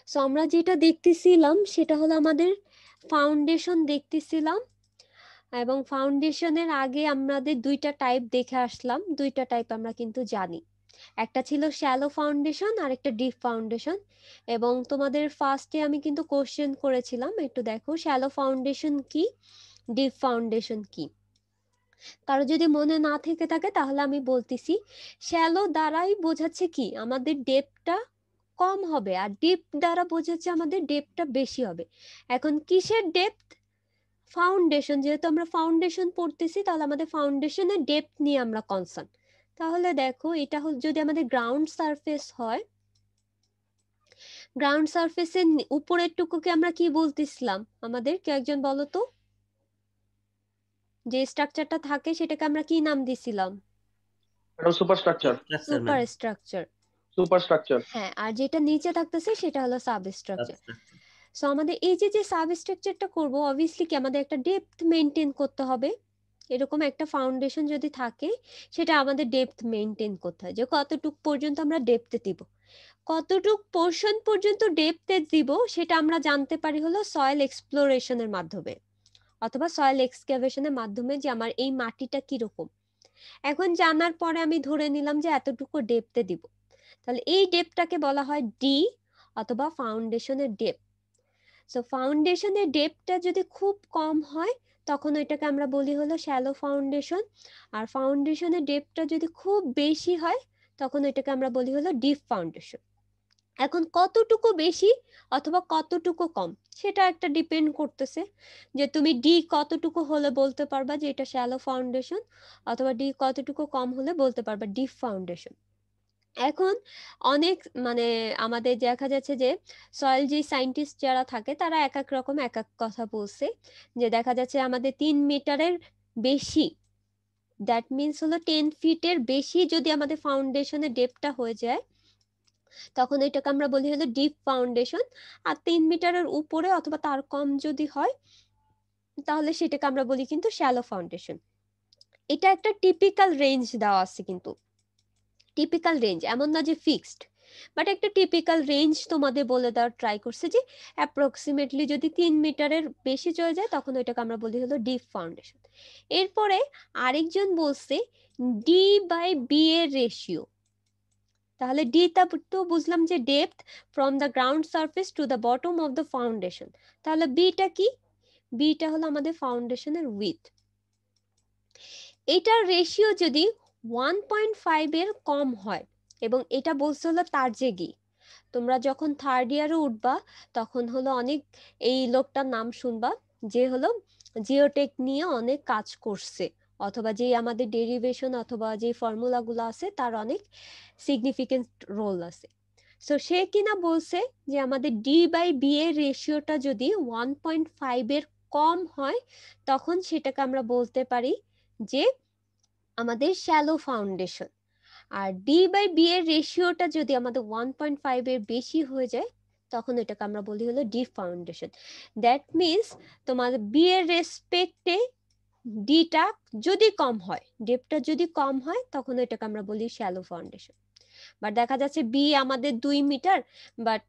So আমরা যেটা দেখতেছিলাম সেটা হলো আমাদের ফাউন্ডেশন দেখতেছিলাম, এবং ফাউন্ডেশনের আগে আমাদের দুইটা টাইপ দেখে আসলাম। দুইটা টাইপ আমরা কিন্তু জানি, একটা ছিল শ্যালো ফাউন্ডেশন আর একটা ডিপ ফাউন্ডেশন। এবং তোমাদের ফার্স্টে আমি কিন্তু কোশ্চেন করেছিলাম, একটু দেখো শ্যালো ফাউন্ডেশন কি, ডিপ ফাউন্ডেশন কি। কারো যদি মনে না থেকে থাকে তাহলে আমি বলতেছি, শ্যালো দ্বারাই বোঝাচ্ছে কি আমাদের ডেপটা কম হবে, আর ডিপ দ্বারা বোঝাচ্ছে আমাদের ডেপটা বেশি হবে। এখন কিসের ডেপথ? ফাউন্ডেশন, যেহেতু আমরা ফাউন্ডেশন পড়তেছি তাহলে আমাদের ফাউন্ডেশনের ডেপথ নিয়ে আমরা কনসার্ন। তাহলে দেখো এটা যদি আমাদের গ্রাউন্ড সারফেস হয়, গ্রাউন্ড সারফেসের উপরের টুকুকে আমরা কি বলতেছিলাম? আমাদের কেউ একজন বলো তো, যে স্ট্রাকচারটা থাকে সেটাকে আমরা কি নাম দিছিলাম? Super structure. Structure ma'am. Super structure. Super structure. হ্যাঁ, আর যেটা নিচে থাকতেছে সেটা হলো সাব স্ট্রাকচার। সাবস্ট্রাকচার। সো আমাদের এই যে যে সাব স্ট্রাকচারটা করবো, অবভিয়াসলি কি আমাদের একটা ডেপথ মেনটেন করতে হবে। এরকম একটা ফাউন্ডেশন যদি থাকে, সেটা আমাদের ডেপথ মেনটেন করতে হয়, যে কতটুক পর্যন্ত আমরা ডেপথে দিব। কতটুক পোর্শন পর্যন্ত ডেপথে দিব সেটা আমরা জানতে পারি হলো সয়েল এক্সপ্লোরেশনের মাধ্যমে, অথবা সয়েল এক্সক্যাভেশনের মাধ্যমে, যে আমার এই মাটিটা কিরকম। এখন জানার পরে আমি ধরে নিলাম যে এতটুকু ডেপথে দিব, তাহলে এই ডেপথটাকে বলা হয় ডি, অথবা ফাউন্ডেশনের ডেপথ। সো ফাউন্ডেশনের ডেপথটা যদি খুব কম হয় তখন ওইটাকে আমরা বলি হলো শ্যালো ফাউন্ডেশন, আর ফাউন্ডেশনের ডেপথটা যদি খুব বেশি হয় তখন ওইটাকে আমরা বলি হলো ডিপ ফাউন্ডেশন। এখন কতটুকু বেশি অথবা কতটুকু কম সেটা একটা ডিপেন্ড করতেছে, যে তুমি ডি কতটুকু হলে বলতে পারবা যে এটা শ্যালো ফাউন্ডেশন, অথবা ডি কতটুকু কম হলে বলতে পারবা ডিপ ফাউন্ডেশন। এখন অনেক মানে আমাদের দেখা যাচ্ছে যে সয়েল যে সায়েন্টিস্ট যারা থাকে তারা এক এক রকম এক এক কথা বলছে, যে দেখা যাচ্ছে আমাদের 3 মিটারের বেশি, দ্যাট মিনস হলো 10 ফিটের বেশি যদি আমাদের ফাউন্ডেশনের ডেপটা হয়ে যায় তখন এটাকে আমরা বলি হলো ডিপ ফাউন্ডেশন। আর 3 মিটারের উপরে অথবা তার কম যদি হয় তাহলে সেটাকে আমরা বলি কিন্তু শ্যালো ফাউন্ডেশন। এটা একটা টিপিক্যাল রেঞ্জ দেওয়া আছে, কিন্তু টিপিক্যাল রেঞ্জ এমন না যে ফিক্সড, বাট একটা টিপিক্যাল রেঞ্জ তোমাদের বলে দেওয়ার ট্রাই করছে, যে অ্যাপ্রক্সিমেটলি যদি 3 মিটারের বেশি চলে যায় তখন ওইটাকে আমরা বলি হলো ডিপ ফাউন্ডেশন। এরপরে আরেকজন বলছে ডি বাই বি এর রেশিও। তাহলে ডি তা তো বুঝলাম যে depth from the ground surface to the bottom of the foundation. তাহলে বিটা কি? বিটা হলো আমাদের ফাউন্ডেশনের উইথ। এটার রেশিও যদি 1.5 এর কম হয়, এবং এটা বলছে হলো তারজেগি। তোমরা যখন থার্ড ইয়ারে উঠবা তখন হলো অনেক এই লোকটার নাম শুনবা, যে হলো জিওটেক নিয়ে অনেক কাজ করছে, অথবা যে আমাদের ডেরিভেশন অথবা যে ফর্মুলাগুলো আছে তার অনেক সিগনিফিকেন্ট রোল আছে। সো সে কিনা বলছে যে আমাদের ডি বাই বি এর রেশিওটা যদি 1.5 এর কম হয় তখন সেটাকে আমরা বলতে পারি যে আমাদের শ্যালো ফাউন্ডেশন। আর ডি বাই বি এর রেশিওটা যদি আমাদের 1.5 এর বেশি হয়ে যায় তখন এটাকে আমরা বলি হলো ডিপ ফাউন্ডেশন। দ্যাট মিনস তোমার বি এর রেসপেক্টে ডিটা যদি কম হয়, ডেপটা যদি কম হয় তখন এটাকে আমরা বলি শ্যালো ফাউন্ডেশন। বাট দেখা যাচ্ছে বি আমাদের 2 মিটার, বাট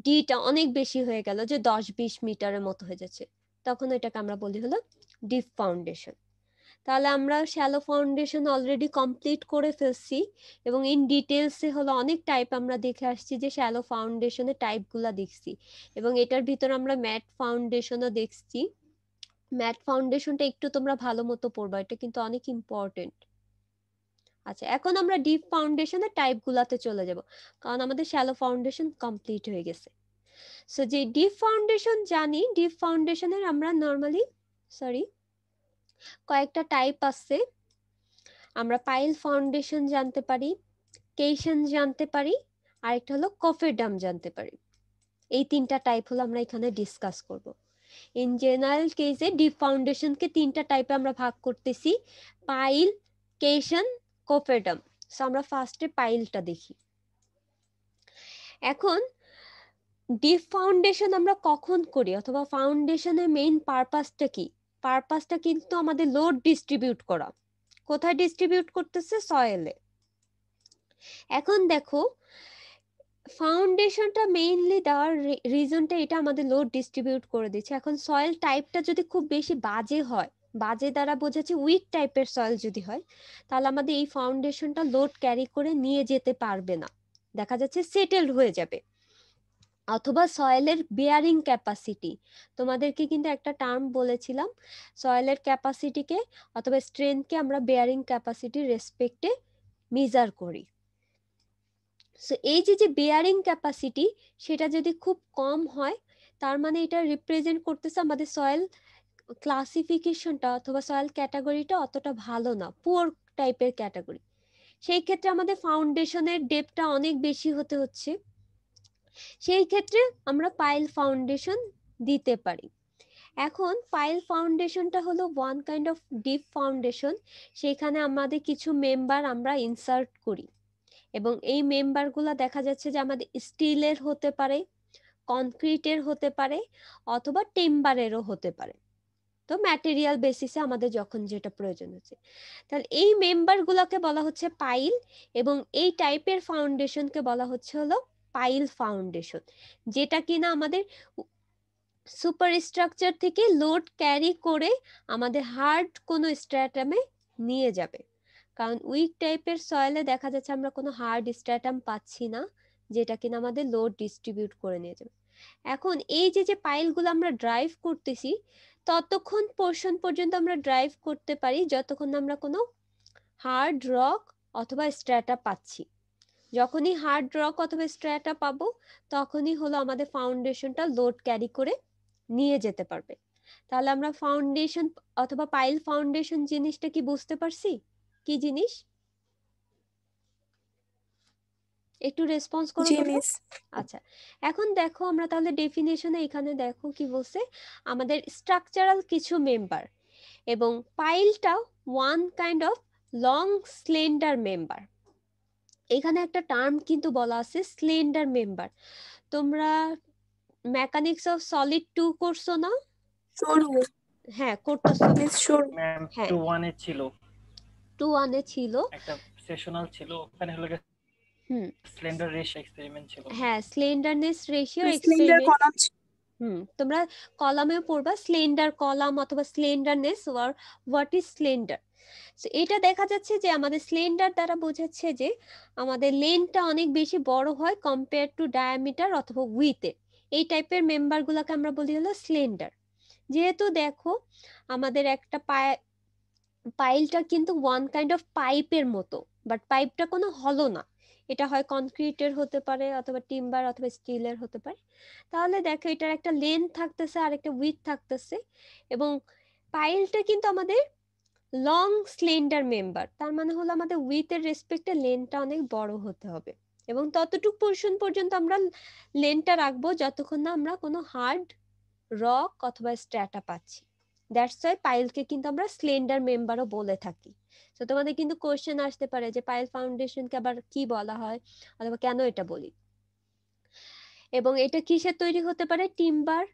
ডিটা অনেক বেশি হয়ে গেল, যে 10-20 মিটারের মতো হয়ে যাচ্ছে, তখন এটাকে আমরা বলি হলো ডিপ ফাউন্ডেশন। তাহলে আমরা শ্যালো ফাউন্ডেশন অলরেডি কমপ্লিট করে ফেলছি, এবং ইন ডিটেলসে হলো অনেক টাইপ আমরা দেখে আসছি, যে শ্যালো ফাউন্ডেশনের টাইপগুলো দেখছি, এবং এটার ভিতর আমরা ম্যাট ফাউন্ডেশনও দেখছি। ম্যাট ফাউন্ডেশনটা একটু তোমরা ভালো মতো পড়বা, এটা কিন্তু অনেক ইম্পর্টেন্ট। আচ্ছা, এখন আমরা ডিপ ফাউন্ডেশনের টাইপগুলোতে চলে যাব, কারণ আমাদের শ্যালো ফাউন্ডেশন কমপ্লিট হয়ে গেছে। সো যে ডিপ ফাউন্ডেশন জানি, ডিপ ফাউন্ডেশনের আমরা নর্মালি কয়েকটা টাইপ আছে। আমরা পাইল ফাউন্ডেশন জানতে পারি, কেশন জানতে পারি, আরেকটা হলো কফেডাম জানতে পারি। এই 3টা টাইপ হলো আমরা এখানে ডিসকাস করব। ইন জেনারেল কেসে ডিপ ফাউন্ডেশনকে 3টা টাইপে আমরা ভাগ করতেছি, পাইল, কেশন, কফেডাম। সো আমরা ফার্স্টে পাইলটা দেখি। এখন ডিপ ফাউন্ডেশন আমরা কখন করি, অথবা ফাউন্ডেশনের মেইন পারপাসটা কি? পারপাসটা কিন্তু আমাদের লোড ডিস্ট্রিবিউট করা। কোথায় ডিস্ট্রিবিউট করতেছে? সয়েলে। এখন দেখো ফাউন্ডেশনটা মেইনলি দেওয়ার রিজনটা এটা আমাদের লোড ডিস্ট্রিবিউট করে দিচ্ছে। এখন সয়েল টাইপটা যদি খুব বেশি বাজে হয়, বাজে দ্বারা বোঝাচ্ছে উইক টাইপের সয়েল যদি হয়, তাহলে আমাদের এই ফাউন্ডেশনটা লোড ক্যারি করে নিয়ে যেতে পারবে না, দেখা যাচ্ছে সেটেলড হয়ে যাবে। অথবা সয়েলের বেয়ারিং ক্যাপাসিটি, তোমাদেরকে কিন্তু একটা টার্ম বলেছিলাম, সয়েলের ক্যাপাসিটিকে অথবা স্ট্রেংথকে আমরা বেয়ারিং ক্যাপাসিটির রেসপেক্টে মেজার করি। সো এই যে বেয়ারিং ক্যাপাসিটি, সেটা যদি খুব কম হয়, তার মানে এটা রিপ্রেজেন্ট করতেছে আমাদের সয়েল ক্লাসিফিকেশনটা অথবা সয়েল ক্যাটাগরিটা অতটা ভালো না, পুয়ার টাইপের ক্যাটাগরি। সেই ক্ষেত্রে আমাদের ফাউন্ডেশনের ডেপটা অনেক বেশি হতে হচ্ছে, সেই ক্ষেত্রে আমরা পাইল ফাউন্ডেশন দিতে পারি। এখন পাইল ফাউন্ডেশনটা হলো one kind of deep foundation, সেখানে আমাদের কিছু মেম্বার আমরা ইনসার্ট করি, এবং এই মেম্বারগুলো দেখা যাচ্ছে যে আমাদের স্টিলের হতে পারে, কনক্রিটের হতে পারে, অথবা টিম্বারেরও হতে পারে। তো ম্যাটেরিয়াল বেসিসে আমাদের যখন যেটা প্রয়োজন হচ্ছে, তাহলে এই মেম্বারগুলোকে বলা হচ্ছে পাইল, এবং এই টাইপের ফাউন্ডেশনকে বলা হচ্ছে হলো পাইল ফাউন্ডেশন, যেটা কিনা আমাদের সুপার স্ট্রাকচার থেকে লোড ক্যারি করে আমাদের হার্ড কোনো স্ট্র্যাটামে নিয়ে যাবে। কারণ উইক টাইপের সয়েলে দেখা যাচ্ছে আমরা কোনো হার্ড স্ট্র্যাটাম পাচ্ছি না, যেটা কিনা আমাদের লোড ডিস্ট্রিবিউট করে নিয়ে যাবে। এখন এই যে পাইলগুলো আমরা ড্রাইভ করতেছি, ততক্ষণ পোর্শন পর্যন্ত আমরা ড্রাইভ করতে পারি যতক্ষণ না আমরা কোনো হার্ড রক অথবা স্ট্র্যাটা পাচ্ছি। যখনই হার্ড রক অথবা স্ট্র্যাটা পাবো, তখনই হলো আমাদের ফাউন্ডেশনটা লোড ক্যারি করে নিয়ে যেতে পারবে। তাহলে আমরা ফাউন্ডেশন অথবা পাইল ফাউন্ডেশন জিনিসটা কি বুঝতে পারছি, কি জিনিস? একটু রেসপন্স করো জি তোমরা। মিস। আচ্ছা, এখন দেখো আমরা তাহলে ডেফিনেশনে এখানে দেখো কি বলছে, আমাদের স্ট্রাকচারাল কিছু মেম্বার, এবং পাইলটা one kind of long slender member. এখানে একটা টার্ম কিন্তু বলা আছে স্লেন্ডার মেম্বার। তোমরা মেকানিক্স অফ সলিড 2 করছো না? সরু হ্যাঁ করতেছো। মিস, সরু। ম্যাম হ্যাঁ 2-1 এ ছিল 2-1 এ ছিল। একটা সেশনাল ছিল, ওখানে হলো হুম, স্লেন্ডার রেশ এক্সপেরিমেন্ট ছিল। হ্যাঁ স্লেন্ডারনেস রেশিও সিলিন্ডার এক্সপেরিমেন্ট। কলাম। তোমরা কলামেও পড়বা স্লেন্ডার কলাম অথবা স্লেন্ডারনেস, ওর হোয়াট ইজ স্লেন্ডার। সো এটা দেখা যাচ্ছে যে আমাদের স্লেন্ডার দ্বারা বোঝাচ্ছে যে আমাদের লেন্থটা অনেক বেশি বড় হয় কম্পেয়ার টু ডায়ামিটার অথবা উইথে। এই টাইপের মেম্বারগুলোকে আমরা বলি হলো স্লেন্ডার। যেহেতু দেখো আমাদের একটা পাইলটা কিন্তু ওয়ান কাইন্ড অফ পাইপের মতো, বাট পাইপটা কোনো হলো না, এটা হয় কনক্রিটের হতে পারে অথবা টিম্বার অথবা স্টিলের হতে পারে। তাহলে দেখো এটার একটা লেন্থ থাকতেছে আর একটা উইথ থাকতেছে, এবং পাইলটা কিন্তু আমাদের লং স্লেন্ডার মেম্বার, তার মানে হলো আমাদের উইথের রেসপেক্টে লেন্থটা অনেক বড় হতে হবে, এবং ততটুকু পোর্শন পর্যন্ত আমরা লেন্থটা রাখবো যতক্ষণ না আমরা কোনো হার্ড রক অথবা স্ট্র্যাটা পাচ্ছি। দ্যাটস ওয়াই পাইলকে কিন্তু আমরা স্লেন্ডার মেম্বারও বলে থাকি। তো তোমাদের কিন্তু কোশ্চেন আসতে পারে যে পাইল ফাউন্ডেশনকে আবার কি বলা হয় অথবা কেন এটা বলি, এবং এটা কিসের তৈরি হতে পারে, টিম্বার,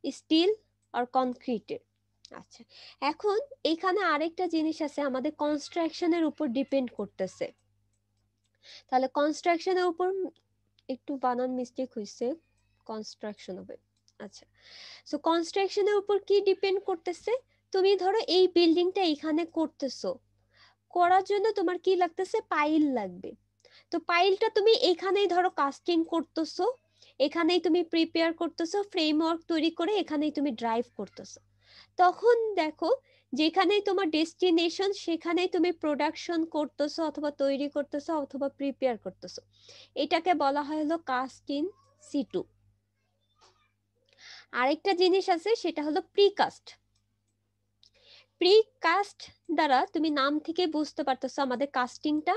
স্টিল আর কনক্রিটের। আচ্ছা, এখন এখানে আরেকটা জিনিস আছে, আমাদের কনস্ট্রাকশনের উপর ডিপেন্ড করতেছে। তাহলে কনস্ট্রাকশনের উপর একটু বানান মিস্টেক হয়েছে, কনস্ট্রাকশন হবে। আচ্ছা, সো কনস্ট্রাকশনের উপর কি ডিপেন্ড করতেছে, তুমি ধরো এই বিল্ডিংটা এখানে করতেছো, করার জন্য তোমার কি লাগতেছে, পাইল লাগবে। তো পাইলটা তুমি এখানেই ধরো কাস্টিং করতেছো, এখানেই তুমি প্রিপেয়ার করতেছো, ফ্রেমওয়ার্ক তৈরি করে এখানেই তুমি ড্রাইভ করতেছো। তখন দেখো যেখানেই তোমার ডেস্টিনেশন সেখানেই তুমি প্রোডাকশন করতেছো অথবা তৈরি করতেছো অথবা প্রিপেয়ার করতেছো, এটাকে বলা হয় হলো কাস্ট ইন সিটু। আরেকটা জিনিস আছে সেটা হলো প্রিকাস্ট। প্রিকাস্ট দ্বারা তুমি নাম থেকে বুঝতে পারতেছো আমাদের কাস্টিংটা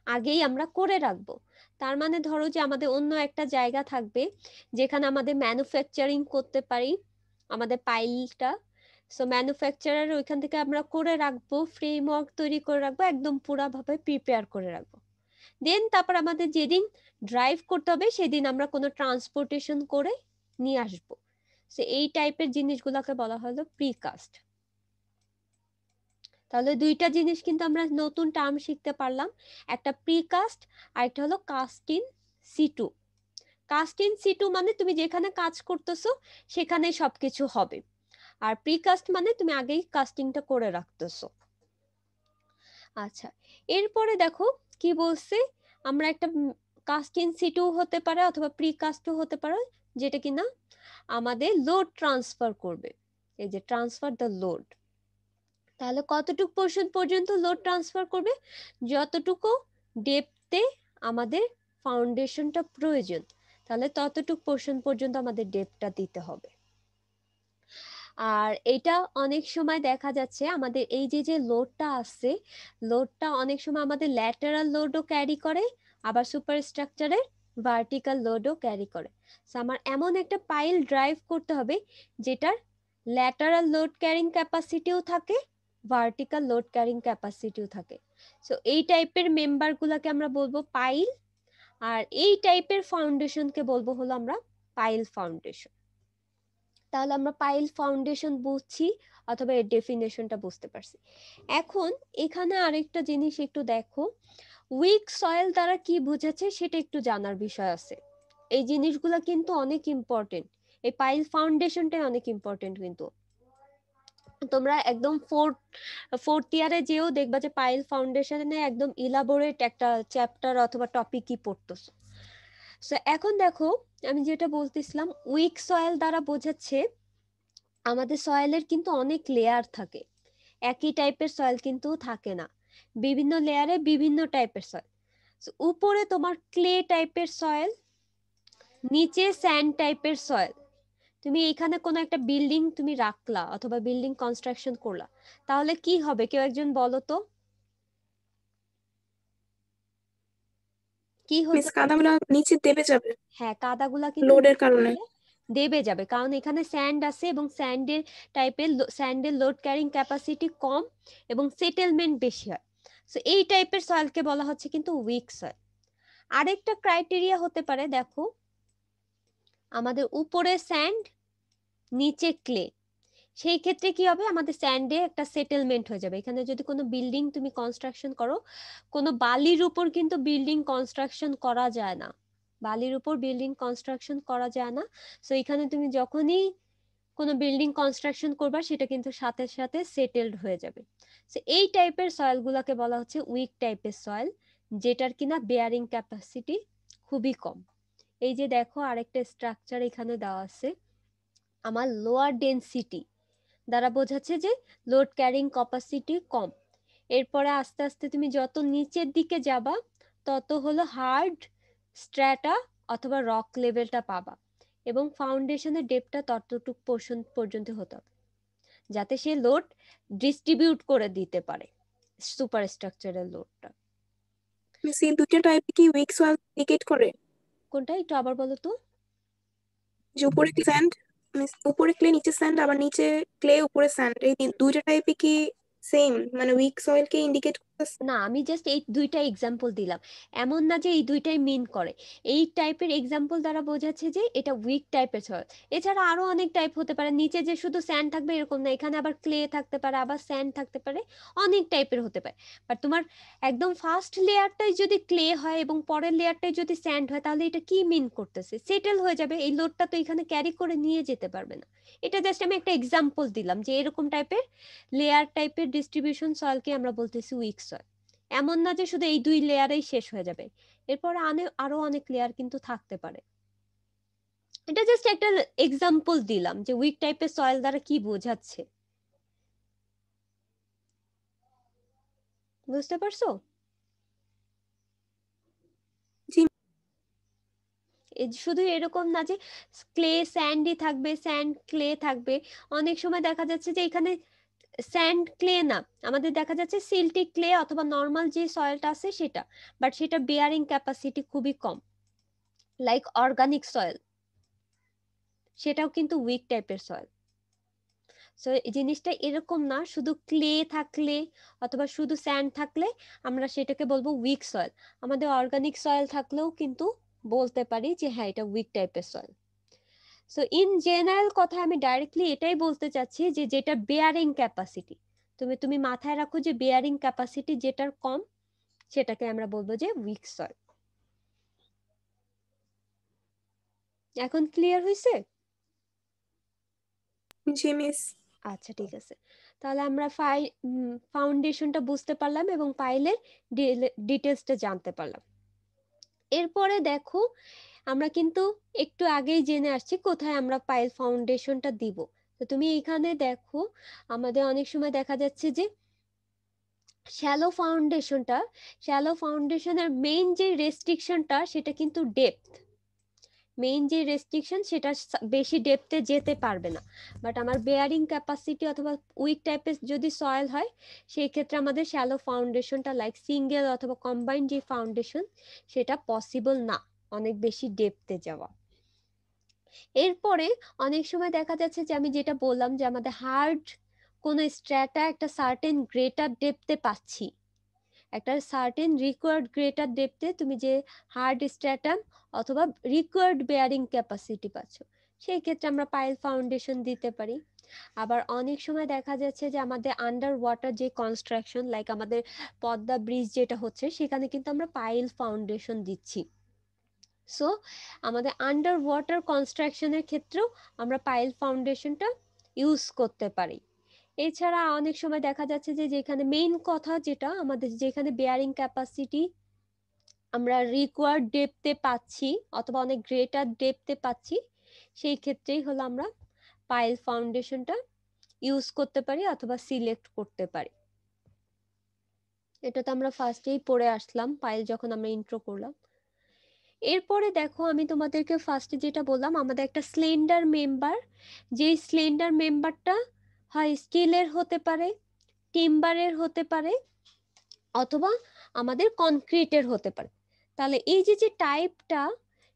আগেই আমরা করে রাখবো। তার মানে ধরো যে আমাদের অন্য একটা জায়গা থাকবে যেখানে আমাদের ম্যানুফ্যাকচারিং করতে পারি আমাদের পাইলটা, সো ম্যানুফ্যাকচারার ওইখান থেকে আমরা করে রাখবো, ফ্রেমওয়ার্ক তৈরি করে রাখবো, একদম পুরাভাবে প্রিপেয়ার করে রাখবো। দেন তারপর আমাদের যেদিন ড্রাইভ করতে হবে সেদিন আমরা কোনো ট্রান্সপোর্টেশন করে নিয়ে আসবো। সো এই টাইপের জিনিসগুলোকে বলা হলো প্রিকাস্ট। তাহলে দুইটা জিনিস কিন্তু আমরা নতুন টার্ম শিখতে পারলাম, একটা প্রিকাস্ট আর একটা হলো cast in situ. Cast in situ মানে তুমি যেখানে কাজ করতেছো সেখানে সবকিছু হবে, আর প্রিকাস্ট মানে তুমি আগেই কাস্টিংটা করে রাখতেছো। আচ্ছা, এরপরে দেখো কি বলছে, আমরা একটা কাস্ট ইন সিটু হতে পারে অথবা প্রিকাস্টও হতে পারে, যেটা কিনা আমাদের লোড ট্রান্সফার করবে। এই যে ট্রান্সফার দ্য লোড, তাহলে কতটুকু পোর্শন পর্যন্ত লোড ট্রান্সফার করবে, যতটুকু ডেপথে আমাদের ফাউন্ডেশনটা প্রয়োজন, তাহলে ততটুকু পোর্শন পর্যন্ত আমাদের ডেপথটা দিতে হবে। আর এটা অনেক সময় দেখা যাচ্ছে আমাদের এই যে যে লোডটা আসছে, লোডটা অনেক সময় আমাদের ল্যাটারাল লোডও ক্যারি করে, আবার সুপার স্ট্রাকচারের ভার্টিক্যাল লোডও ক্যারি করে। সো আমার এমন একটা পাইল ড্রাইভ করতে হবে যেটার ল্যাটারাল লোড ক্যারিং ক্যাপাসিটিও থাকে, ভার্টিক্যাল লোড ক্যারিং ক্যাপাসিটিও থাকে। সো এই টাইপের মেম্বারগুলোকে আমরা বলবো পাইল, আর এই টাইপের ফাউন্ডেশনকে বলবো হলো আমরা পাইল ফাউন্ডেশন। তাহলে আমরা পাইল ফাউন্ডেশন বুঝছি অথবা এর ডেফিনেশনটা বুঝতে পারছি। এখন এখানে আরেকটা জিনিস একটু দেখো, উইক সয়েল দ্বারা কি বোঝাচ্ছে সেটা একটু জানার বিষয় আছে। এই জিনিসগুলো কিন্তু অনেক ইম্পর্টেন্ট, এই পাইল ফাউন্ডেশনটাই অনেক ইম্পর্টেন্ট। কিন্তু তোমরা একদম ফোর্থ ইয়ারে যেও দেখবা যে পাইল ফাউন্ডেশনে একদম ইলাবোরেট একটা চ্যাপ্টার অথবা টপিকই পড়তেছো। সো এখন দেখো আমি যেটা বলতেছিলাম, উইক সয়েল দ্বারা বোঝাচ্ছে আমাদের সয়েলের কিন্তু অনেক লেয়ার থাকে, একই টাইপের সয়েল কিন্তু থাকে না, বিভিন্ন লেয়ারে বিভিন্ন টাইপের সয়েল। উপরে তোমার ক্লে টাইপের সয়েল, নিচে স্যান্ড টাইপের সয়েল। তুমি এখানে কোনো একটা বিল্ডিং তুমি রাখলা অথবা বিল্ডিং কনস্ট্রাকশন করলা, তাহলে কি হবে কেউ একজন বলো তো, কি মিস হতে পারে? কাদাগুলা নিচে দেবে যাবে হ্যাঁ, কাদাগুলা কিন্তু লোডের কারণে। দেবে যাবে, কারণ এখানে স্যান্ড আছে এবং স্যান্ডের লোড ক্যারিং ক্যাপাসিটি কম এবং সেটেলমেন্ট বেশি হয়। সো এই টাইপের সয়েলকে বলা হচ্ছে কিন্তু উইক সয়েল। আরেকটা ক্রাইটেরিয়া হতে পারে, দেখো আমাদের উপরে স্যান্ড নিচে ক্লে, সেই ক্ষেত্রে কি হবে, আমাদের স্যান্ডে একটা সেটেলমেন্ট হয়ে যাবে। এখানে যদি কোনো বিল্ডিং তুমি কনস্ট্রাকশন করো, কোনো বালির উপর কিন্তু বিল্ডিং কনস্ট্রাকশন করা যায় না, বালির উপর বিল্ডিং কনস্ট্রাকশন করা যায় না। সো এখানে তুমি যখনই কোনো বিল্ডিং কনস্ট্রাকশন করবা সেটা কিন্তু সাথে সাথে সেটেলড হয়ে যাবে। সো এই টাইপের সয়েলগুলোকে বলা হচ্ছে উইক টাইপের সয়েল, যেটার কিনা বেয়ারিং ক্যাপাসিটি খুবই কম। এই যে দেখো আরেকটা স্ট্রাকচার এখানে দেওয়া আছে, আমার লোয়ার ডেনসিটি দ্বারা বোঝাচ্ছে যে লোড ক্যারিং ক্যাপাসিটি কম। এরপরে আস্তে আস্তে তুমি যত নিচের দিকে যাবা তত হলো হার্ড স্ট্র্যাটা অথবা রক লেভেলটা পাবা, এবং ফাউন্ডেশনের ডেপটা ততটুকু পোর্শন পর্যন্ত হতে হবে যাতে সে লোড ডিস্ট্রিবিউট করে দিতে পারে, সুপার স্ট্রাকচারের লোডটা। মিস এই দুটো টাইপে কি উইক সয়েল ইন্ডিকেট করে? কোনটা একটু আবার বলো তো। যে উপরে স্যান্ড, মিস উপরে ক্লে নিচে স্যান্ড, আবার নিচে ক্লে উপরে স্যান্ড, এই দুইটা টাইপে কি সেম, মানে উইক সয়েল কে ইন্ডিকেট করতেছে? না, আমি জাস্ট এই দুইটা এক্সাম্পল দিলাম, এমন না যে এই দুইটাই মিন করে। এই টাইপের এক্সাম্পল দ্বারা বোঝাচ্ছে যে এটা উইক টাইপের সয়েল। এছাড়া আরো অনেক টাইপ হতে পারে, নিচে যে শুধু স্যান্ড থাকবে এরকম না, এখানে আবার ক্লে থাকতে পারে, আবার স্যান্ড থাকতে পারে, অনেক টাইপের হতে পারে। বাট তোমার একদম ফার্স্ট লেয়ারটাই যদি ক্লে হয় এবং পরের লেয়ারটাই যদি স্যান্ড হয়, তাহলে এটা কি মিন করতেছে, সেটেল হয়ে যাবে, এই লোডটা তো এখানে ক্যারি করে নিয়ে যেতে পারবে না। এটা জাস্ট আমি একটা এক্সাম্পল দিলাম যে এরকম টাইপের লেয়ার টাইপের ডিস্ট্রিবিউশন সয়েলকে আমরা বলতেছি উইক সয়েল। এমন না যে শুধু এই দুই লেয়ারেই শেষ হয়ে যাবে, এরপর আরো অনেক লেয়ার কিন্তু থাকতে পারে। এটা জাস্ট একটা এক্সাম্পল দিলাম যে উইক টাইপের সয়েল দ্বারা কি বোঝাচ্ছে, বুঝতে পারছো? জি। শুধু এরকম না যে ক্লে স্যান্ডই থাকবে, স্যান্ড ক্লে থাকবে, অনেক সময় দেখা যাচ্ছে যে এখানে স্যান্ড ক্লে না, আমাদের দেখা যাচ্ছে সিল্টি ক্লে অথবা নর্মাল যে সয়েলটা আছে সেটা, বাট সেটা বেয়ারিং ক্যাপাসিটি খুবই কম, লাইক অর্গানিক সয়েল, সেটাও কিন্তু উইক টাইপের সয়েল। সো এই জিনিসটা এরকম না শুধু ক্লে থাকলে অথবা শুধু স্যান্ড থাকলে আমরা সেটাকে বলবো উইক সয়েল, আমাদের অর্গানিক সয়েল থাকলেও কিন্তু বলতে পারি যে হ্যাঁ এটা উইক টাইপের সয়েল। সো ইন জেনারেল কথা আমি ডাইরেক্টলি এটাই বলতে চাচ্ছি যে যেটা বেয়ারিং ক্যাপাসিটি, তুমি মাথায় রাখো যে বেয়ারিং ক্যাপাসিটি যেটার কম সেটাকে আমরা বলবো যে উইক সয়েল। এখন ক্লিয়ার হয়েছে? জি মিস। আচ্ছা ঠিক আছে, তাহলে আমরা ফাউন্ডেশনটা বুঝতে পারলাম এবং পাইলের ডিটেলসটা জানতে পারলাম। এরপরে দেখো আমরা কিন্তু একটু আগেই জেনে আসছি কোথায় আমরা পাইল ফাউন্ডেশনটা দিব। তো তুমি এখানে দেখো আমাদের অনেক সময় দেখা যাচ্ছে যে শ্যালো ফাউন্ডেশনের মেইন যে রেস্ট্রিকশনটা সেটা কিন্তু ডেপথ। মেইন যে রেস্ট্রিকশন সেটা বেশি ডেপথে যেতে পারবে না। বাট আমার বেয়ারিং ক্যাপাসিটি অথবা উইক টাইপের যদি সয়েল হয় সেই ক্ষেত্রে আমাদের শ্যালো ফাউন্ডেশনটা লাইক সিঙ্গেল অথবা কম্বাইন্ড যে ফাউন্ডেশন সেটা পসিবল না অনেক বেশি ডেপথে যাওয়া। এরপরে অনেক সময় দেখা যাচ্ছে যে আমি যেটা বললাম যে আমাদের হার্ড কোন স্ট্র্যাটা একটা সার্টেন গ্রেটার ডেপথে পাচ্ছি, একটা সার্টেন রিকোয়ার্ড গ্রেটার ডেপথে তুমি যে হার্ড স্ট্র্যাটাম অথবা রিকোয়ার্ড বেয়ারিং ক্যাপাসিটি পাচ্ছ, সেই ক্ষেত্রে আমরা পাইল ফাউন্ডেশন দিতে পারি। আবার অনেক সময় দেখা যাচ্ছে যে আমাদের আন্ডার ওয়াটার যে কনস্ট্রাকশন লাইক আমাদের পদ্মা ব্রিজ যেটা হচ্ছে সেখানে কিন্তু আমরা পাইল ফাউন্ডেশন দিচ্ছি। সো আমাদের আন্ডার ওয়াটার কনস্ট্রাকশনের ক্ষেত্রেও আমরা পাইল ফাউন্ডেশনটা ইউজ করতে পারি। এছাড়া অনেক সময় দেখা যাচ্ছে যে যেখানে মেইন কথা যেটা আমাদের যেখানে বেয়ারিং ক্যাপাসিটি আমরা রিকোয়ার্ড ডেপথে পাচ্ছি অথবা অনেক গ্রেটার ডেপথে পাচ্ছি, সেই ক্ষেত্রেই হলো আমরা পাইল ফাউন্ডেশনটা ইউজ করতে পারি অথবা সিলেক্ট করতে পারি। এটা তো আমরা ফার্স্টেই পড়ে আসলাম পাইল যখন আমরা ইন্ট্রো করলাম। এরপরে দেখো আমি তোমাদেরকে ফার্স্টে যেটা বললাম আমাদের একটা স্লেন্ডার মেম্বার, যেই স্লেন্ডার মেম্বারটা হয় স্টিলের হতে পারে, টিম্বারের হতে পারে অথবা আমাদের কনক্রিটের হতে পারে। তাহলে এই যে যে টাইপটা,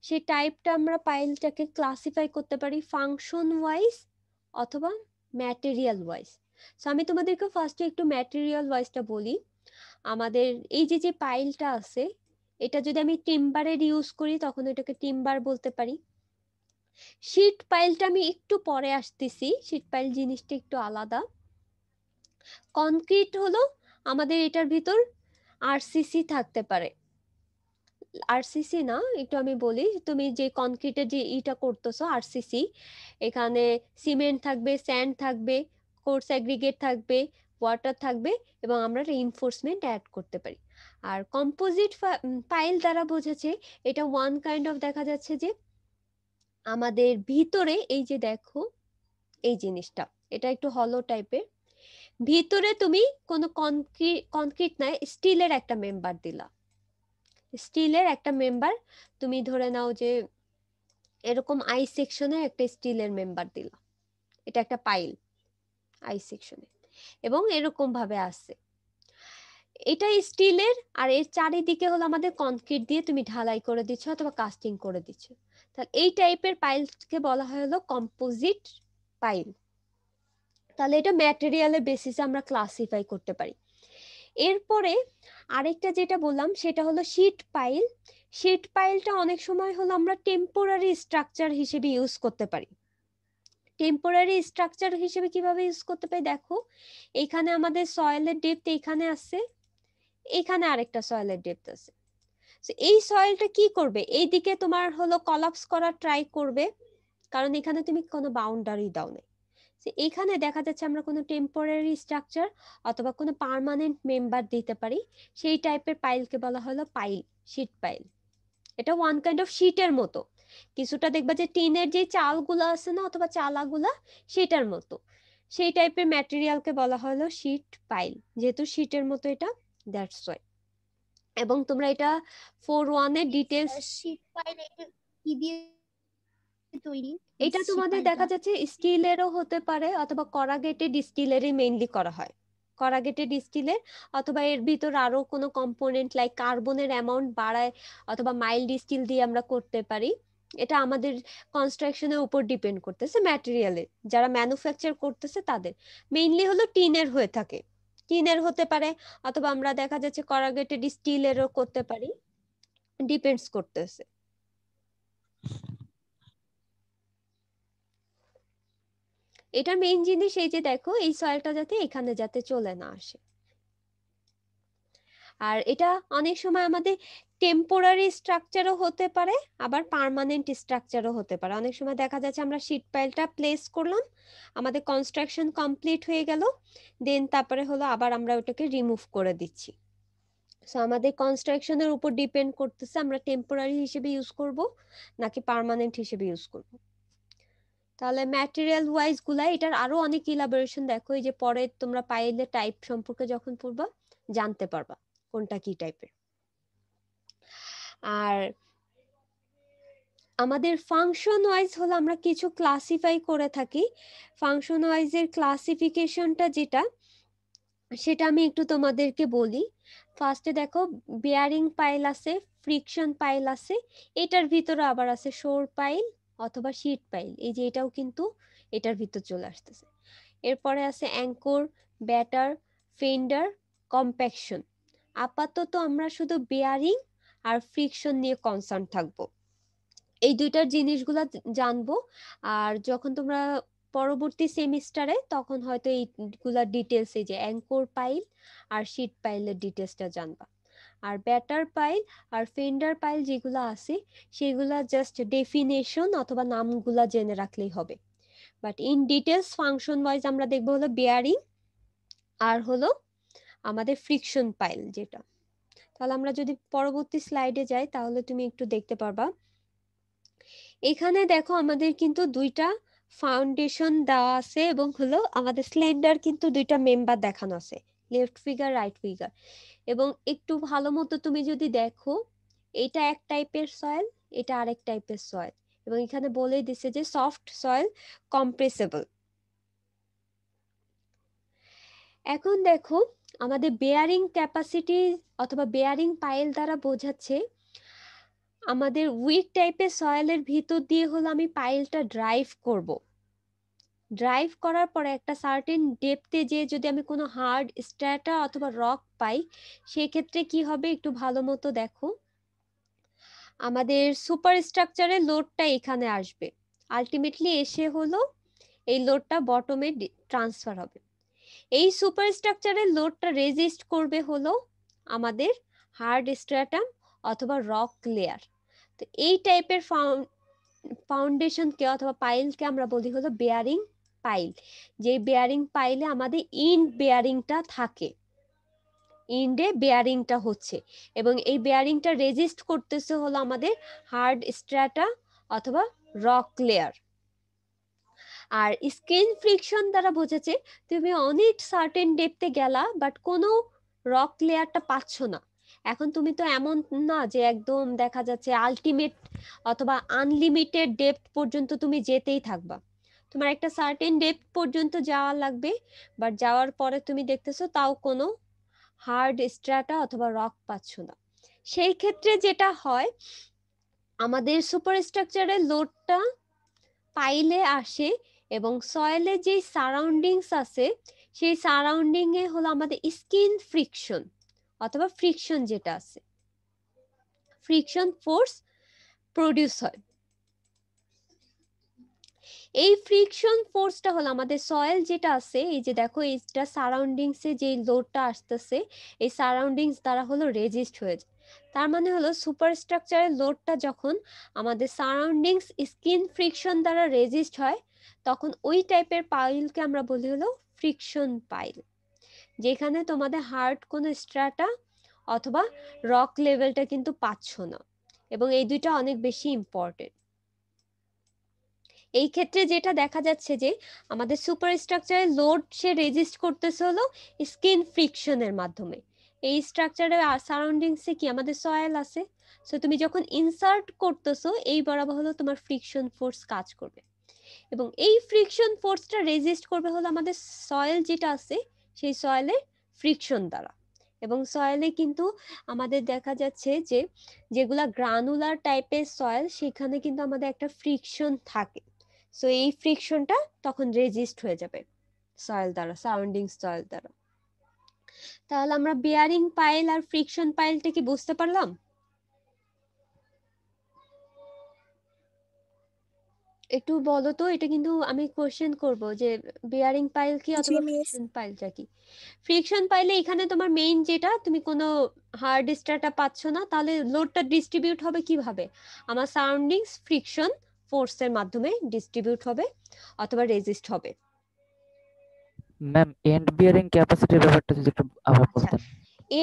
সেই টাইপটা আমরা পাইলটাকে ক্লাসিফাই করতে পারি ফাংশন ওয়াইজ অথবা ম্যাটেরিয়াল ওয়াইজ। সো আমি তোমাদেরকে ফার্স্টে একটু ম্যাটেরিয়াল ওয়াইজটা বলি। আমাদের এই যে যে পাইলটা আছে এটা যদি আমি টিম্বারের ইউজ করি তখন এটাকে টিম্বার বলতে পারি। শীট পাইলটা আমি একটু পরে আসতেছি, শীট পাইল জিনিসটা একটু আলাদা। কনক্রিট হলো আমাদের এটার ভিতর আরসিসি থাকতে পারে, আরসিসি না একটু আমি বলি, তুমি যে কনক্রিটের যে ইটা করতেছো আরসিসি, এখানে সিমেন্ট থাকবে, স্যান্ড থাকবে, কোর্স অ্যাগ্রিগেট থাকবে, ওয়াটার থাকবে এবং আমরা রিইনফোর্সমেন্ট অ্যাড করতে পারি। আর কম্পোজিট পাইল দ্বারা বোঝাচ্ছে এটা ওয়ান কাইন্ড অফ দেখা যাচ্ছে যে আমাদের ভিতরে এই যে দেখো এই জিনিসটা এটা একটু হলো টাইপের, ভিতরে তুমি কোনো কনক্রিট নাই স্টিলের একটা মেম্বার দিলা, স্টিলের একটা মেম্বার তুমি ধরে নাও যে এরকম আই সেকশনে একটা স্টিলের মেম্বার দিলা, এটা একটা পাইল আই সেকশনে এবং এরকম ভাবে আছে, এটা স্টিলের আর এর চারিদিকে হলো আমাদের কনক্রিট দিয়ে তুমি ঢালাই করে দিচ্ছ অথবা কাস্টিং করে দিচ্ছ। তাহলে এই টাইপের পাইলকে বলা হয় হলো কম্পোজিট পাইল। তাহলে এটা ম্যাটেরিয়ালের বেসিসে আমরা ক্লাসিফাই করতে পারি। এরপরে আরেকটা যেটা বললাম সেটা হলো শীট পাইল। শীট পাইলটা অনেক সময় হলো আমরা টেম্পোরারি স্ট্রাকচার হিসেবে ইউজ করতে পারি। টেম্পোরারি স্ট্রাকচার হিসেবে কিভাবে ইউজ করতে পারি দেখো, এখানে আমাদের সয়েলের ডেপথ এখানে আছে, এখানে আরেকটা সয়েলের ডেপথ আছে। এই সয়েলটা কি করবে, এইদিকে তোমার হলো কলাপস করার ট্রাই করবে কারণ এখানে তুমি কোনো বাউন্ডারি দাও নাই। এখানে দেখা যাচ্ছে আমরা কোনো টেম্পোরারি স্ট্রাকচার অথবা কোনো পার্মানেন্ট মেম্বার দিতে পারি, সেই টাইপের পাইলকে বলা হলো পাইল, শীট পাইল। এটা ওয়ান কাইন্ড অফ শীটের মতো, কিছুটা দেখবা যে টিনের যে চালগুলো আছে না অথবা চালাগুলা সেটার মতো, সেই টাইপের ম্যাটেরিয়ালকে বলা হলো শীট পাইল, যেহেতু শীটের মতো এটা, দ্যাটস ওয়াই। এবং তোমরা এটা 4-1 এর ডিটেইলস, শীট পাইল এটা কি দিয়ে তৈরি? এটা শীট তোমাদের পাইলটা দেখা যাচ্ছে স্টিলেরও হতে পারে অথবা করাগেটেড স্টিলেরই মেইনলি করা হয়, করাগেটেড স্টিলের অথবা এর ভিতর আরো কোনো কম্পোনেন্ট লাইক কার্বনের অ্যামাউন্ট বাড়ায় অথবা মাইল্ড স্টিল দিয়ে আমরা করতে পারি। এটা আমাদের কনস্ট্রাকশনের উপর ডিপেন্ড করতেছে, ম্যাটেরিয়ালের যারা ম্যানুফ্যাকচার করতেছে তাদের। মেইনলি হলো টিনের হয়ে থাকে, টিনের হতে পারে অথবা আমরা দেখা যাচ্ছে করাগেটেড স্টিলেরও করতে পারি, ডিপেন্ডস করতেছে। এটা মেইন জিনিস এই যে দেখো এই সয়েলটা যাতে এখানে যাতে চলে না আসে। আর এটা অনেক সময় আমাদের টেম্পোরারি স্ট্রাকচারও হতে পারে, আবার পার্মানেন্ট স্ট্রাকচারও হতে পারে। অনেক সময় দেখা যাচ্ছে আমরা শীট পাইলটা প্লেস করলাম, আমাদের কনস্ট্রাকশন কমপ্লিট হয়ে গেল, দেন তারপরে হলো আবার আমরা ওটাকে রিমুভ করে দিচ্ছি। সো আমাদের কনস্ট্রাকশনের উপর ডিপেন্ড করতেছে আমরা টেম্পোরারি হিসেবে ইউজ করব নাকি পার্মানেন্ট হিসেবে ইউজ করব। তাহলে ম্যাটেরিয়াল ওয়াইজ গুলা এটার আরো অনেক ইলাবোরেশন দেখো, এই যে পরে তোমরা পাইলের টাইপ সম্পর্কে যখন পড়বা জানতে পারবা কোনটা কি টাইপের। আর আমাদের ফাংশন ওয়াইজ হলো আমরা কিছু ক্লাসিফাই করে থাকি। ফাংশন ওয়াইজের ক্লাসিফিকেশনটা যেটা, সেটা আমি একটু তোমাদেরকে বলি। ফার্স্টে দেখো বেয়ারিং পাইল আছে, ফ্রিকশন পাইল আছে, এটার ভিতরে আবার আছে শোর পাইল অথবা শীট পাইল, এই যে এটাও কিন্তু এটার ভিতর চলে আসতেছে। এরপরে আছে অ্যাঙ্কর, ব্যাটার, ফেন্ডার, কম্প্যাকশন। আপাতত আমরা শুধু বেয়ারিং আর ফ্রিকশন নিয়ে কনসার্ন থাকবো, এই দুইটার জিনিসগুলা জানবো। আর যখন তোমরা পরবর্তী সেমিস্টারে তখন হয়তো এইগুলা ডিটেলস, এই যে অ্যাঙ্কর পাইল আর শীট পাইলের ডিটেলসটা জানবা। আর ব্যাটার পাইল আর ফেন্ডার পাইল যেগুলো আছে সেগুলা জাস্ট ডেফিনেশন অথবা নামগুলা জেনে রাখলেই হবে। But in details function wise আমরা দেখবো হলো বেয়ারিং আর হলো আমাদের ফ্রিকশন পাইল যেটা। তাহলে আমরা যদি পরবর্তী স্লাইডে যাই তাহলে তুমি একটু দেখতে পারবা, এখানে দেখো আমাদের কিন্তু দুইটা ফাউন্ডেশন দেওয়া আছে এবং হলো আমাদের স্লেন্ডার কিন্তু দুইটা মেম্বার দেখানো আছে, লেফট ফিগার রাইট ফিগার। এবং একটু ভালো মতো তুমি যদি দেখো, এটা এক টাইপের সয়েল, এটা আরেক টাইপের সয়েল, এবং এখানে বলে দিছে যে সফট সয়েল কম্প্রেসেবল। এখন দেখো আমাদের বেয়ারিং ক্যাপাসিটি অথবা বেয়ারিং পাইল দ্বারা বোঝাচ্ছে আমাদের উইক টাইপের সয়েলের ভিতর দিয়ে হলো আমি পাইলটা ড্রাইভ করব। ড্রাইভ করার পরে একটা সার্টেন ডেপথে যে যদি আমি কোনো হার্ড স্ট্র্যাটা অথবা রক পাই, সেক্ষেত্রে কি হবে একটু ভালো মতো দেখো, আমাদের সুপার স্ট্রাকচারের লোডটা এখানে আসবে, আলটিমেটলি এসে হলো এই লোডটা বটমে ট্রান্সফার হবে। এই সুপার স্ট্রাকচারের লোডটা রেজিস্ট করবে হলো আমাদের হার্ড স্ট্র্যাটাম অথবা রক লেয়ার। তো এই টাইপের ফাউন্ডেশনকে অথবা পাইলকে আমরা বলি হলো বেয়ারিং পাইল। যে বেয়ারিং পাইলে আমাদের ইন্ড বেয়ারিংটা থাকে, ইন্ডে বেয়ারিংটা হচ্ছে, এবং এই বেয়ারিংটা রেজিস্ট করতেছে হলো আমাদের হার্ড স্ট্র্যাটা অথবা রক লেয়ার। আর স্কিন ফ্রিকশন দ্বারা বোঝাচ্ছে তুমি অনেক সার্টেন ডেপথে গেলা বাট কোনো রক লেয়ারটা পাচ্ছ না। এখন তুমি তো এমন না যে একদম দেখা যাচ্ছে আলটিমেট অথবা আনলিমিটেড ডেপথ পর্যন্ত তুমি যেতেই থাকবা, তোমার একটা সার্টেন ডেপথ পর্যন্ত যাওয়া লাগবে, বাট যাওয়ার পরে তুমি দেখতেছো তাও কোনো হার্ড স্ট্র্যাটা অথবা রক পাচ্ছ না। সেই ক্ষেত্রে যেটা হয়, আমাদের সুপার স্ট্রাকচারের লোডটা পাইলে আসে এবং সয়েলে যে সারাউন্ডিংস আছে সেই সারাউন্ডিং এ হলো আমাদের স্কিন ফ্রিকশন অথবা ফ্রিকশন যেটা আছে, ফ্রিকশন ফোর্স প্রডিউস হয়। এই ফ্রিকশন ফোর্সটা হলো আমাদের সয়েল যেটা আছে, এই যে দেখো এইটা সারাউন্ডিংস এ যে লোডটা আসতেছে এই সারাউন্ডিংস দ্বারা হলো রেজিস্ট হয়ে যায়। তার মানে হলো সুপার স্ট্রাকচারের লোডটা যখন আমাদের সারাউন্ডিংস স্কিন ফ্রিকশন দ্বারা রেজিস্ট হয় তখন ওই টাইপের পাইলকে আমরা বলি হলো ফ্রিকশন পাইল, যেখানে তোমাদের হার্ড কোনো স্ট্রাটা অথবা রক লেভেলটা কিন্তু পাচ্ছ না, এবং এই দুইটা অনেক বেশি ইম্পর্টেন্ট। এই ক্ষেত্রে যেটা দেখা যাচ্ছে যে আমাদের সুপার স্ট্রাকচারে লোড সে রেজিস্ট করতেছে হলো স্কিন ফ্রিকশনের মাধ্যমে। এই স্ট্রাকচারের সারাউন্ডিংসে কি আমাদের সয়েল আছে, সো তুমি যখন ইনসার্ট করতেছো এই বরাবর হলো তোমার ফ্রিকশন ফোর্স কাজ করবে, এবং এই ফ্রিকশন ফোর্সটা রেজিস্ট করবে হলো আমাদের সয়েল যেটা আছে সেই সয়েলের ফ্রিকশন দ্বারা। এবং সয়েলে কিন্তু আমাদের দেখা যাচ্ছে যে যেগুলা গ্রানুলার টাইপের সয়েল সেখানে কিন্তু আমাদের একটা ফ্রিকশন থাকে, সো এই ফ্রিকশনটা তখন রেজিস্ট হয়ে যাবে সয়েল দ্বারা, সারাউন্ডিং সয়েল দ্বারা। তাহলে আমরা বেয়ারিং পাইল আর ফ্রিকশন পাইলটা কি বুঝতে পারলাম? একটু বলো তো, এটা কিন্তু আমি কোশ্চেন করব যে বেয়ারিং পাইল কি জি অথবা মিস। ফ্রিকশন পাইলটা কি। ফ্রিকশন পাইলে এখানে তোমার মেইন যেটা, তুমি কোনো হার্ড স্ট্রাটা পাচ্ছ না, তাহলে লোডটা ডিস্ট্রিবিউট হবে কিভাবে? আমার সারাউন্ডিংস ফ্রিকশন ফোর্সের মাধ্যমে ডিস্ট্রিবিউট হবে অথবা রেজিস্ট হবে। ম্যাম এন্ড বিয়ারিং ক্যাপাসিটির ব্যাপারটা যদি একটু আবার আচ্ছা, বলতেন।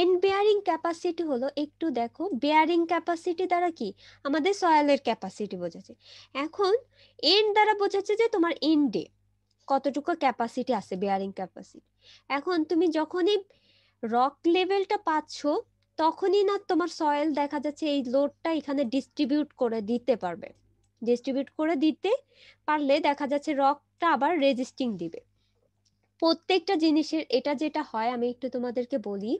এন্ড বেয়ারিং ক্যাপাসিটি হলো, একটু দেখো, বেয়ারিং ক্যাপাসিটি দ্বারা কি আমাদের সয়েলের ক্যাপাসিটি বোঝাচ্ছে। এখন এন্ড দ্বারা বোঝাচ্ছে যে তোমার এন্ডে কতটুকু ক্যাপাসিটি আছে, বেয়ারিং ক্যাপাসিটি। এখন তুমি যখনই রক লেভেলটা পাচ্ছ, তখনই না তোমার সয়েল দেখা যাচ্ছে এই লোডটা এখানে ডিস্ট্রিবিউট করে দিতে পারবে। ডিস্ট্রিবিউট করে দিতে পারলে দেখা যাচ্ছে রকটা আবার রেজিস্টিং দিবে। প্রত্যেকটা জিনিসের এটা যেটা হয়, আমি একটু তোমাদেরকে বলি,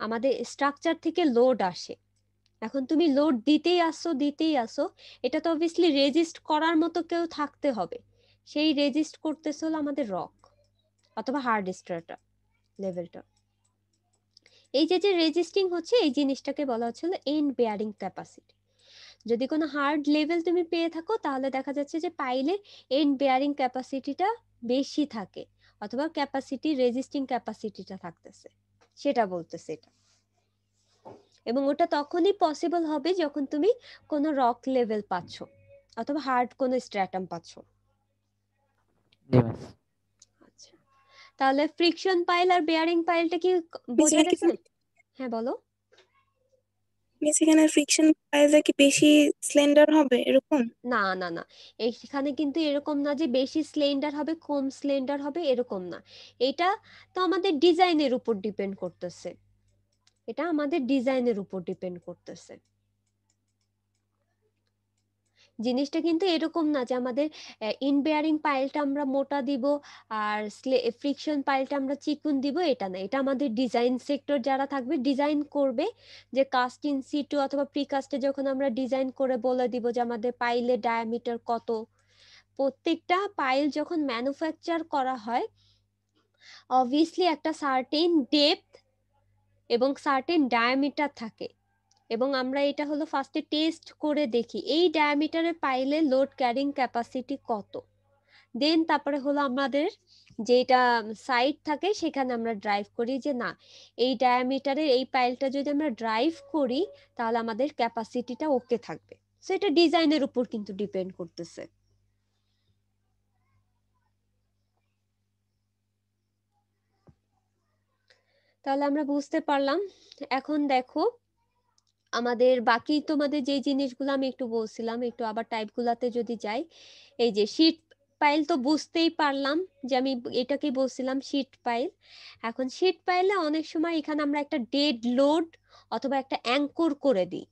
আমাদের স্ট্রাকচার থেকে লোড আসে। এখন তুমি লোড দিতেই আসো, এটা তো অবভিয়াসলি রেজিস্ট করার মতো কেউ থাকতে হবে। সেই রেজিস্ট করতেছে হলো আমাদের রক অথবা হার্ড স্ট্রাটা লেভেলটা। এই যে যে রেজিস্টিং হচ্ছে, এই জিনিসটাকে বলা হচ্ছে হলো এন্ড বেয়ারিং ক্যাপাসিটি। যদি কোনো হার্ড লেভেল তুমি পেয়ে থাকো, তাহলে দেখা যাচ্ছে যে পাইলের এন্ড বেয়ারিং ক্যাপাসিটিটা বেশি থাকে অথবা ক্যাপাসিটি রেজিস্টিং ক্যাপাসিটিটা থাকতেছে, সেটা বলতেছে এটা। এবং ওটা তখনই পসিবল হবে যখন তুমি কোনো রক লেভেল পাচ্ছ অথবা হার্ড কোনো স্ট্র্যাটাম পাচ্ছ। জি মিস। আচ্ছা, তাহলে ফ্রিকশন পাইল আর বেয়ারিং পাইলটা কি মিস বোঝা এখানে গেছে? কি হ্যাঁ বলো। মিস এখানে ফ্রিকশন পাইলটা কি বেশি স্লেন্ডার হবে এরকম? না না না, এখানে কিন্তু এরকম না যে বেশি স্লেন্ডার হবে কম স্লেন্ডার হবে, এরকম না। এটা তো আমাদের ডিজাইনের উপর ডিপেন্ড করতেছে, এটা আমাদের ডিজাইনের উপর ডিপেন্ড করতেছে। জিনিসটা কিন্তু এরকম না যে আমাদের ইন বেয়ারিং পাইলটা আমরা মোটা দিব আর ফ্রিকশন পাইলটা আমরা চিকুন দিব, এটা না। এটা আমাদের ডিজাইন সেক্টর যারা থাকবে, ডিজাইন করবে, যে কাস্ট ইন সিটু অথবা প্রিকাস্টে যখন আমরা ডিজাইন করে বলে দিব যে আমাদের পাইলের ডায়ামিটার কত। প্রত্যেকটা পাইল যখন ম্যানুফ্যাকচার করা হয়, অবভিয়াসলি একটা সার্টেন ডেপথ এবং সার্টেন ডায়ামিটার থাকে, এবং আমরা এটা হলো ফার্স্টে টেস্ট করে দেখি এই ডায়ামিটারে পাইলে লোড ক্যারিং ক্যাপাসিটি কত। দেন তারপরে হলো আমাদের যেটা সাইট থাকে সেখানে আমরা ড্রাইভ করি যে না, এই ডায়ামিটারের এই পাইলটা যদি আমরা ড্রাইভ করি তাহলে আমাদের ক্যাপাসিটিটা ওকে থাকবে। সো এটা ডিজাইনের উপর কিন্তু ডিপেন্ড করতেছে। তাহলে আমরা বুঝতে পারলাম। এখন দেখো আমাদের বাকি তোমাদের যে জিনিসগুলো আমি একটু বলছিলাম, একটু আবার টাইপগুলাতে যদি যাই, এই যে শীট পাইল তো বুঝতেই পারলাম যে আমি এটাকেই বলছিলাম শীট পাইল। এখন শীট পাইলে অনেক সময় এখানে আমরা একটা ডেড লোড অথবা একটা অ্যাঙ্কর করে দিই।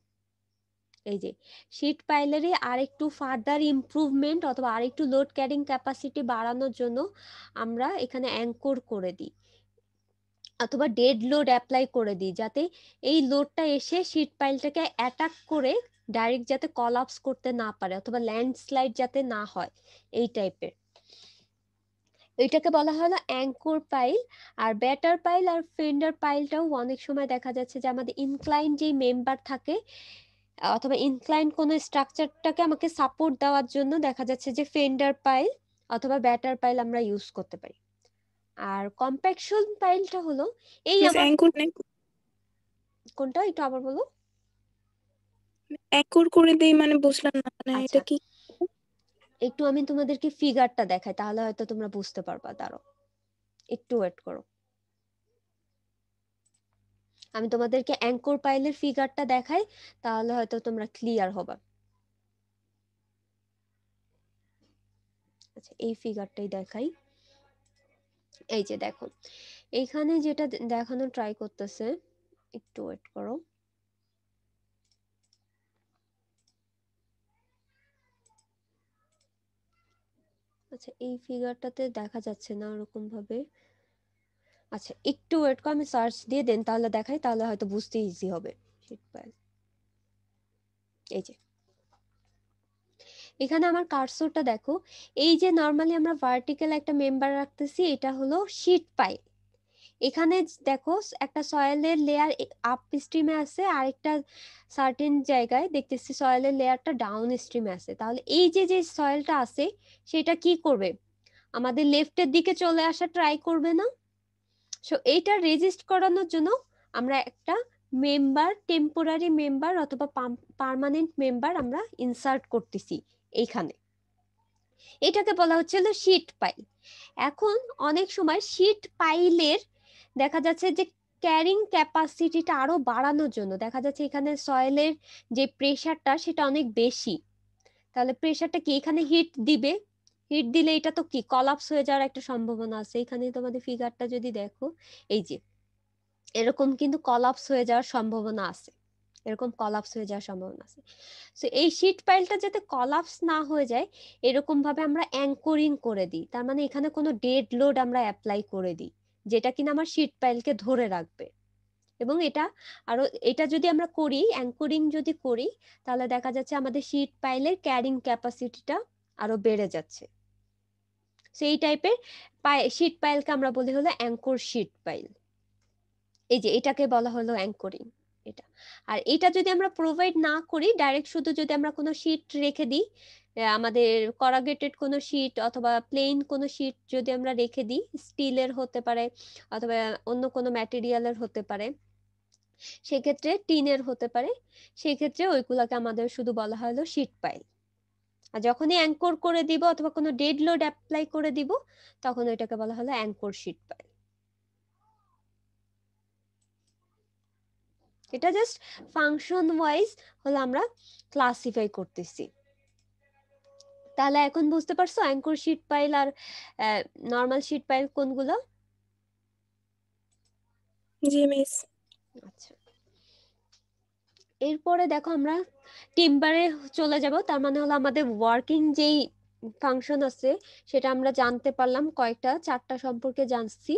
এই যে শীট পাইলেরই আরেকটু ফার্দার ইমপ্রুভমেন্ট অথবা আরেকটু লোড ক্যারিং ক্যাপাসিটি বাড়ানোর জন্য আমরা এখানে অ্যাঙ্কর করে দিই অথবা ডেড লোড অ্যাপ্লাই করে দিই, যাতে এই লোডটা এসে শীট পাইলটাকে অ্যাটাক করে ডাইরেক্ট যাতে কলাপস করতে না পারে অথবা ল্যান্ডস্লাইড যাতে না হয়, এই টাইপের। এটাকে বলা হলো অ্যাঙ্কর পাইল। আর ব্যাটার পাইল আর ফেন্ডার পাইলটাও অনেক সময় দেখা যাচ্ছে যে আমাদের ইনক্লাইন যেই মেম্বার থাকে অথবা ইনক্লাইন কোনো স্ট্রাকচারটাকে আমাকে সাপোর্ট দেওয়ার জন্য দেখা যাচ্ছে যে ফেন্ডার পাইল অথবা ব্যাটার পাইল আমরা ইউজ করতে পারি। আর কম্প্যাকশন পাইলটা হলো এই মিস আমার অ্যাঙ্কর কোনটা, একটু আবার বলো। অ্যাঙ্কর করে দেই মানে বুঝলাম না, মানে আচ্ছা, এটা কি? একটু আমি তোমাদেরকে ফিগারটা দেখাই, তাহলে হয়তো তোমরা বুঝতে পারবা। দাঁড়াও, একটু ওয়েট করো, আমি তোমাদেরকে অ্যাঙ্কর পাইলের ফিগারটা দেখাই, তাহলে হয়তো তোমরা ক্লিয়ার হবা। আচ্ছা, এই ফিগারটাই দেখাই। এই যে দেখো, এইখানে যেটা দেখানো ট্রাই করতেছে, একটু ওয়েট করো। আচ্ছা, এই ফিগারটাতে দেখা যাচ্ছে না ওরকম ভাবে। আচ্ছা, একটু ওয়েট করো, আমি সার্চ দিয়ে দেন তাহলে দেখাই, তাহলে হয়তো বুঝতে ইজি হবে। এই যে এখানে আমার কার্সরটা দেখো, এই যে নরমালি আমরা ভার্টিক্যাল একটা মেম্বার রাখতেছি, এটা হলো শীট পাইল। এখানে দেখো একটা সয়েলের লেয়ার আপ স্ট্রিমে আছে, আরেকটা সার্টেন জায়গায় দেখতেছি সয়েলের লেয়ারটা ডাউন স্ট্রিমে আছে। তাহলে এই যে যে সয়েলটা আছে সেটা কি করবে, আমাদের লেফটের দিকে চলে আসা ট্রাই করবে না? সো এইটা রেজিস্ট করানোর জন্য আমরা একটা মেম্বার, টেম্পোরারি মেম্বার অথবা পার্মানেন্ট মেম্বার আমরা ইনসার্ট করতেছি এইখানে। এটাকে বলা হচ্ছিল শীট পাইল। এখন অনেক সময় শীট পাইলের দেখা যাচ্ছে যে ক্যারিং ক্যাপাসিটিটা আরো বাড়ানোর জন্য দেখা যাচ্ছে এখানে সয়েলের যে প্রেসারটা সেটা অনেক বেশি। তাহলে প্রেসারটা কি এখানে হিট দিবে, হিট দিলে এটা তো কি কলাপস হয়ে যাওয়ার একটা সম্ভাবনা আছে। এখানে তোমাদের ফিগারটা যদি দেখো, এই যে এরকম কিন্তু কলাপস হয়ে যাওয়ার সম্ভাবনা আছে, এরকম কলাপস হয়ে যাওয়ার সম্ভাবনা আছে। সো এই শীট পাইলটা যাতে কলাপস না হয়ে যায় এরকম ভাবে আমরা অ্যাঙ্করিং করে দিই। তার মানে এখানে কোনো ডেড লোড আমরা অ্যাপ্লাই করে দিই যেটা কিনা আমার শীট পাইলকে ধরে রাখবে। এবং এটা যদি আমরা করি, অ্যাঙ্করিং যদি করি, তাহলে দেখা যাচ্ছে আমাদের শীট পাইলের ক্যারিং ক্যাপাসিটিটা আরো বেড়ে যাচ্ছে। সেই টাইপের শীট পাইলকে আমরা বলি হলো অ্যাঙ্কর শীট পাইল। এই যে এটাকে বলা হলো অ্যাঙ্করিং এটা। আর এটা যদি আমরা প্রোভাইড না করি, ডাইরেক্ট শুধু যদি আমরা কোনো শীট রেখে দিই, আমাদের করাগেটেড কোনো শীট অথবা প্লেন কোনো শীট যদি আমরা রেখে দিই, স্টিলের হতে পারে অথবা অন্য কোনো ম্যাটেরিয়ালের হতে পারে, সেক্ষেত্রে টিনের হতে পারে, সেক্ষেত্রে ওইগুলাকে আমাদের শুধু বলা হলো শীট পাইল। আর যখনই অ্যাঙ্কর করে দিব অথবা কোনো ডেড লোড অ্যাপ্লাই করে দিব তখন এটাকে বলা হলো অ্যাঙ্কর শীট পাইল। এটা জাস্ট ফাংশন ওয়াইজ হলো আমরা ক্লাসিফাই করতেছি। তাহলে এখন বুঝতে পারছো অ্যাঙ্কর শীট পাইল আর নরমাল শীট পাইল কোনগুলো? জি মিস। আচ্ছা, এরপরে দেখো আমরা টিম্বারে চলে যাব। তার মানে হলো আমাদের ওয়ার্কিং যেই ফাংশন আছে সেটা আমরা জানতে পারলাম, কয়েকটা 4টা সম্পর্কে জানছি।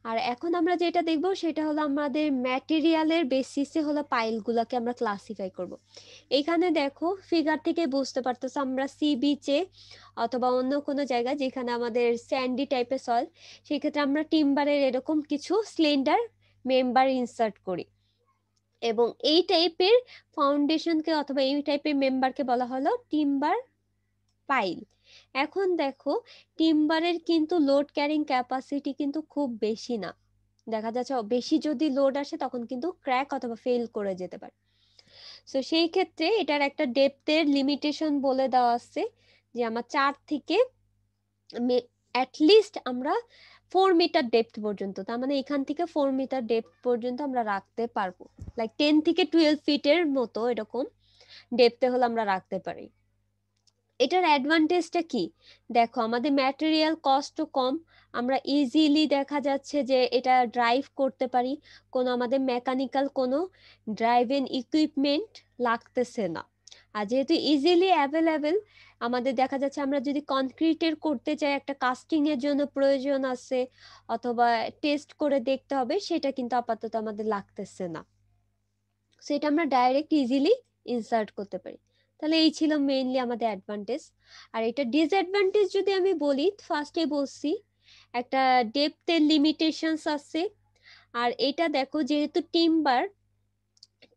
আর এখন আমরা যেটা দেখব সেটা হলো আমাদের ম্যাটেরিয়ালের বেসিসে হলো পাইলগুলোকে আমরা ক্লাসিফাই করব। এখানে দেখো ফিগার থেকে বুঝতে পারতেছো আমরা সি বিচে অথবা অন্য কোনো জায়গায় যেখানে আমাদের স্যান্ডি টাইপের সয়েল, সেক্ষেত্রে আমরা টিম্বারের এরকম কিছু স্লেন্ডার মেম্বার ইনসার্ট করি এবং এই টাইপের ফাউন্ডেশনকে অথবা এই টাইপের মেম্বারকে বলা হলো টিম্বার পাইল। এখন দেখো টিম্বারের কিন্তু লোড ক্যারিং ক্যাপাসিটি কিন্তু খুব বেশি না। দেখা যাচ্ছে বেশি যদি লোড আসে তখন কিন্তু ক্র্যাক অথবা ফেল করে যেতে পারে। সো সেই ক্ষেত্রে এটার একটা ডেপথের লিমিটেশন বলে দেওয়া আছে যে আমার 4 থেকে অ্যাটলিস্ট আমরা 4 মিটার ডেপথ পর্যন্ত, তার মানে এখান থেকে 4 মিটার ডেপথ পর্যন্ত আমরা রাখতে পারবো। লাইক 10 থেকে 12 ফিটের মতো এরকম ডেপথে হলে আমরা রাখতে পারি। এটার অ্যাডভান্টেজটা কি দেখো, আমাদের ম্যাটেরিয়াল কস্টও কম, আমরা ইজিলি দেখা যাচ্ছে যে এটা ড্রাইভ করতে পারি, কোনো আমাদের মেকানিক্যাল কোনো ড্রাইভিং ইকুইপমেন্ট লাগতেছে না। আর যেহেতু ইজিলি অ্যাভেলেবেল, আমাদের দেখা যাচ্ছে আমরা যদি কনক্রিটের করতে চাই একটা কাস্টিং এর জন্য প্রয়োজন আছে অথবা টেস্ট করে দেখতে হবে, সেটা কিন্তু আপাতত আমাদের লাগতেছে না, সেটা আমরা ডাইরেক্ট ইজিলি ইনসার্ট করতে পারি। তাহলে এই ছিল মেইনলি আমাদের অ্যাডভান্টেজ। আর এটা ডিসঅ্যাডভান্টেজ যদি আমি বলি, ফার্স্টে বলছি একটা ডেপথের লিমিটেশনস আছে। আর এটা দেখো যেহেতু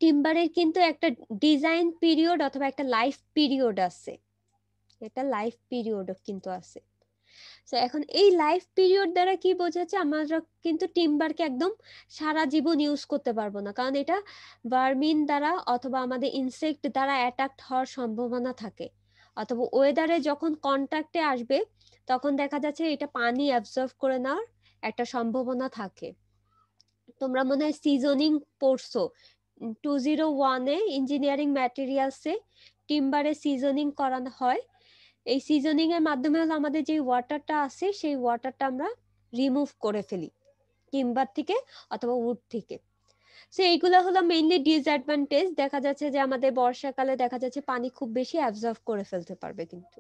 টিম্বারের কিন্তু একটা ডিজাইন পিরিয়ড অথবা একটা লাইফ পিরিয়ড আছে, একটা লাইফ পিরিয়ড কিন্তু আছে। তো এখন এই লাইফ পিরিয়ড দ্বারা কি বোঝাচ্ছে, আমরা কিন্তু টিম্বারকে একদম সারা জীবন ইউজ করতে পারবো না, কারণ এটা ভার্মিন দ্বারা অথবা আমাদের ইনসেক্ট দ্বারা অ্যাটাকড হওয়ার সম্ভাবনা থাকে, অথবা ওয়েদারে যখন কন্ট্যাক্টে আসবে তখন দেখা যাচ্ছে এটা পানি অ্যাবজর্ব করে নেওয়ার একটা সম্ভাবনা থাকে। তোমরা মনে হয় সিজনিং পড়ছো 201-এ ইঞ্জিনিয়ারিং ম্যাটেরিয়ালসে টিম্বারে সিজনিং করানো হয়। এই সিজনিং এর মাধ্যমে হলো আমাদের যে ওয়াটারটা আছে সেই ওয়াটারটা আমরা রিমুভ করে ফেলি টিম্বার থেকে অথবা উড থেকে। সো এইগুলো হলো মেইনলি ডিসঅ্যাডভান্টেজ। দেখা যাচ্ছে যে আমাদের বর্ষাকালে দেখা যাচ্ছে পানি খুব বেশি অ্যাবজর্ব করে ফেলতে পারবে, কিন্তু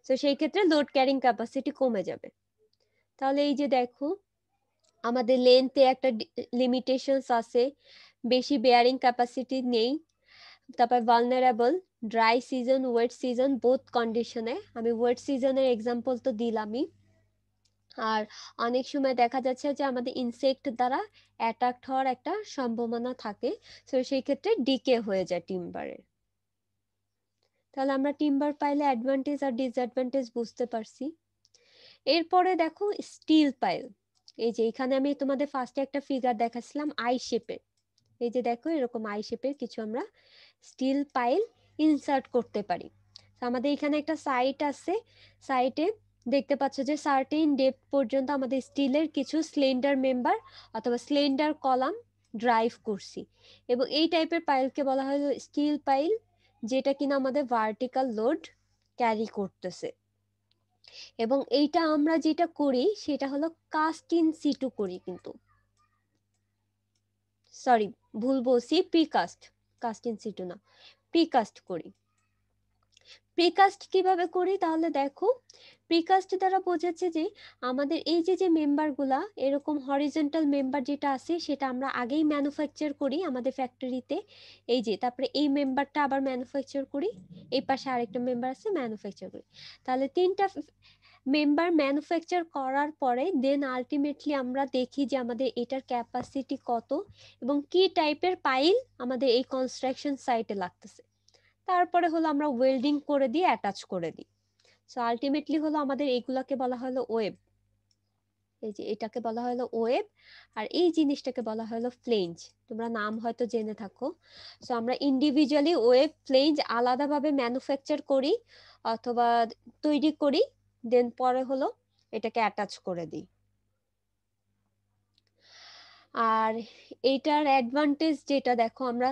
সো সেই ক্ষেত্রে লোড ক্যারিং ক্যাপাসিটি কমে যাবে। তাহলে এই যে দেখো আমাদের লেন্থে একটা লিমিটেশনস আছে, বেশি বেয়ারিং ক্যাপাসিটি নেই। তারপর vulnerable, dry season wet season both কন্ডিশনে, আমি ওয়েট সিজনের এক্সাম্পল তো দিলামই। আর অনেক সময় দেখা যাচ্ছে যে আমাদের ইনসেক্ট দ্বারা অ্যাটাকড হওয়ার একটা সম্ভাবনা থাকে, তো সেই ক্ষেত্রে ডিকে হয়ে যায় টিম্বারের। তাহলে আমরা টিম্বার পাইলে অ্যাডভান্টেজ আর ডিসঅ্যাডভান্টেজ বুঝতে পারছি। এরপরে দেখো স্টিল পাইল। এই যে এখানে আমি তোমাদের ফার্স্টে একটা ফিগার দেখাচ্ছিলাম আই শেপের। এই যে দেখো এরকম আই শেপের কিছু আমরা স্টিল পাইল ইনসার্ট করতে পারি। আমাদের এখানে একটা সাইট আছে, সাইটে দেখতে পাচ্ছ যে সার্টেন ডেপথ পর্যন্ত আমাদের স্টিলের কিছু স্লেন্ডার মেম্বার অথবা স্লেন্ডার কলাম ড্রাইভ করছি, এবং এই টাইপের পাইলকে বলা হয় স্টিল পাইল, যেটা কিনা আমাদের ভার্টিক্যাল লোড ক্যারি করতেছে। এবং এইটা আমরা যেটা করি সেটা হলো কাস্ট ইন সিটু করি, কিন্তু সরি ভুল বলছি, প্রিকাস্ট, কাস্ট ইন সিটু না, প্রিকাস্ট করি। প্রিকাস্ট কিভাবে করি তাহলে দেখো, প্রিকাস্ট দ্বারা বোঝাচ্ছে যে আমাদের এই যে যে মেম্বারগুলা এরকম হরিজন্টাল মেম্বার যেটা আছে সেটা আমরা আগেই ম্যানুফ্যাকচার করি আমাদের ফ্যাক্টরিতে, এই যে তারপরে এই মেম্বারটা আবার ম্যানুফ্যাকচার করি, এই পাশে আরেকটা মেম্বার আছে ম্যানুফ্যাকচার করি। তাহলে তিনটা মেম্বার ম্যানুফ্যাকচার করার পরে দেন আলটিমেটলি আমরা দেখি যে আমাদের এটার ক্যাপাসিটি কত এবং কি টাইপের পাইল আমাদের এই কনস্ট্রাকশন সাইটে লাগতেছে, তারপরে হলো আমরা ওয়েল্ডিং করে দিয়ে অ্যাটাচ করে দিই। সো আলটিমেটলি হলো আমাদের এইগুলাকে বলা হলো ওয়েব, এই যে এটাকে বলা হলো ওয়েব, আর এই জিনিসটাকে বলা হলো ফ্লেঞ্জ। তোমরা নাম হয়তো জেনে থাকো। সো আমরা ইন্ডিভিজুয়ালি ওয়েব ফ্লেঞ্জ আলাদাভাবে ম্যানুফ্যাকচার করি অথবা তৈরি করি, দেন পরে হলো এটাকে অ্যাটাচ করে দিই। আর এইটার অ্যাডভান্টেজ যেটা দেখো, আমরা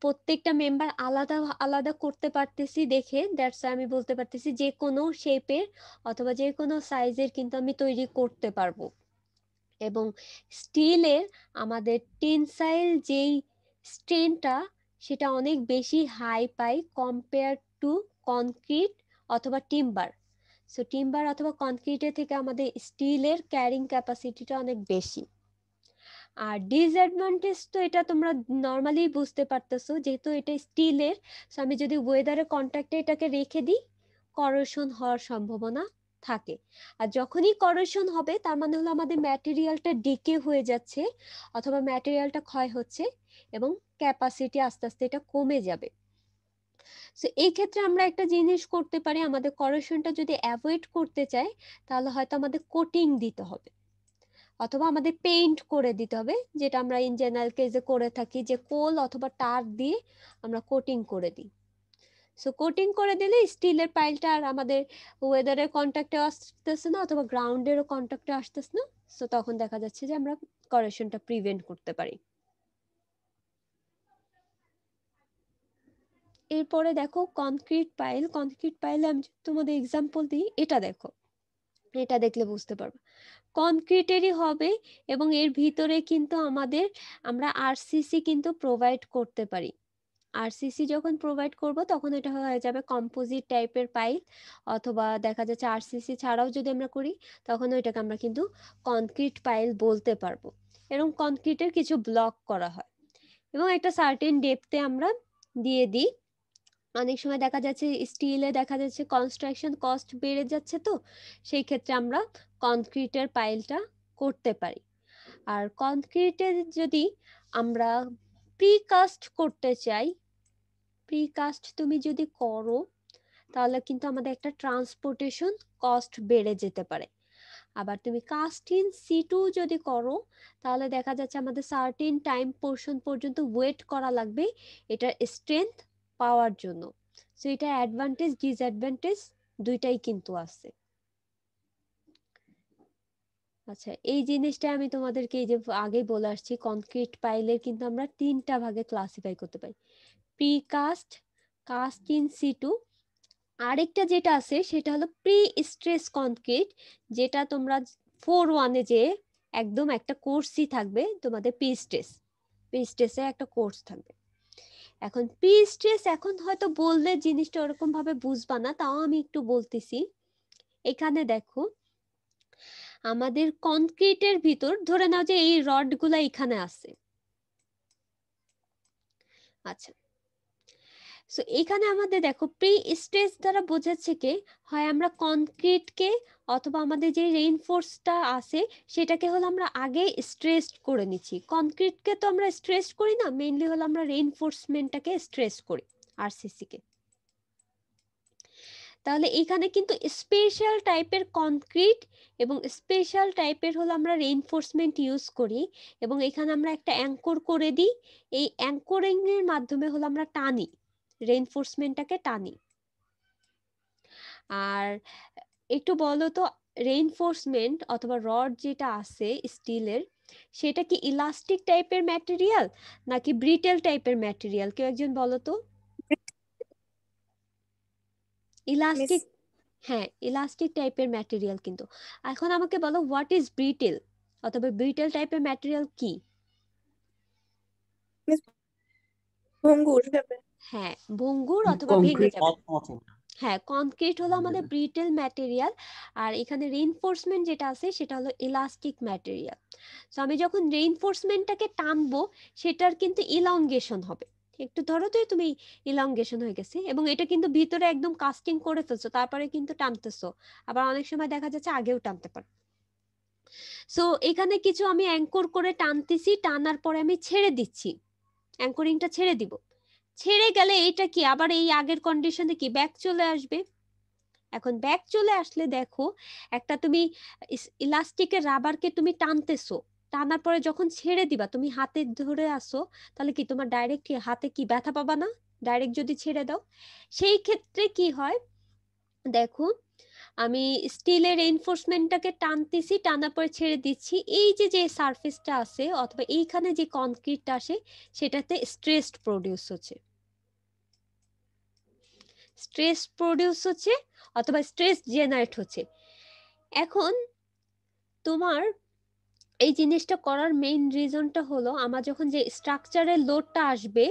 প্রত্যেকটা মেম্বার আলাদা আলাদা করতে পারতেছি দেখে, দ্যাটস আমি বলতে পারতেছি যে কোনো শেপের অথবা যে কোনো সাইজের কিন্তু আমি তৈরি করতে পারবো। এবং স্টিলের আমাদের টেনসাইল যেই স্ট্রেনটা সেটা অনেক বেশি হাই পাই কম্পেয়ার টু কনক্রিট অথবা টিম্বার। সো টিম্বার অথবা কনক্রিটের থেকে আমাদের স্টিলের ক্যারিং ক্যাপাসিটিটা অনেক বেশি। আর ডিসঅ্যাডভান্টেজ তো এটা তোমরা নর্মালি বুঝতে পারতেছো, যেহেতু এটা স্টিলের, সো আমি যদি ওয়েদারের কন্ট্যাক্টে এটাকে রেখে দিই করোশন হওয়ার সম্ভাবনা থাকে। আর যখনই করোশন হবে তার মানে হলো আমাদের ম্যাটেরিয়ালটা ডিকে হয়ে যাচ্ছে অথবা ম্যাটেরিয়ালটা ক্ষয় হচ্ছে এবং ক্যাপাসিটি আস্তে আস্তে এটা কমে যাবে। সো এই ক্ষেত্রে আমরা একটা জিনিস করতে পারি, আমাদের করোশনটা যদি অ্যাভয়েড করতে চাই তাহলে হয়তো আমাদের কোটিং দিতে হবে অথবা আমাদের পেইন্ট করে দিতে হবে, যেটা আমরা ইন জেনারেল কেসে করে থাকি, যে কোল অথবা টার দিয়ে আমরা কোটিং করে দিই। সো কোটিং করে দিলে স্টিলের পাইলটা আর আমাদের ওয়েদারের কন্ট্যাক্টে আসতেছে না অথবা গ্রাউন্ডেরও কন্ট্যাক্টে আসতেছে না। সো তখন দেখা যাচ্ছে যে আমরা করেশনটা প্রিভেন্ট করতে পারি। এরপরে দেখো কনক্রিট পাইল। কনক্রিট পাইলে আমি তোমাদের এক্সাম্পল দিই, এটা দেখো, এটা দেখলে বুঝতে পারবে কনক্রিটেরই হবে এবং এর ভিতরে কিন্তু আমরা আরসিসি কিন্তু প্রোভাইড করতে পারি। আরসিসি যখন প্রোভাইড করব তখন এটা হয়ে যাবে কম্পোজিট টাইপের পাইল, অথবা দেখা যাচ্ছে আরসিসি ছাড়াও যদি আমরা করি তখন ওইটাকে আমরা কিন্তু কনক্রিট পাইল বলতে পারবো। এরকম কনক্রিটের কিছু ব্লক করা হয় এবং একটা সার্টেন ডেপথে আমরা দিয়ে দিই। অনেক সময় দেখা যাচ্ছে স্টিলে দেখা যাচ্ছে কনস্ট্রাকশন কস্ট বেড়ে যাচ্ছে, তো সেই ক্ষেত্রে আমরা কনক্রিটের পাইলটা করতে পারি। আর কনক্রিটের যদি আমরা প্রিকাস্ট করতে চাই, প্রিকাস্ট তুমি যদি করো তাহলে কিন্তু আমাদের একটা ট্রান্সপোর্টেশন কস্ট বেড়ে যেতে পারে। আবার তুমি কাস্ট ইন সিটু যদি করো তাহলে দেখা যাচ্ছে আমাদের সার্টেন টাইম পোর্শন পর্যন্ত ওয়েট করা লাগবে এটার স্ট্রেংথ পাওয়ার জন্য। সো এটা অ্যাডভান্টেজ ডিসঅ্যাডভান্টেজ দুইটাই কিন্তু আছে। আচ্ছা, এই জিনিসটা আমি তোমাদেরকে এই যে আগেই বলে আসছি, কনক্রিট পাইলের কিন্তু আমরা তিনটা ভাগে ক্লাসিফাই করতে পারি, প্রিকাস্ট, কাস্ট ইন সিটু, আরেকটা যেটা আছে সেটা হলো প্রি স্ট্রেস কনক্রিট, যেটা তোমরা 4-1-এ যে একদম একটা কোর্সই থাকবে তোমাদের প্রি স্ট্রেসে একটা কোর্স থাকবে। এখন প্রি স্ট্রেস এখন হয়তো বললে জিনিসটা ওরকম ভাবে বুঝবা না, তাও আমি একটু বলতেছি। এখানে দেখো আমাদের কনক্রিটের ভিতর ধরে নাও যে এই রড গুলা এখানে আছে। আচ্ছা, সো এখানে আমাদের দেখো প্রি স্ট্রেস দ্বারা বোঝাচ্ছে কি, হয় আমরা কনক্রিটকে অথবা আমাদের যে রেইনফোর্সটা আছে সেটাকে হলো আমরা আগে স্ট্রেস করে নিচ্ছি। কনক্রিটকে তো আমরা স্ট্রেস করি না, মেইনলি হলো আমরা রেইনফোর্সমেন্টটাকে স্ট্রেস করি, আরসিসি কে। তাহলে এখানে কিন্তু স্পেশাল টাইপের কনক্রিট এবং স্পেশাল টাইপের হলো আমরা রেইনফোর্সমেন্ট ইউজ করি, এবং এখানে আমরা একটা অ্যাঙ্কর করে দিই। এই অ্যাঙ্করিং এর মাধ্যমে হলো আমরা টানি, রেইনফোর্সমেন্টটাকে টানি। আর একটু বলো তো, রেইনফোর্সমেন্ট অথবা রড যেটা আছে স্টিলের, সেটা কি ইলাস্টিক টাইপের ম্যাটেরিয়াল নাকি ব্রিটেল টাইপের ম্যাটেরিয়াল? কেউ একজন বলো তো। ইলাস্টিক, হ্যাঁ ইলাস্টিক টাইপের ম্যাটেরিয়াল কিন্তু। এখন আমাকে বলো হোয়াট ইজ ব্রিটেল অথবা ব্রিটেল টাইপের ম্যাটেরিয়াল কি? ভঙ্গুর যাবে। হ্যাঁ ভঙ্গুর অথবা ভেঙে যাবে। হ্যাঁ কনক্রিট হলো আমাদের ব্রিটেল ম্যাটেরিয়াল, আর এখানে রেইনফোর্সমেন্ট যেটা আছে সেটা হলো ইলাস্টিক ম্যাটেরিয়াল। সো আমি যখন রেইনফোর্সমেন্টটাকে টানবো সেটার কিন্তু ইলংগেশন হবে। একটু ধরো তো তুমি, ইলংগেশন হয়ে গেছে, এবং এটা কিন্তু ভিতরে একদম কাস্টিং করে ফেলছো, তারপরে কিন্তু টানতেছো। আবার অনেক সময় দেখা যাচ্ছে আগেও টানতে পারো। সো এখানে কিছু আমি অ্যাঙ্কর করে টানতেছি, টানার পরে আমি ছেড়ে দিচ্ছি, অ্যাঙ্করিংটা ছেড়ে দিব। ছেড়ে গেলে এটা কি আবার এই আগের কন্ডিশনে কি ব্যাক চলে আসবে। এখন ব্যাক চলে আসলে দেখো, একটা তুমি ইলাস্টিকের রাবারকে তুমি টানতেছো, টানার পরে যখন ছেড়ে দিবা, তুমি হাতে ধরে আসো, তাহলে কি তোমার ডাইরেক্ট কি হাতে কি ব্যথা পাবা না ডাইরেক্ট যদি ছেড়ে দাও? সেই ক্ষেত্রে কি হয় দেখো, আমি স্টিলের রেইনফোর্সমেন্টটাকে টানতেছি, টানার পরে ছেড়ে দিচ্ছি, এই যে যে সারফেসটা আছে অথবা এইখানে যে কনক্রিটটা আসে সেটাতে স্ট্রেস প্রডিউস হচ্ছে, স্ট্রেস প্রডিউস হচ্ছে অথবা স্ট্রেস জেনারেট হচ্ছে। এখন তোমার এই জিনিসটা করার মেইন রিজনটা হলো, আমার যখন যে স্ট্রাকচারের লোডটা আসবে,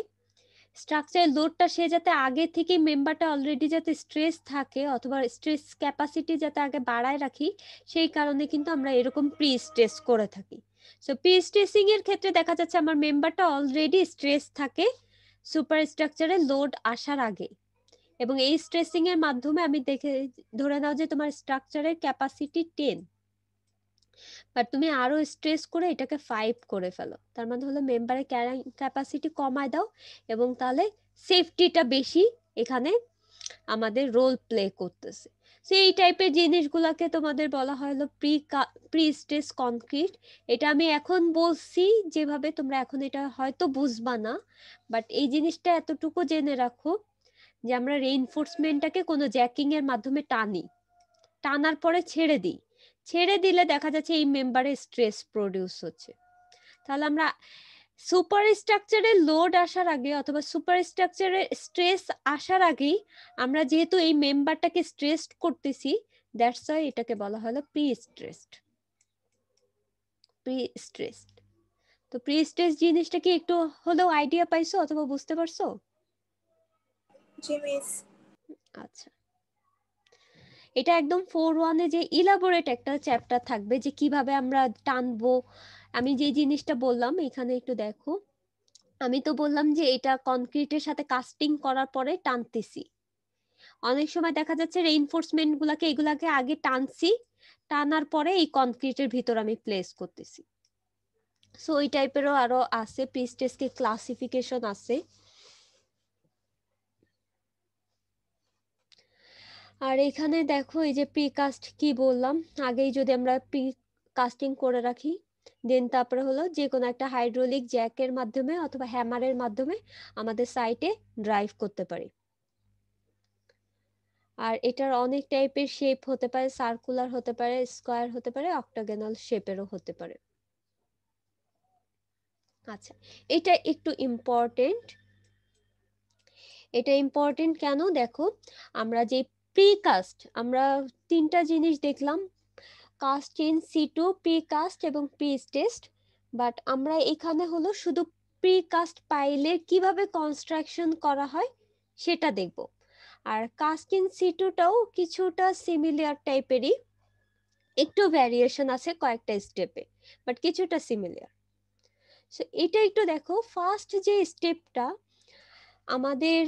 স্ট্রাকচারের লোডটা সে যাতে আগে থেকে মেম্বারটা অলরেডি যাতে স্ট্রেস থাকে অথবা স্ট্রেস ক্যাপাসিটি যাতে আগে বাড়ায় রাখি, সেই কারণে কিন্তু আমরা এরকম প্রি স্ট্রেস করে থাকি। সো প্রি স্ট্রেসিং এর ক্ষেত্রে দেখা যাচ্ছে আমার মেম্বারটা অলরেডি স্ট্রেস থাকে সুপার স্ট্রাকচারে লোড আসার আগে, এবং এই স্ট্রেসিং এর মাধ্যমে আমি দেখে ধরে নাও যে তোমার স্ট্রাকচারের ক্যাপাসিটি 10, বাট তুমি আরো স্ট্রেস করে এটাকে 5 করে ফেলো, তার মানে হলো মেম্বারের ক্যারিং ক্যাপাসিটি কমায় দাও, এবং তাহলে সেফটিটা বেশি এখানে আমাদের রোল প্লে করতেছে। সো এই টাইপের জিনিসগুলোকে তোমাদের বলা হয় হলো প্রি স্ট্রেস কনক্রিট। এটা আমি এখন বলছি যেভাবে, তোমরা এখন এটা হয়তো বুঝবা না, বাট এই জিনিসটা এতটুকু জেনে রাখো যে আমরা রেইনফোর্সমেন্টটাকে কোনো জ্যাকিং এর মাধ্যমে টানি, টানার পরে ছেড়ে দিই, ছেড়ে দিলে দেখা যাচ্ছে এই মেম্বারে স্ট্রেস প্রডিউস হচ্ছে। তাহলে আমরা সুপার স্ট্রাকচারে লোড আসার আগে অথবা সুপার স্ট্রাকচারে স্ট্রেস আসার আগেই আমরা যেহেতু এই মেম্বারটাকে স্ট্রেস করতেছি, দ্যাটস ওয়াই এটাকে বলা হলো প্রি স্ট্রেসড। প্রি স্ট্রেসড, তো প্রি স্ট্রেস জিনিসটা কি একটু হলেও আইডিয়া পাইছো অথবা বুঝতে পারছো? জি মিস। আচ্ছা, এটা একদম 4-1 যে ইলাবোরেট একটা চ্যাপ্টার থাকবে যে কিভাবে আমরা টানবো। আমি যে জিনিসটা বললাম এখানে একটু দেখো, আমি তো বললাম যে এটা কনক্রিটের সাথে কাস্টিং করার পরে টানতেছি। অনেক সময় দেখা যাচ্ছে রেইনফোর্সমেন্ট এগুলাকে আগে টানছি, টানার পরে এই কনক্রিটের ভিতর আমি প্লেস করতেছি। সো ওই টাইপেরও আরো আছে, প্রিস্টেসকে ক্লাসিফিকেশন আছে। আর এখানে দেখো এই যে প্রিকাস্ট কি বললাম, আগেই যদি আমরা প্রি কাস্টিং করে রাখি, দেন তারপরে হলো যে কোনো একটা হাইড্রোলিক জ্যাকের মাধ্যমে অথবা হ্যামারের মাধ্যমে আমাদের সাইটে ড্রাইভ করতে পারি। আর এটার অনেক টাইপের শেপ হতে পারে, সার্কুলার হতে পারে, স্কয়ার হতে পারে, অক্টাগোনাল শেপেরও হতে পারে। আচ্ছা, এটা একটু ইম্পর্টেন্ট। এটা ইম্পর্টেন্ট কেন দেখো, আমরা যে প্রিকাস্ট, আমরা 3টা জিনিস দেখলাম, কাস্ট ইন সিটু, প্রিকাস্ট এবং প্রিস্টেসড, বাট আমরা এখানে হলো শুধু প্রিকাস্ট পাইলের কিভাবে কনস্ট্রাকশন করা হয় সেটা দেখব। আর কাস্ট ইন সিটুটাও কিছুটা সিমিলার টাইপেরই, একটু ভ্যারিয়েশন আছে কয়েকটা স্টেপে, বাট কিছুটা সিমিলার। সো এটা একটু দেখো, ফার্স্ট যে স্টেপটা আমাদের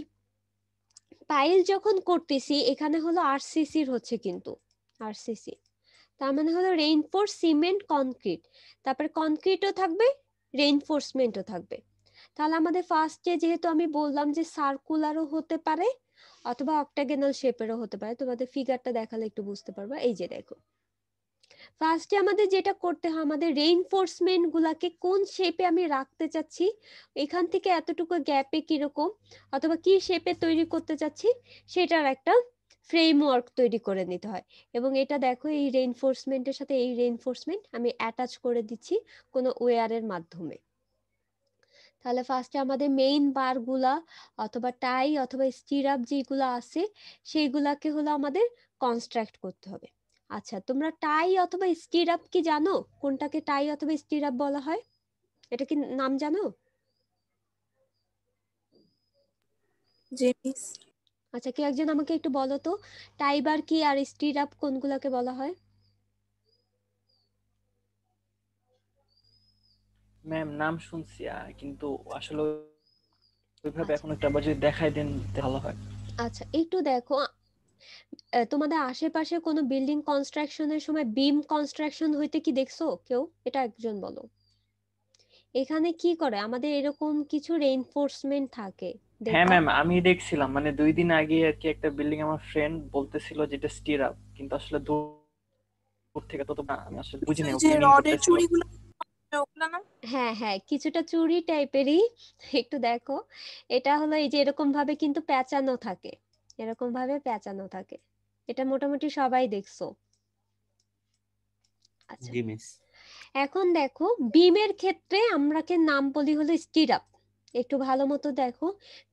পাইল যখন করতেছি এখানে হলো আরসিসির হচ্ছে কিন্তু আরসিসি, তার মানে হলো রেইনফোর্স সিমেন্ট কনক্রিট, তারপরে কনক্রিটও থাকবে রেইনফোর্সমেন্টও থাকবে। তাহলে আমাদের ফার্স্টে যেহেতু আমি বললাম যে সার্কুলারও হতে পারে অথবা অক্টাগোনাল শেপেরও হতে পারে, তোমাদের ফিগারটা দেখালে একটু বুঝতে পারবা। এই যে দেখো, ফার্স্টে আমাদের যেটা করতে হয়, আমাদের রেইনফোর্সমেন্ট গুলাকে কোন শেপে আমি রাখতে চাচ্ছি, এখান থেকে এতটুকু গ্যাপে কিরকম অথবা কি শেপে তৈরি করতে চাচ্ছি সেটার একটা ফ্রেমওয়ার্ক তৈরি করে নিতে হয়। এবং এটা দেখো, এই রেইনফোর্সমেন্টের সাথে এই রেইনফোর্সমেন্ট আমি অ্যাটাচ করে দিচ্ছি কোনো ওয়্যারের মাধ্যমে। তাহলে ফার্স্টে আমাদের মেইন বারগুলা অথবা টাই অথবা স্টিরাপ যেগুলো আছে সেইগুলাকে হলো আমাদের কনস্ট্রাক্ট করতে হবে। আচ্ছা, তোমরা টাই অথবা স্টিরাপ কি জানো? কোনটাকে টাই অথবা স্টিরাপ বলা হয়, এটা কি নাম জানো? জেমিস। আচ্ছা, কেউ একজন আমাকে একটু বলো তো, টাই বার কি আর স্টিরাপ কোনগুলাকে বলা হয়? ম্যাম নাম শুনছি কিন্তু আসলে ওইভাবে আচ্ছা এখন একটা আবার যদি দেখাই দেন ভালো হয়। আচ্ছা, একটু দেখো, তোমাদের আশেপাশে কোনো বিল্ডিং কনস্ট্রাকশনের সময় বিম কনস্ট্রাকশন হইতে কি দেখছো কেউ? এটা একজন বলো। এখানে কি করে, আমাদের এরকম কিছু রেইনফোর্সমেন্ট থাকে হ্যাঁ দেখবা। ম্যাম, আমি দেখছিলাম মানে 2 দিন আগে আর কি একটা বিল্ডিং আমার ফ্রেন্ড বলতেছিল যেটা স্টির আপ, কিন্তু আসলে দূর থেকে তত না আমি আসলে বুঝি না ওই ও যে কি মিন রডের করতেছিল। চুড়িগুলো ওগুলো না? হ্যাঁ হ্যাঁ, কিছুটা চুড়ি টাইপেরই। একটু দেখো, এটা হলো এই যে এরকম ভাবে কিন্তু পেঁচানো থাকে, এরকম ভাবে পেঁচানো থাকে। এটা মোটামুটি সবাই দেখছো। আচ্ছা, জি মিস। এখন দেখো বিমের ক্ষেত্রে আমরাকে নাম বলি হলো স্টিরাপ। একটু ভালো মতো দেখো,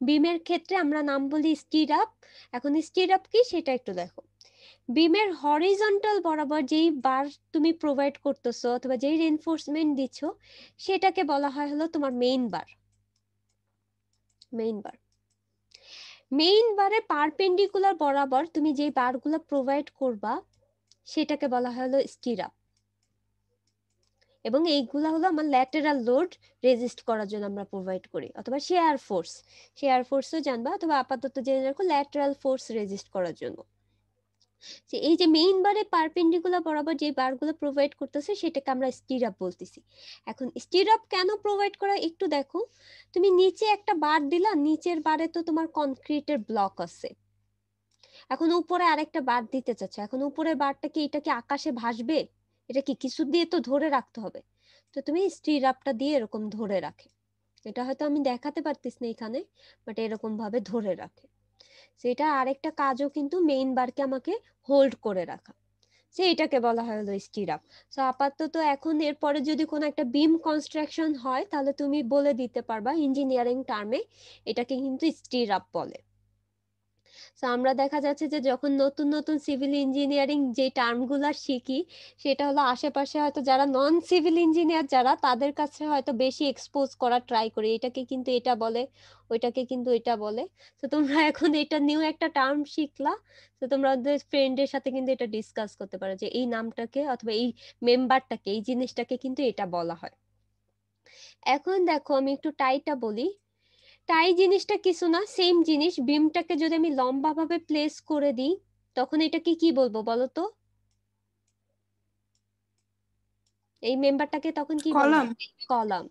বিমের ক্ষেত্রে আমরা নাম বলি স্টিরাপ। এখন স্টিরাপ কি সেটা একটু দেখো। বিমের হরিজন্টাল বরাবর যেই বার তুমি প্রোভাইড করতেছো অথবা যেই রেইনফোর্সমেন্ট দিচ্ছ সেটাকে বলা হয় হলো তোমার মেইন বার। মেইন বার, মেইন বারে পারপেন্ডিকুলার বরাবর তুমি যেই বারগুলো প্রোভাইড করবা সেটাকে বলা হয় হলো স্টিরাপ। এবং এইগুলা হলো আমার ল্যাটেরাল লোড রেজিস্ট করার জন্য আমরা প্রোভাইড করি, অথবা শেয়ার ফোর্স, শেয়ার ফোর্সও জানবা, অথবা আপাতত জেনে রাখো ল্যাটেরাল ফোর্স রেজিস্ট করার জন্য। যে এই যে মেইন বারে পারপেন্ডিকুলার বরাবর যে বারগুলো প্রোভাইড করতেছে সেটাকে আমরা স্টিরাপ বলতেছি। এখন স্টিরাপ কেন প্রোভাইড করা একটু দেখো, তুমি নিচে একটা বার দিলা, নিচের বারে তো তোমার কনক্রিটের ব্লক আছে, এখন উপরে আরেকটা বার দিতে চাচ্ছ, এখন উপরের বারটা কি এটা কি আকাশে ভাসবে? এটা কি কিছু দিয়ে তো ধরে রাখতে হবে, তো তুমি স্টিরাপটা দিয়ে এরকম ধরে রাখে। এটা হয়তো আমি দেখাতে পারতেছি না এখানে, বাট এরকম ভাবে ধরে রাখে। সেটা আরেকটা কাজও কিন্তু মেইন বারকে আমাকে হোল্ড করে রাখা, এটাকে বলা হয় হলো স্টিরাপ। সো আপাতত এখন এরপরে যদি কোনো একটা বিম কনস্ট্রাকশন হয় তাহলে তুমি বলে দিতে পারবা ইঞ্জিনিয়ারিং টার্মে এটাকে কিন্তু স্টিরাপ বলে। সো আমরা দেখা যাচ্ছে যে যখন নতুন নতুন সিভিল ইঞ্জিনিয়ারিং যে টার্মগুলো শিখি সেটা হলো আশেপাশে হয়তো যারা নন সিভিল ইঞ্জিনিয়ার যারা তাদের কাছে হয়তো বেশি এক্সপোজ করা ট্রাই করি, এটাকে কিন্তু এটা বলে, ওইটাকে কিন্তু এটা বলে। তো তোমরা এখন এটা নিউ একটা টার্ম শিখলা, তো তোমাদের ফ্রেন্ডের সাথে কিন্তু এটা ডিসকাস করতে পারো যে এই নামটাকে অথবা এই মেম্বারটাকে এই জিনিসটাকে কিন্তু এটা বলা হয়। এখন দেখো আমি একটু টাইটা বলি। টাই জিনিসটা কিছু না, সেম জিনিস। বিমটাকে যদি আমি লম্বা ভাবে প্লেস করে দিই তখন এটাকে কি বলবো বলো তো? এই মেম্বারটাকে তখন কি বলবো? কলাম। Column,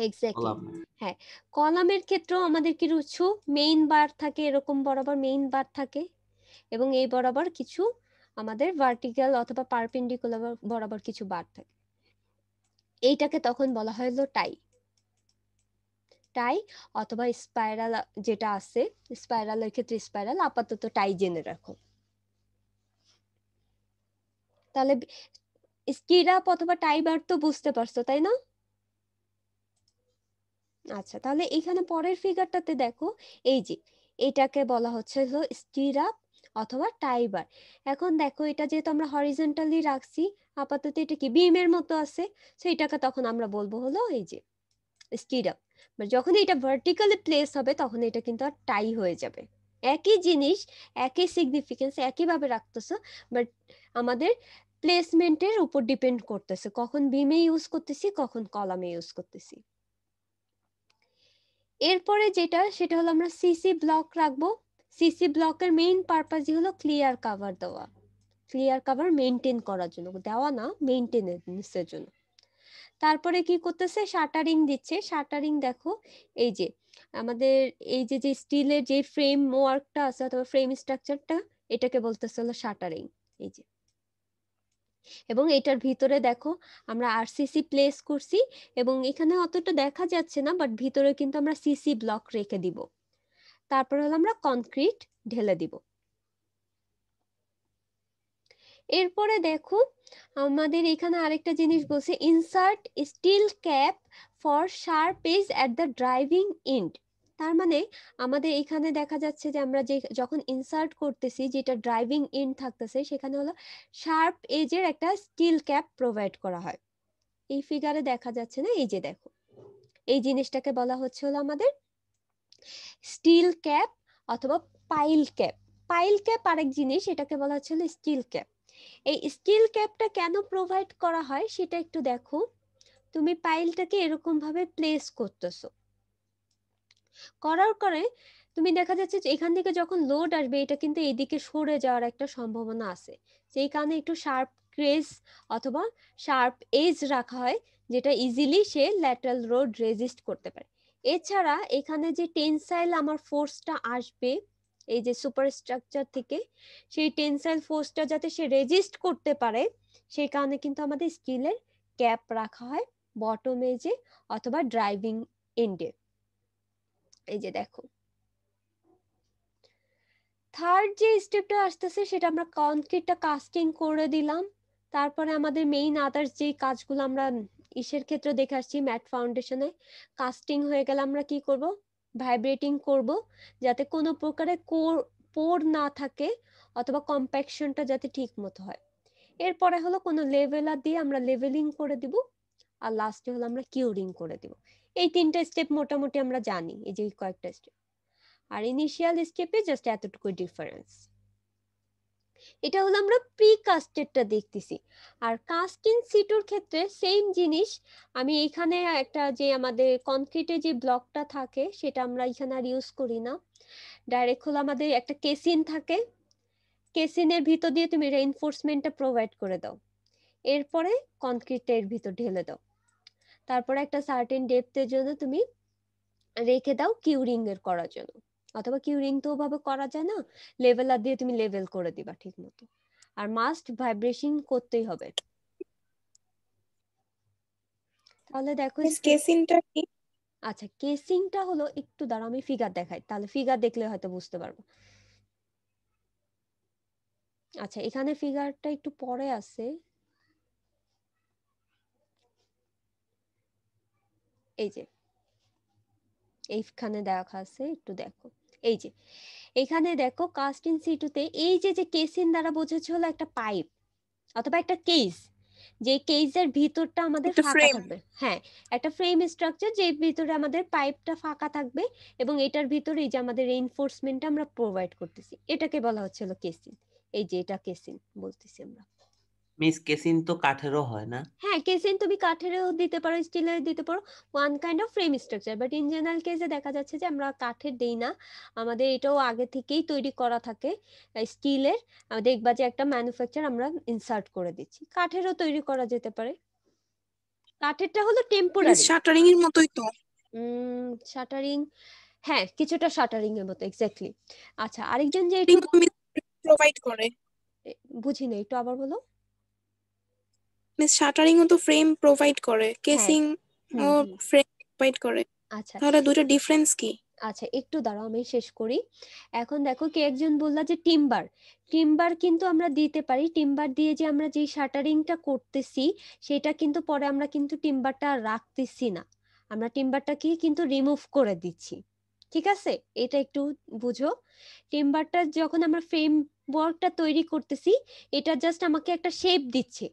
exactly. কলাম। হ্যাঁ, কলামের ক্ষেত্রেও আমাদের কি কিছু মেইন বার থাকে, এরকম বরাবর মেইন বার থাকে, এবং এই বরাবর কিছু আমাদের ভার্টিক্যাল অথবা পারপেন্ডিকুলার বরাবর কিছু বার থাকে। এইটাকে তখন বলা হয় হলো টাই। টাই অথবা স্পাইরাল যেটা আছে, স্পাইরালের ক্ষেত্রে স্পাইরাল, আপাতত টাই জেনে রাখো। তাহলে স্টিরাপ অথবা টাই বার তো বুঝতে পারছো তাই না? আচ্ছা, তাহলে এখানে পরের ফিগারটাতে দেখো, এই যে এটাকে বলা হচ্ছে হলো স্টিরাপ অথবা টাই বার। এখন দেখো এটা যেহেতু আমরা হরিজন্টালি রাখছি, আপাতত এটা কি বিমের মতো আছে, সেইটাকে তখন আমরা বলবো হলো এই যে স্টিরাপ। যখন এটা ভার্টিক্যালি প্লেস হবে তখন এটা কিন্তু আর টাই হয়ে যাবে। একই জিনিস, একই সিগনিফিকেন্স, একইভাবে রাখতেছো, বাট আমাদের প্লেসমেন্টের উপর ডিপেন্ড করতেছে কখন বিমে ইউজ করতেছি কখন কলামে ইউজ করতেছি। এরপরে যেটা সেটা হলো আমরা সিসি ব্লক রাখবো। সিসি ব্লকের মেইন পারপাসই হলো ক্লিয়ার কাভার দেওয়া, ক্লিয়ার কাভার মেইনটেইন করার জন্য, দেওয়া না মেইনটেনেন্সের জন্য। তারপরে কি করতেছে, শাটারিং দিচ্ছে। শাটারিং দেখো এই যে আমাদের এই যে যে স্টিলের যে ফ্রেম ওয়ার্কটা আছে অথবা ফ্রেম স্ট্রাকচারটা, এটাকে বলতেছে হলো শাটারিং। এই যে, এবং এটার ভিতরে দেখো আমরা আরসিসি প্লেস করছি, এবং এখানে অতটা দেখা যাচ্ছে না, বাট ভিতরে কিন্তু আমরা সিসি ব্লক রেখে দিব। তারপর হলো আমরা কনক্রিট ঢেলে দিব। এরপরে দেখো আমাদের এখানে আরেকটা জিনিস বলছে, insert steel cap for sharp edge at the driving end. তার মানে আমাদের এখানে দেখা যাচ্ছে যে আমরা যে যখন ইনসার্ট করতেছি, যেটা ড্রাইভিং এন্ড থাকতেছে, সেখানে হলো শার্প এজের একটা স্টিল ক্যাপ প্রোভাইড করা হয়। এই ফিগারে দেখা যাচ্ছে না, এই যে দেখো এই জিনিসটাকে বলা হচ্ছে হলো আমাদের স্টিল ক্যাপ অথবা পাইল ক্যাপ। পাইল ক্যাপ আরেক জিনিস, এটাকে বলা হচ্ছে হলো স্টিল ক্যাপ। এই স্টিল ক্যাপটা কেন প্রোভাইড করা হয় সেটা একটু দেখো। তুমি পাইলটাকে এরকম ভাবে প্লেস করতেছো, করার পরে তুমি দেখা যাচ্ছে যে এখান থেকে যখন লোড আসবে, এটা কিন্তু এইদিকে সরে যাওয়ার একটা সম্ভাবনা আছে, সেই কারণে একটু শার্প ক্রেজ অথবা শার্প এজ রাখা হয়, যেটা ইজিলি সে ল্যাটারাল লোড রেজিস্ট করতে পারে। এছাড়া এখানে যে টেনসাইল আমার ফোর্সটা আসবে এই যে সুপার স্ট্রাকচার থেকে, সেই টেনসাইল ফোর্সটা যাতে সে রেজিস্ট করতে পারে, সেই কারণে কিন্তু আমাদের স্টিলের ক্যাপ রাখা হয় বটম এজে অথবা ড্রাইভিং এন্ডে। এই যে দেখো থার্ড যে স্টেপটা আসতেছে, সেটা আমরা কনক্রিটটা কাস্টিং করে দিলাম। তারপরে আমাদের মেইন আদার্স যে কাজগুলো আমরা ইসের ক্ষেত্রে দেখে আসছি, ম্যাট ফাউন্ডেশনে কাস্টিং হয়ে গেলে আমরা কি করব, ভাইব্রেটিং করব, যাতে কোনো প্রকারে পোর না থাকে অথবা কম্প্যাকশনটা যাতে ঠিক মতো হয়। এরপরে হলো কোনো লেভেলার দিয়ে আমরা লেভেলিং করে দিব, আর লাস্টে হলো আমরা কিউরিং করে দিব। এই তিনটা স্টেপ মোটামুটি আমরা জানি, এই যে কয়েকটা স্টেপ। আর ইনিশিয়াল স্টেপে জাস্ট এতটুকু ডিফারেন্স। এটা হলো আমরা প্রি কাস্টেডটা দেখতেছি। আর কাস্টিং সিটুর ক্ষেত্রে সেম জিনিস, আমি এখানে একটা যে আমাদের কনক্রিটে যে ব্লকটা থাকে সেটা আমরা এখানে আর ইউজ করি না, ডাইরেক্ট হলো আমাদের একটা কেসিন থাকে, কেসিনের ভিতর দিয়ে তুমি রেইনফোর্সমেন্টটা প্রোভাইড করে দাও, এরপরে কনক্রিটের ভিতর ঢেলে দাও, তারপরে একটা সার্টেন ডেপথের জন্য তুমি রেখে দাও কিউরিং এর করার জন্য, অথবা কিউরিং তো ওভাবে করা যায় না, লেভেলার দিয়ে তুমি লেভেল করে দিবা ঠিক মতো। আর মাস্ট ভাইব্রেশন করতেই হবে। তাহলে দেখো মিস কেসিনটা কি? আচ্ছা কেসিংটা হলো, একটু দাঁড়াও আমি ফিগার দেখাই, তাহলে ফিগার দেখলে হয়তো বুঝতে পারবো। আচ্ছা এখানে ফিগারটা একটু পরে আছে, এই যে এইখানে দেখা আছে, একটু দেখো এই যে এখানে দেখো কাস্টিং সিটুতে এই যে যে কেসিন দ্বারা বোঝাচ্ছে হলো একটা পাইপ অথবা একটা কেস, যে কেসের ভিতরটা আমাদের একটা ফাঁকা ফ্রেম। থাকবে। হ্যাঁ, একটা ফ্রেম স্ট্রাকচার, যে ভিতরে আমাদের পাইপটা ফাঁকা থাকবে এবং এটার ভিতরে এই যে আমাদের রেইনফোর্সমেন্টটা আমরা প্রোভাইড করতেছি, এটাকে বলা হচ্ছিল কেসিং। এই যে এটা কেসিং বলতেছি আমরা। মিস কেসিন তো কাঠেরও হয় না? হ্যাঁ কেসিং তুমি কাঠেরও দিতে পারো, স্টিলের দিতে পারো, one kind of frame structure, but in general কেসে দেখা যাচ্ছে যে আমরা কাঠের দেই না, আমাদের এটাও আগে থেকেই তৈরি করা থাকে স্টিলের, দেখবা যে একটা ম্যানুফ্যাকচার আমরা ইনসার্ট করে দিচ্ছি। কাঠেরও তৈরি করা যেতে পারে, কাঠেরটা হলো মিস টেম্পোরারি। শাটারিং এর মতোই তো। শাটারিং, হ্যাঁ কিছুটা শাটারিং এর মতো এক্স্যাক্টলি। আচ্ছা আরেকজন যে একটু কিন্তু মিস প্রোভাইড করে। বুঝি না, একটু আবার বলো। মিস শাটারিং ও তো ফ্রেম প্রোভাইড করে, হ্যাঁ কেসিং ও ফ্রেম প্রোভাইড করে, আচ্ছা তাহলে দুটো ডিফারেন্স কি? আচ্ছা একটু দাঁড়াও আমি শেষ করি। এখন দেখো কে একজন বললা যে টিম্বার, টিম্বার কিন্তু আমরা দিতে পারি, টিম্বার দিয়ে যে আমরা যে শাটারিংটা করতেছি সেটা কিন্তু পরে আমরা কিন্তু টিম্বারটা রাখতেছি না, আমরা টিম্বারটাকে কিন্তু রিমুভ করে দিচ্ছি, ঠিক আছে? এটা একটু বুঝো। টিম্বারটা যখন আমরা ফ্রেম ওয়ার্কটা তৈরি করতেছি, এটা জাস্ট আমাকে একটা শেপ দিচ্ছে।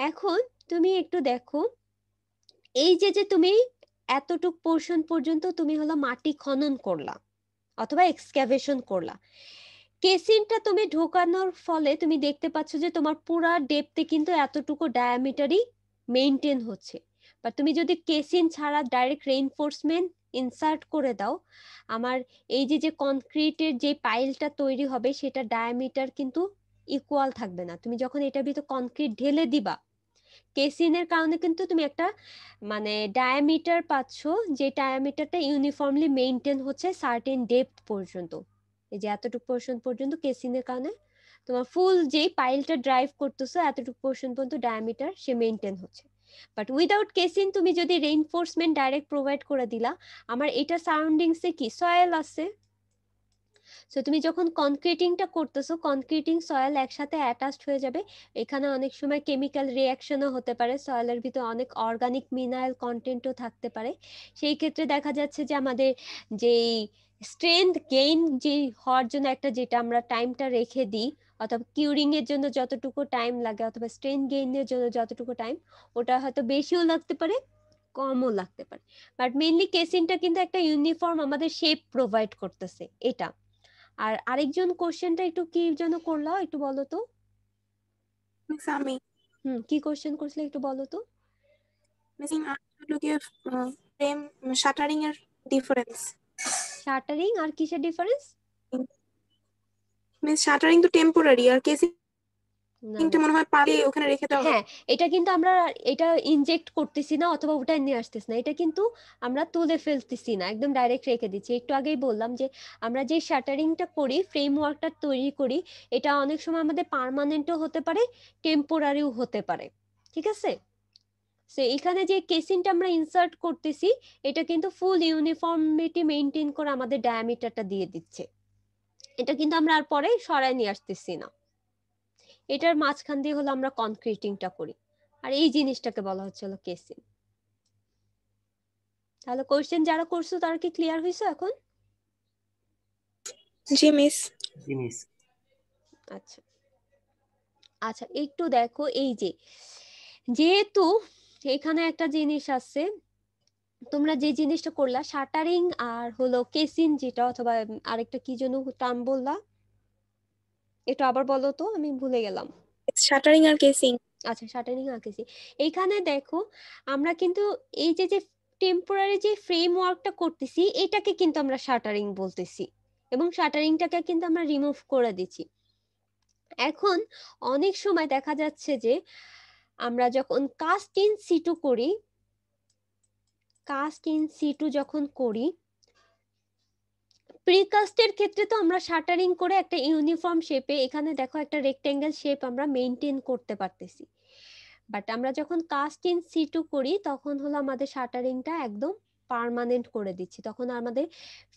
এখন তুমি একটু দেখো, এই যে যে তুমি এতটুক পোর্শন পর্যন্ত তুমি হলো মাটি খনন করলা অথবা এক্সক্যাভেশন করলা, কেসিনটা তুমি ঢোকানোর ফলে তুমি দেখতে পাচ্ছ যে তোমার পুরা ডেপথে কিন্তু এতটুকু ডায়ামিটারই মেইনটেইন হচ্ছে। বা তুমি যদি কেসিন ছাড়া ডাইরেক্ট রেইনফোর্সমেন্ট ইনসার্ট করে দাও, আমার এই যে যে কনক্রিটের যে পাইলটা তৈরি হবে সেটা ডায়ামিটার কিন্তু ইকুয়াল থাকবে না। তুমি যখন এটার ভিতর কনক্রিট ঢেলে দিবা, কেসিনের কারণে কিন্তু তুমি একটা মানে ডায়ামিটার পাচ্ছ, যে ডায়ামিটারটা ইউনিফর্মলি মেইনটেইন হচ্ছে সার্টেন ডেপথ পর্যন্ত। এই যে এতটুকু পোর্শন পর্যন্ত কেসিনের কারণে তোমার ফুল যে পাইলটা ড্রাইভ করতেছো এতটুকু পোর্শন পর্যন্ত ডায়ামিটার সে মেইনটেইন হচ্ছে। বাট উইদাউট কেসিন তুমি যদি রেইনফোর্সমেন্ট ডাইরেক্ট প্রোভাইড করে দিলা, আমার এটা সারাউন্ডিংসে কি সয়েল আছে, সো তুমি যখন কনক্রিটিংটা করতেছো কনক্রিটিং সয়েল একসাথে অ্যাটাচড হয়ে যাবে। এখানে অনেক সময় কেমিক্যাল রিয়াকশনও হতে পারে, সয়েলের ভিতরে অনেক অর্গানিক মিনারেল কন্টেন্টও থাকতে পারে। সেই ক্ষেত্রে দেখা যাচ্ছে যে আমাদের যেই স্ট্রেংথ গেইন যে হওয়ার জন্য একটা যেটা আমরা টাইমটা রেখে দিই, অথবা কিউরিং এর জন্য যতটুকু টাইম লাগে অথবা স্ট্রেংথ গেইনের জন্য যতটুকু টাইম, ওটা হয়তো বেশিও লাগতে পারে কমও লাগতে পারে। বাট মেইনলি কেসিনটা কিন্তু একটা ইউনিফর্ম আমাদের শেপ প্রোভাইড করতেছে এটা। আর আরেকজন কোশ্চেনটা একটু কি যেন করলা, একটু বলো তো। মিস আমি কি কোশ্চেন করছিলে একটু বলো তো। মিসিং হলো গিয়ে ফ্রেম শাটারিং এর ডিফারেন্স। শাটারিং আর কিসের ডিফারেন্স? মিস শাটারিং তো টেম্পোরারি, আর না কেসিংটা মনে হয় পালে ওখানে রেখে দেওয়া হ্যাঁ, এটা কিন্তু আমরা এটা ইনজেক্ট করতেছি না অথবা ওটা নিয়ে আসতেছি না, এটা কিন্তু আমরা তুলে ফেলতেছি না, একদম ডাইরেক্ট রেখে দিচ্ছি। একটু আগেই বললাম যে আমরা যে শাটারিংটা করি, ফ্রেমওয়ার্কটা তৈরি করি, এটা অনেক সময় আমাদের পার্মানেন্টও হতে পারে, টেম্পোরারিও হতে পারে, ঠিক আছে। সো এখানে যে কেসিনটা আমরা ইনসার্ট করতেছি এটা কিন্তু ফুল ইউনিফর্মিটি মেইনটেইন করে আমাদের ডায়ামিটারটা দিয়ে দিচ্ছে, এটা কিন্তু আমরা আর পরে সরায় নিয়ে আসতেছি না। এটার মাঝখান দিয়ে হলো আমরা কনক্রিটিংটা করি, আর এই জিনিসটাকে বলা হচ্ছে হলো কেসিন। তাহলে কোশ্চেন যারা করছো তারা কি ক্লিয়ার হয়েছে এখন? জি মিস। জি মিস। আচ্ছা আচ্ছা, একটু দেখো এই যে যেহেতু এখানে একটা জিনিস আছে, তোমরা যে জিনিসটা করলা শাটারিং আর হলো কেসিন যেটা, অথবা আরেকটা কি যেন টার্ম বললা, একটু আবার বলো তো, আমি ভুলে গেলাম। শাটারিং আর কেসিং। আচ্ছা, শাটারিং আর কেসিং। এইখানে দেখো আমরা কিন্তু এই যে যে টেম্পোরারি যে ফ্রেমওয়ার্কটা করতেছি এটাকে কিন্তু আমরা শাটারিং বলতেছি, এবং শাটারিংটাকে কিন্তু আমরা রিমুভ করে দিচ্ছি। এখন অনেক সময় দেখা যাচ্ছে যে আমরা যখন কাস্ট ইন সিটু করি, কাস্ট ইন সিটু যখন করি, প্রিকাস্টের ক্ষেত্রে তো আমরা শাটারিং করে একটা ইউনিফর্ম শেপে, এখানে দেখো একটা রেক্টেঙ্গেল শেপ আমরা মেইনটেইন করতে পারতেছি। বাট আমরা যখন কাস্ট ইন সিটু করি তখন হলো আমাদের শাটারিংটা একদম পার্মানেন্ট করে দিচ্ছি, তখন আমাদের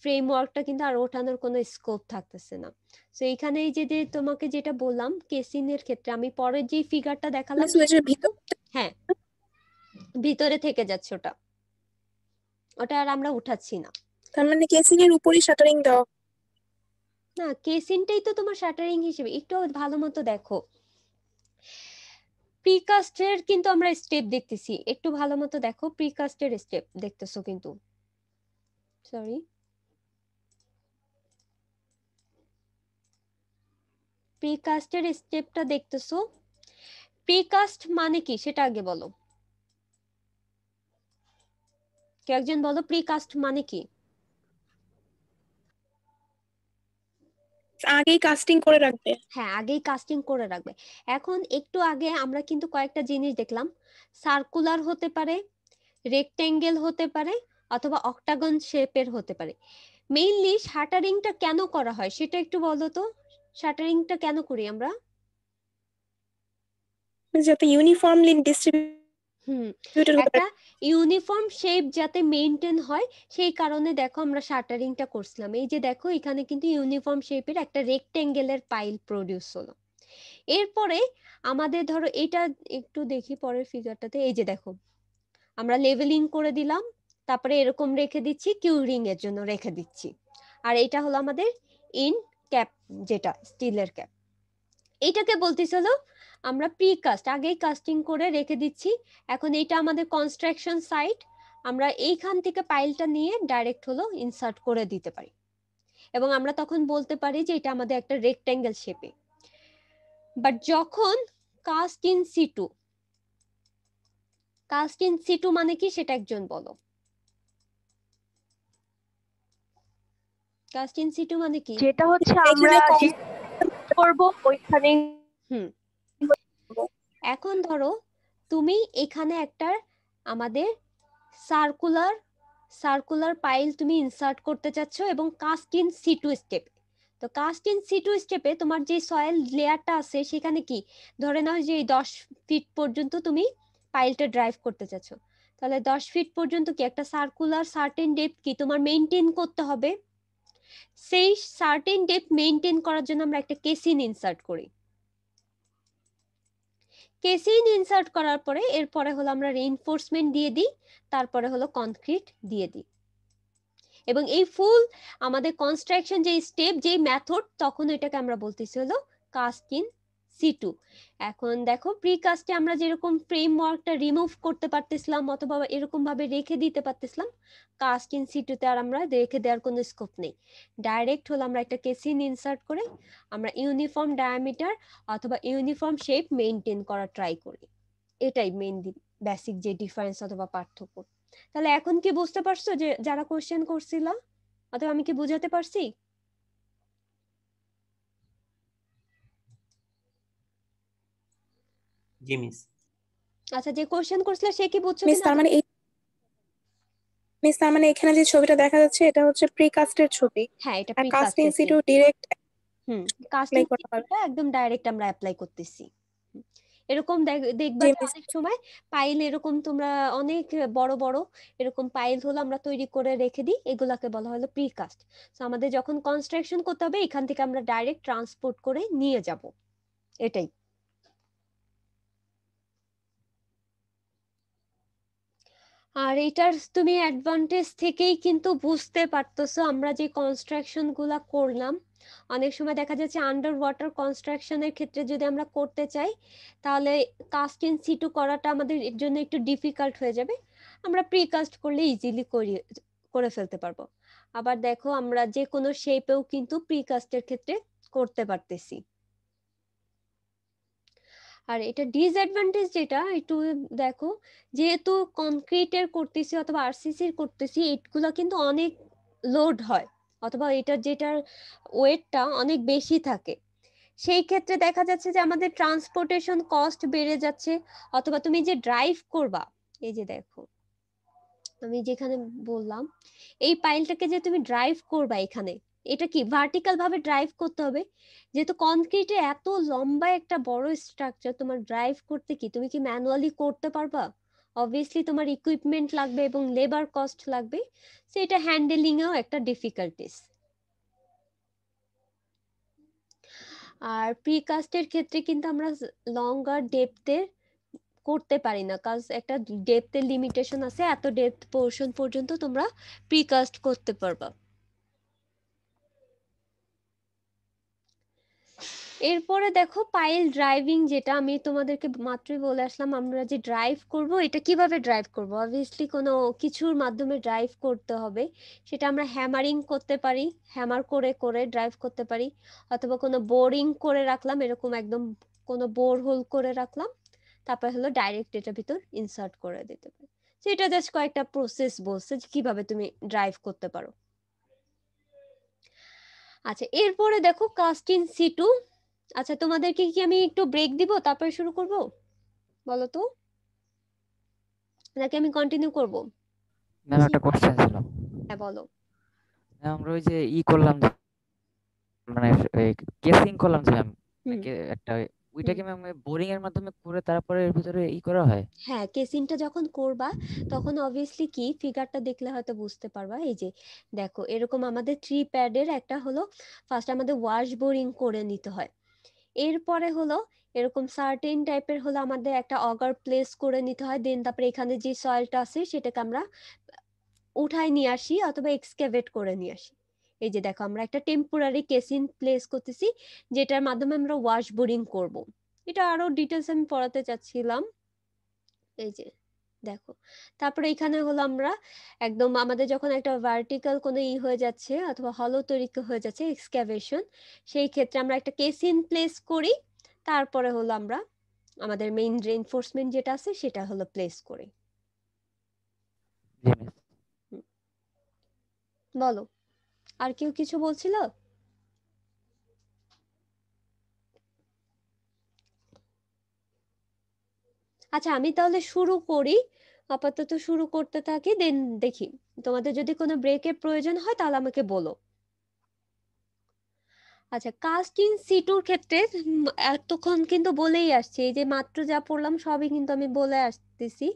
ফ্রেমওয়ার্কটা কিন্তু আর ওঠানোর কোনো স্কোপ থাকতেছে না। তো এইখানে এই যে তোমাকে যেটা বললাম কেসিনের ক্ষেত্রে, আমি পরের যে ফিগারটা দেখালাম, ভিতর হ্যাঁ ভিতরে থেকে যাচ্ছে ওটা, ওটা আর আমরা উঠাচ্ছি না। তার মানে কেসিং এর উপরই শাটারিং দেওয়া। না, কেসিনটাই তো তোমার শাটারিং হিসেবে, একটু ভালো মতো দেখো, প্রিকাস্টের কিন্তু আমরা স্টেপ দেখতেছি, একটু ভালো মতো দেখো, প্রিকাস্টের স্টেপ দেখতেছো কিন্তু, সরি প্রিকাস্টের স্টেপটা দেখতেছো। প্রিকাস্ট মানে কি সেটা আগে বলো, কে একজন বলো প্রিকাস্ট মানে কি। আগেই কাস্টিং করে রাখবে। হ্যাঁ, আগেই কাস্টিং করে রাখবে। এখন একটু আগে আমরা কিন্তু কয়েকটা জিনিস দেখলাম, সার্কুলার হতে পারে, রেক্টেঙ্গেল হতে পারে, অথবা অক্টাগন শেপের হতে পারে। মেইনলি শাটারিংটা কেন করা হয় সেটা একটু বলো তো, শাটারিংটা কেন করি আমরা? যাতে ইউনিফর্মলি ডিস্ট্রিবিউটেড হতে একটা পারে। ইউনিফর্ম শেপ যাতে মেইনটেইন হয় সেই কারণে দেখো আমরা শাটারিংটা করছিলাম। এই যে দেখো এখানে কিন্তু ইউনিফর্ম শেপের একটা রেক্টেঙ্গেলের পাইল প্রডিউস হলো। এরপরে আমাদের ধরো এটা একটু দেখি পরের ফিগারটাতে, এই যে দেখো আমরা লেভেলিং করে দিলাম, তারপরে এরকম রেখে দিচ্ছি, কিউরিং এর জন্য রেখে দিচ্ছি, আর এটা হলো আমাদের ইন ক্যাপ, যেটা স্টিলের ক্যাপ। এইটাকে বলতেছিল আমরা প্রিকাস্ট, আগেই কাস্টিং করে রেখে দিচ্ছি। এখন এটা আমাদের কনস্ট্রাকশন সাইট, আমরা এইখান থেকে পাইলটা নিয়ে ডাইরেক্ট হলো ইনসার্ট করে দিতে পারি, এবং আমরা তখন বলতে পারি যে এটা আমাদের একটা রেক্টেঙ্গেল শেপে। বাট যখন cast in situ, cast in situ মানে কি সেটা একজন বলো। কাস্ট ইন সিটু মানে কি? যেটা হচ্ছে আমরা এখানে যে করব ওইখানে হুম এখন ধরো তুমি এখানে একটা আমাদের সার্কুলার পাইল তুমি ইনসার্ট করতে চাচ্ছ এবং কাস্ট ইন সিটু স্টেপ। তো কাস্ট ইন সিটু স্টেপে তোমার যে সয়েল লেয়ারটা আছে সেখানে কি ধরে নাও যে 10 ফিট পর্যন্ত তুমি পাইলটা ড্রাইভ করতে চাচ্ছ, তাহলে 10 ফিট পর্যন্ত কি একটা সার্কুলার সার্টেন ডেপথ কি তোমার মেইনটেইন করতে হবে। সেই সার্টেন ডেপথ মেইনটেইন করার জন্য আমরা একটা কেসিন ইনসার্ট করি। কেসিন ইনসার্ট করার পরে এরপরে হলো আমরা রিইনফোর্সমেন্ট দিয়ে দিই, তারপরে হলো কনক্রিট দিয়ে দিই। এবং এই ফুল আমাদের কনস্ট্রাকশন যে স্টেপ যে মেথড তখন এটাকে আমরা বলতেছি হলো কাস্ট ইন সিটু। এখন দেখো প্রিকাস্টে আমরা যেরকম ফ্রেমওয়ার্কটা রিমুভ করতে পারতেছিলাম অথবা এরকম ভাবে রেখে দিতে পারতেছিলাম, কাস্ট ইন সিটুতে আর আমরা রেখে দেওয়ার কোনো স্কোপ নেই। ডাইরেক্ট হলো আমরা একটা কেসিন ইনসার্ট করে আমরা ইউনিফর্ম ডায়ামিটার অথবা ইউনিফর্ম শেপ মেইনটেইন করা ট্রাই করি। এটাই মেইন বেসিক যে ডিফারেন্স অথবা পার্থক্য। তাহলে এখন কি বুঝতে পারছো যে যারা কোশ্চেন করছিল অথবা আমি কি বুঝাতে পারছি? জি মিস। আচ্ছা যে কোশ্চেন করছিল সে কি বুঝছো মিস কিনা? তার মানে এখানে যে ছবিটা দেখা যাচ্ছে এটা হচ্ছে প্রিকাস্টের ছবি, হ্যাঁ এটা আর কাস্ট ইন প্রিকাস্টের সিটু ডিরেক্ট কাস্টিং অ্যাপ্লাই করা হবে। সিটটা একদম ডাইরেক্ট আমরা অ্যাপ্লাই করতেছি। এরকম দেখবা জি যে মিস। অনেক সময় পাইল এরকম তোমরা অনেক বড় বড় এরকম পাইল হলো আমরা তৈরি করে রেখে দিই, এগুলাকে বলা হলো প্রিকাস্ট। তো আমাদের যখন কনস্ট্রাকশন করতে হবে এখান থেকে আমরা ডাইরেক্ট ট্রান্সপোর্ট করে নিয়ে যাব, এটাই। আর এটার তুমি অ্যাডভান্টেজ থেকেই কিন্তু বুঝতে পারতেছো আমরা যে কনস্ট্রাকশন গুলা করলাম অনেক সময় দেখা যাচ্ছে আন্ডার ওয়াটার কনস্ট্রাকশনের ক্ষেত্রে যদি আমরা করতে চাই তাহলে কাস্ট ইন সিটু করাটা আমাদের এর জন্য একটু ডিফিকাল্ট হয়ে যাবে, আমরা প্রিকাস্ট করলে ইজিলি করে ফেলতে পারবো। আবার দেখো আমরা যে কোনো শেপেও কিন্তু প্রিকাস্টের ক্ষেত্রে করতে পারতেছি। আর এটা ডিসঅ্যাডভান্টেজ যেটা একটু দেখো, যেহেতু কনক্রিটের করতেছি অথবা আরসিসির করতেছি এগুলো কিন্তু অনেক লোড হয় অথবা যেটার ওয়েটটা অনেক বেশি থাকে, সেই ক্ষেত্রে দেখা যাচ্ছে যে আমাদের ট্রান্সপোর্টেশন কস্ট বেড়ে যাচ্ছে। অথবা তুমি যে ড্রাইভ করবা, এই যে দেখো আমি যেখানে বললাম এই পাইলটাকে যে তুমি ড্রাইভ করবা এখানে, এটা কি ভার্টিক্যাল ভাবে ড্রাইভ করতে হবে, যেহেতু কনক্রিটে এত লম্বা একটা বড় স্ট্রাকচার তোমার ড্রাইভ করতে কি তুমি কি ম্যানুয়ালি করতে পারবা? অবভিয়াসলি তোমার ইকুইপমেন্ট লাগবে এবং লেবার কস্ট লাগবে, সেটা হ্যান্ডেলিং এও একটা ডিফিকাল্টিস। আর প্রিকাস্টের ক্ষেত্রে কিন্তু আমরা লঙ্গার ডেপথের করতে পারি না, কাজ একটা ডেপথের লিমিটেশন আছে, এত ডেপথ পোরশন পর্যন্ত তোমরা প্রিকাস্ট করতে পারবা। এরপরে দেখো পাইল ড্রাইভিং, যেটা আমি তোমাদেরকে মাত্রই বলে আসলাম আমরা যে ড্রাইভ করব এটা কিভাবে ড্রাইভ করব, অবভিয়াসলি কোনো কিছুর মাধ্যমে ড্রাইভ করতে হবে, সেটা আমরা হ্যামারিং করতে পারি, হ্যামার করে করে ড্রাইভ করতে পারি, অথবা কোনো বোরিং করে রাখলাম এরকম একদম কোনো বোর হোল করে রাখলাম, তারপর হলো ডাইরেক্ট এটা ভিতর ইনসার্ট করে দিতে পারি। সেটা জাস্ট কয়েকটা প্রসেস বলছে যে কিভাবে তুমি ড্রাইভ করতে পারো। আচ্ছা এরপরে দেখো কাস্ট ইন সিটু। আচ্ছা তোমাদেরকে কি আমি একটু ব্রেক দিব তারপরে শুরু করব, বলো তো নাকি আমি কন্টিনিউ করব? ম্যাম একটা কোশ্চেন ছিল। হ্যাঁ বলো। আমরা ওই যে করলাম যে মানে কেসিং করলাম যে ম্যাম হুম একটা ওইটাকে ম্যাম বোরিং এর মাধ্যমে করে তারপরে এর ভিতরে করা হয়। হ্যাঁ কেসিনটা যখন করবা তখন অবভিয়াসলি কি ফিগারটা দেখলে হয়তো বুঝতে পারবা, এই যে দেখো এরকম আমাদের 3 প্যাডের একটা হলো ফার্স্ট আমাদের ওয়াশ বোরিং করে নিতে হয়, এরপরে হলো এরকম সার্টেন টাইপের হলো আমাদের একটা অগার প্লেস করে নিতে হয়, দেন তারপরে এখানে যে সয়েলটা আছে সেটাকে আমরা উঠায় নিয়ে আসি অথবা এক্সকেভেট করে নিয়ে আসি। এই যে দেখো আমরা একটা টেম্পোরারি কেসিন প্লেস করতেছি যেটার মাধ্যমে আমরা ওয়াশ বোরিং করব, এটা আরো ডিটেলস আমি পড়াতে চাচ্ছিলাম। এই যে দেখো তারপরে এখানে হলো আমরা একদম আমাদের যখন একটা ভার্টিক্যাল কোনো হয়ে যাচ্ছে অথবা হলো তৈরি হয়ে যাচ্ছে এক্সক্যাভেশন, সেই ক্ষেত্রে আমরা একটা কেসিন প্লেস করি, তারপরে হলো আমরা আমাদের মেইন রেইনফোর্সমেন্ট যেটা আছে সেটা হলো প্লেস করি। জি মিস। বলো আর কেউ কিছু বলছিল? আচ্ছা, আমি তাহলে শুরু করি, আপাতত শুরু করতে থাকি, দেন দেখি তোমাদের যদি কোনো ব্রেকের প্রয়োজন হয় তাহলে আমাকে বলো। আচ্ছা, কাস্ট ইন সিটুর ক্ষেত্রে এতক্ষণ কিন্তু বলেই আসছি, এই যে মাত্র যা পড়লাম সবই কিন্তু আমি বলে আসতেছি,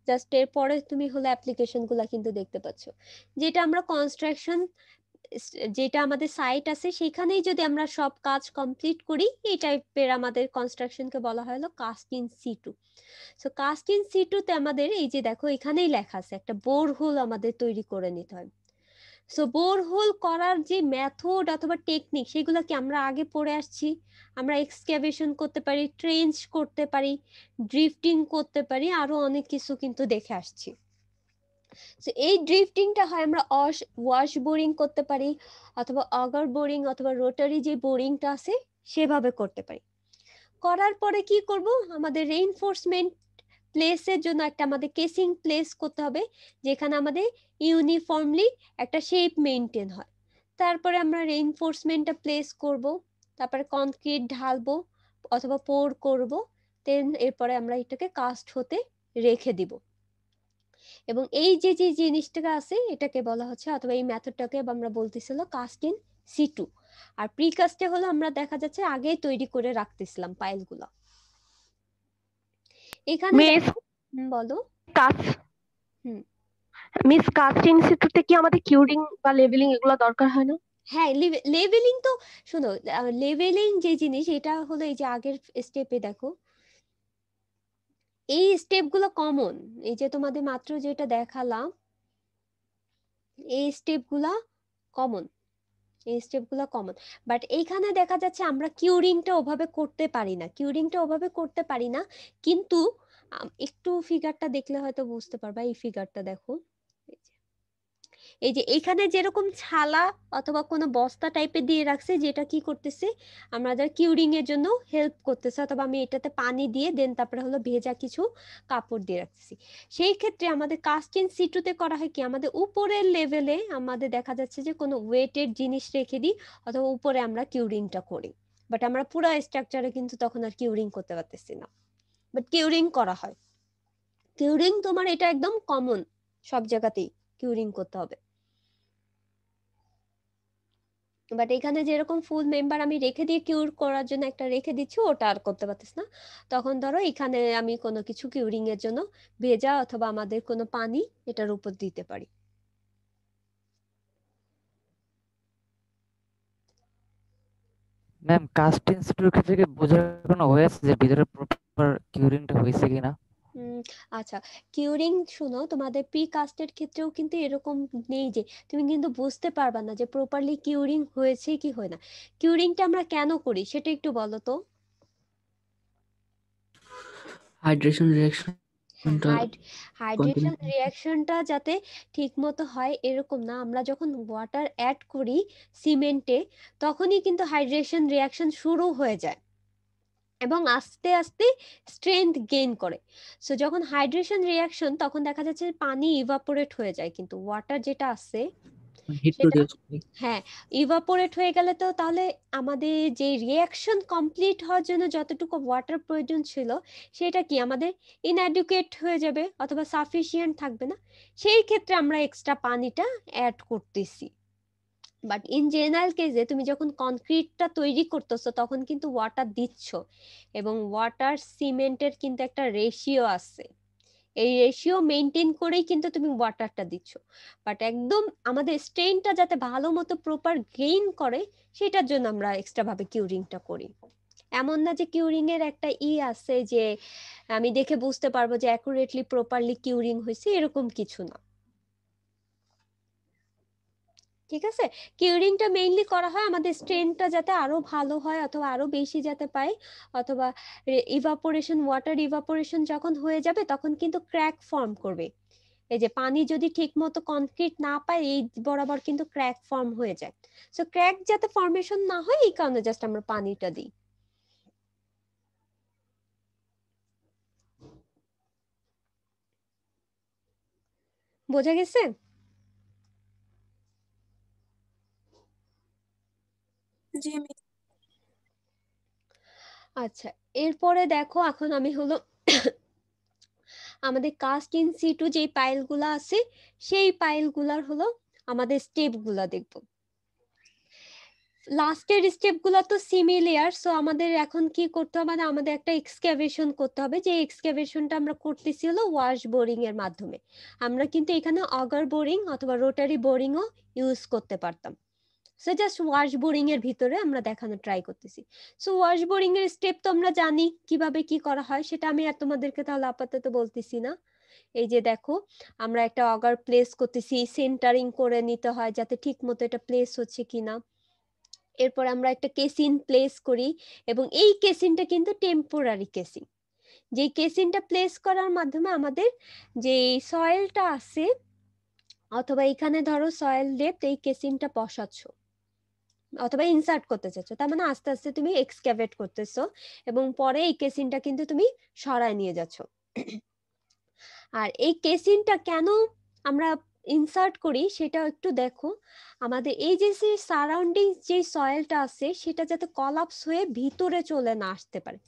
জাস্ট এরপরে তুমি হলো অ্যাপ্লিকেশন গুলা কিন্তু দেখতে পাচ্ছ। যেটা আমরা কনস্ট্রাকশন, যেটা আমাদের সাইট আছে সেখানেই যদি আমরা সব কাজ কমপ্লিট করি, এই টাইপের আমাদের কনস্ট্রাকশনকে বলা হয় হলো cast in situ. So cast in সিটুতে আমাদের এই যে দেখো এখানেই লেখা আছে একটা বোরহোল আমাদের তৈরি করে নিতে হয়। সো বোরহোল করার যে মেথড অথবা টেকনিক সেগুলো কি আমরা আগে পড়ে আসছি। আমরা এক্সক্যাভেশন করতে পারি, ট্রেঞ্চ করতে পারি, ড্রিফটিং করতে পারি, আরো অনেক কিছু কিন্তু দেখে আসছি। সো এই ড্রিফটিংটা হয় আমরা ওয়াশ বোরিং করতে পারি, অথবা অগার বোরিং অথবা রোটারি যে বোরিংটা আছে সেভাবে করতে পারি। করার পরে কি করব, আমাদের রেইনফোর্সমেন্ট প্লেসের জন্য একটা আমাদের কেসিং প্লেস করতে হবে, যেখানে আমাদের ইউনিফর্মলি একটা শেপ মেনটেন হয়। তারপরে আমরা রেইনফোর্সমেন্টটা প্লেস করব, তারপরে কনক্রিট ঢালবো অথবা পোর করব, দেন এরপরে আমরা এটাকে কাস্ট হতে রেখে দিব। এবং এই যে যে জিনিসটা আছে এটাকে বলা হচ্ছে, অথবা এই মেথডটাকে আমরা বলতেছিল কাস্ট ইন সিটু। আর প্রিকাস্টে হলো আমরা দেখা যাচ্ছে আগেই তৈরি করে রাখতেছিলাম পাইলগুলো। এখানে মিস দেখো, বলো। কাস্ট হুম। মিস কাস্ট ইনস্টিটিউটে কি আমাদের কিউরিং বা লেভেলিং এগুলো দরকার হয় না? হ্যাঁ, লেভেলিং তো শোনো, লেভেলিং যে জিনিস এটা হলো এই যে আগের স্টেপে দেখো, এই স্টেপগুলো কমন, এই যে তোমাদের মাত্র যেটা দেখালাম এই স্টেপগুলা কমন, এই স্টেপগুলো কমন। বাট এইখানে দেখা যাচ্ছে আমরা কিউরিংটা ওভাবে করতে পারি না, কিউরিংটা ওভাবে করতে পারি না। কিন্তু একটু ফিগারটা দেখলে হয়তো বুঝতে পারবা, এই ফিগারটা দেখো, এই যে এইখানে যেরকম ছালা অথবা কোনো বস্তা টাইপের দিয়ে রাখছে, যেটা কি করতেছে আমাদের কিউরিং এর জন্য হেল্প করতেছে, অথবা আমি এটাতে পানি দিয়ে দেন তারপরে হলো ভেজা কিছু কাপড় দিয়ে রাখতেছি। সেই ক্ষেত্রে আমাদের কাস্ট ইন সিটুতে করা হয় কি, আমাদের উপরের লেভেলে আমাদের দেখা যাচ্ছে যে কোনো ওয়েটের জিনিস রেখে দিই, অথবা উপরে আমরা কিউরিংটা করি। বাট আমরা পুরো স্ট্রাকচারে কিন্তু তখন আর কিউরিং করতে পারতেছি না, বাট কিউরিং করা হয়। কিউরিং তোমার এটা একদম কমন, সব জায়গাতেই কিউরিং করতে হবে। বাট এখানে যেরকম ফুল মেম্বার আমি রেখে দিয়ে কিউর করার জন্য একটা রেখে দিচ্ছি, ওটা আর করতে পারতেছ না। তখন ধরো এখানে আমি কোনো কিছু কিউরিং এর জন্য ভেজা অথবা আমাদের কোনো পানি এটার উপর দিতে পারি। ম্যাম, কাস্ট ইনস্টিটিউট থেকে বোঝার কোনো ওয়ে আছে যে ভিতরে প্রপার কিউরিংটা হয়েছে কিনা? আচ্ছা, কিউরিং শুনো, তোমাদের প্রি কাস্টের ক্ষেত্রেও কিন্তু এরকম নেই যে তুমি কিন্তু বুঝতে পারবা না যে প্রপারলি কিউরিং হয়েছে কি হয় না। কিউরিংটা আমরা কেন করি সেটা একটু বলো তো। হাইড্রেশন রিঅ্যাকশনটা হাইড্রেশন রিয়াকশনটা যাতে ঠিক মতো হয় এরকম না, আমরা যখন ওয়াটার অ্যাড করি সিমেন্টে তখনই কিন্তু হাইড্রেশন রিয়াকশন শুরু হয়ে যায় এবং আস্তে আস্তে স্ট্রেংথ গেইন করে। সো যখন হাইড্রেশন রিয়াকশন তখন দেখা যাচ্ছে পানি ইভাপোরেট হয়ে যায়, কিন্তু ওয়াটার যেটা আছে হিট সেটা, প্রডিউস করে। হ্যাঁ, ইভাপোরেট হয়ে গেলে তো তাহলে আমাদের যে রিয়াকশন কমপ্লিট হওয়ার জন্য যতটুকু ওয়াটার প্রয়োজন ছিল সেটা কি আমাদের ইনঅ্যাডিকুয়েট হয়ে যাবে অথবা সাফিসিয়েন্ট থাকবে না। সেই ক্ষেত্রে আমরা এক্সট্রা পানিটা অ্যাড করতেছি। বাট ইন জেনারেল কেসে তুমি যখন কনক্রিটটা তৈরি করতেছো তখন কিন্তু ওয়াটার দিচ্ছ, এবং ওয়াটার সিমেন্টের কিন্তু একটা রেশিও আছে, এই রেশিও মেনটেন করেই কিন্তু তুমি ওয়াটারটা দিচ্ছ। বাট একদম আমাদের স্ট্রেনটা যাতে ভালো মতো প্রপার গেইন করে সেটার জন্য আমরা এক্সট্রা ভাবে কিউরিংটা করি। এমন না যে কিউরিং এর একটা আছে যে আমি দেখে বুঝতে পারবো যে অ্যাকুরেটলি প্রপারলি কিউরিং হয়েছে, এরকম কিছু না। ঠিক আছে, কিউরিংটা মেইনলি করা হয় আমাদের স্ট্রেনটা যাতে আরো ভালো হয় অথবা আরো বেশি যাতে পায়, অথবা ইভাপোরেশন, ওয়াটার ইভাপোরেশন যখন হয়ে যাবে তখন কিন্তু ক্র্যাক ফর্ম করবে। এই যে পানি যদি ঠিক মতো কনক্রিট না পায় এই বরাবর কিন্তু ক্র্যাক ফর্ম হয়ে যায়। সো ক্র্যাক যাতে ফর্মেশন না হয় এই কারণে জাস্ট আমরা পানিটা দিই। বোঝা গেছে? জি মিস। আচ্ছা, এরপরে দেখো এখন আমি হলো আমাদের কাস্ট ইন সিটু যে পাইলগুলো আছে সেই পাইলগুলার হলো আমাদের স্টেপগুলো দেখব। লাস্টের স্টেপগুলো তো সিমিলার, সো আমাদের এখন কি করতে হবে, আমাদের একটা এক্সক্যাভেশন করতে হবে। যে এক্সক্যাভেশনটা আমরা করতেছি হলো ওয়াশ বোরিং এর মাধ্যমে। আমরা কিন্তু এখানে অগার বোরিং অথবা রোটারি বোরিংও ইউজ করতে পারতাম। সো জাস্ট ওয়াশ বোরিং এর ভিতরে আমরা দেখানো ট্রাই করতেছি। সো ওয়াশ বোরিং এর স্টেপ তো আমরা জানি কিভাবে কি করা হয়, সেটা আমি আর তোমাদেরকে তাহলে আপাতত বলতেছি না। এই যে দেখো, আমরা একটা অগার প্লেস করতেছি, সেন্টারিং করে নিতে হয় যাতে ঠিক মতো এটা প্লেস হচ্ছে কিনা। এরপর আমরা একটা কেসিন প্লেস করি, এবং এই কেসিনটা কিন্তু টেম্পোরারি কেসিন। যে কেসিনটা প্লেস করার মাধ্যমে আমাদের যে সয়েলটা আছে, অথবা এখানে ধরো সয়েল ডেপথ, এই কেসিনটা বসাচ্ছ অথবা ইনসার্ট করতে চাচ্ছ, তার মানে আস্তে আস্তে তুমি এক্সক্যাভেট করতেছো, এবং পরে এই কেসিনটা কিন্তু তুমি সরায় নিয়ে যাচ্ছ। আর এই কেসিনটা কেন আমরা ইনসার্ট করি সেটা একটু দেখো। আমাদের এই যে সারাউন্ডিং যে সয়েলটা আছে সেটা যাতে কলাপস হয়ে ভিতরে চলে না আসতে পারে।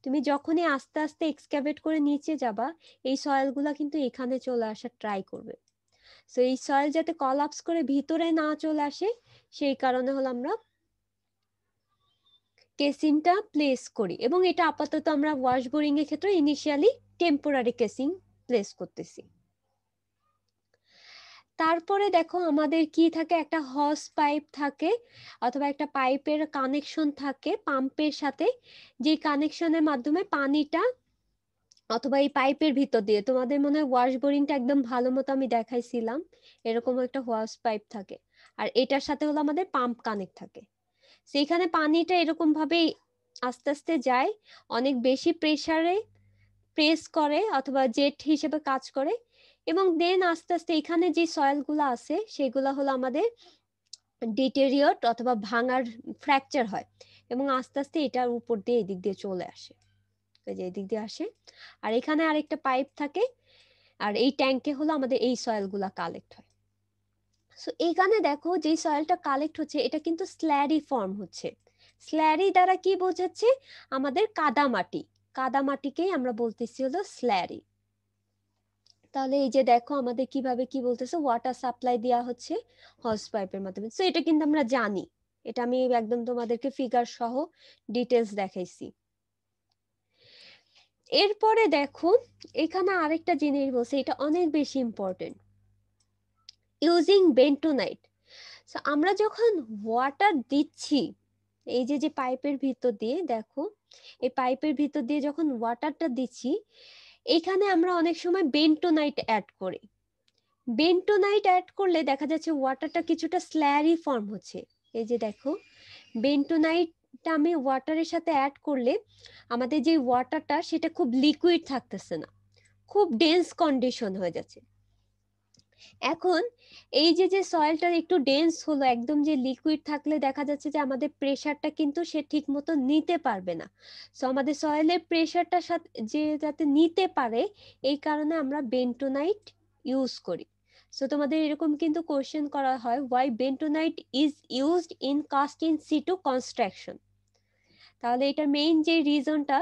তুমি যখনই আস্তে আস্তে এক্সক্যাভেট করে নিচে যাবা, এই সয়েলগুলা কিন্তু এখানে চলে আসার ট্রাই করবে। সো এই সয়েল যাতে কলাপস করে ভিতরে না চলে আসে, সেই কারণে হলো আমরা কেসিংটা প্লেস করি। এবং এটা আপাতত আমরা ওয়াশ বোরিং এর ক্ষেত্রে ইনিশিয়ালি টেম্পোরারি কেসিং প্লেস করতেছি। তারপরে দেখো আমাদের কি থাকে, একটা হস পাইপ থাকে অথবা একটা পাইপের কানেকশন থাকে পাম্পের সাথে, যে কানেকশনের মাধ্যমে পানিটা অথবা এই পাইপের ভিতর দিয়ে, তোমাদের মনে হয় ওয়াশ বোরিংটা একদম ভালো মতো আমি দেখাইছিলাম, এরকম একটা হস পাইপ থাকে, আর এটার সাথে হলো আমাদের পাম্প কানেক্ট থাকে। সেইখানে পানিটা এরকম ভাবে আস্তে আস্তে যায়, অনেক বেশি প্রেসারে প্রেস করে অথবা জেট হিসেবে কাজ করে, এবং দেন আস্তে আস্তে এখানে যে সয়েলগুলো আছে সেগুলো হলো আমাদের ডিটেরিয়ট অথবা ভাঙার ফ্র্যাকচার হয়, এবং আস্তে আস্তে এটার উপর দিয়ে এদিক দিয়ে চলে আসে, এই যে এদিক দিয়ে আসে। আর এখানে আরেকটা পাইপ থাকে, আর এই ট্যাঙ্কে হলো আমাদের এই সয়েলগুলা কালেক্ট হয়। সো এইখানে দেখো যে সয়েলটা কালেক্ট হচ্ছে এটা কিন্তু স্ল্যারি ফর্ম হচ্ছে। স্ল্যারি দ্বারা কি বোঝাচ্ছে, আমাদের কাদামাটি, কাদামাটিকেই আমরা বলতেছি হলো স্ল্যারি। তাহলে এই যে দেখো আমাদের কিভাবে কি বলতেছে, ওয়াটার সাপ্লাই দেওয়া হচ্ছে হস পাইপের মাধ্যমে। সো এটা কিন্তু আমরা জানি, এটা আমি একদম তোমাদেরকে ফিগার সহ ডিটেলস দেখাইছি। এরপরে দেখো এখানে আরেকটা জিনিস বলছে, এটা অনেক বেশি ইম্পর্টেন্ট, ইউজিং বেন্টোনাইট। আমরা যখন ওয়াটার দিচ্ছি, এই যে যে পাইপের ভিতর দিয়ে দেখো, এই পাইপের ভিতর দিয়ে যখন ওয়াটারটা দিচ্ছি, এখানে আমরা অনেক সময় বেন্টোনাইট অ্যাড করি। বেন্টোনাইট অ্যাড করলে দেখা যাচ্ছে ওয়াটারটা কিছুটা স্ল্যারি ফর্ম হচ্ছে। এই যে দেখো, বেন্টোনাইটটা আমি ওয়াটারের সাথে অ্যাড করলে আমাদের যে ওয়াটারটা সেটা খুব লিকুইড থাকতেছে না, খুব ডেন্স কন্ডিশন হয়ে যাচ্ছে। এখন এই যে যে সয়েলটা একটু ডেন্স হলো, একদম যে লিকুইড থাকলে দেখা যাচ্ছে যে আমাদের প্রেসারটা কিন্তু সে ঠিক মতো নিতে পারবে না। সো আমাদের সয়েলের প্রেসারটা যে যাতে নিতে পারে, এই কারণে আমরা বেন্টোনাইট ইউজ করি। সো তোমাদের এরকম কিন্তু কোশ্চেন করা হয়, why bentonite is used in cast in situ construction. তাহলে এটার মেইন যে রিজনটা,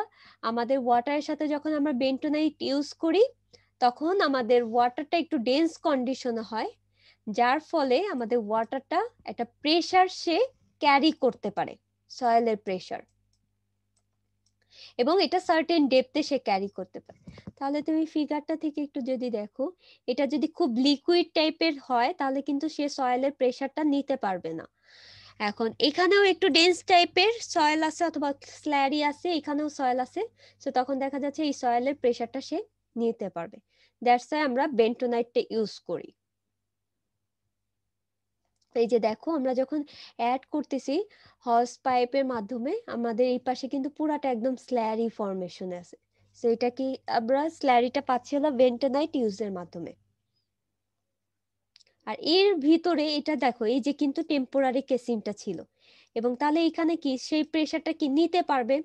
আমাদের ওয়াটারের সাথে যখন আমরা বেন্টোনাইট ইউজ করি তখন আমাদের ওয়াটারটা একটু ডেন্স কন্ডিশনে হয়, যার ফলে আমাদের ওয়াটারটা একটা প্রেসার সে ক্যারি করতে পারে, সয়েলের প্রেসার, এবং এটা সার্টেন ডেপথে সে ক্যারি করতে পারে। তাহলে তুমি ফিগারটা থেকে একটু যদি দেখো, এটা যদি খুব লিকুইড টাইপের হয় তাহলে কিন্তু সে সয়েলের প্রেসারটা নিতে পারবে না। এখন এখানেও একটু ডেন্স টাইপের সয়েল আছে অথবা স্ল্যারি আছে, এখানেও সয়েল আছে, তো তখন দেখা যাচ্ছে এই সয়েলের প্রেসারটা সে নিতে পারবে। দ্যাটস ওয়াই আমরা বেন্টোনাইটটা ইউজ করি। এই যে দেখো আমরা যখন অ্যাড করতেছি হস পাইপের মাধ্যমে, আমাদের এই পাশে কিন্তু পুরাটা একদম স্ল্যারি ফরমেশনে আছে। সো এটা কি আমরা স্ল্যারিটা পাচ্ছি হলো বেন্টোনাইট ইউজের মাধ্যমে। আর এর ভিতরে এটা দেখো, এই যে কিন্তু টেম্পোরারি কেসিংটা ছিল, এবং তাহলে এখানে কি সেই প্রেসারটা কি নিতে পারবে,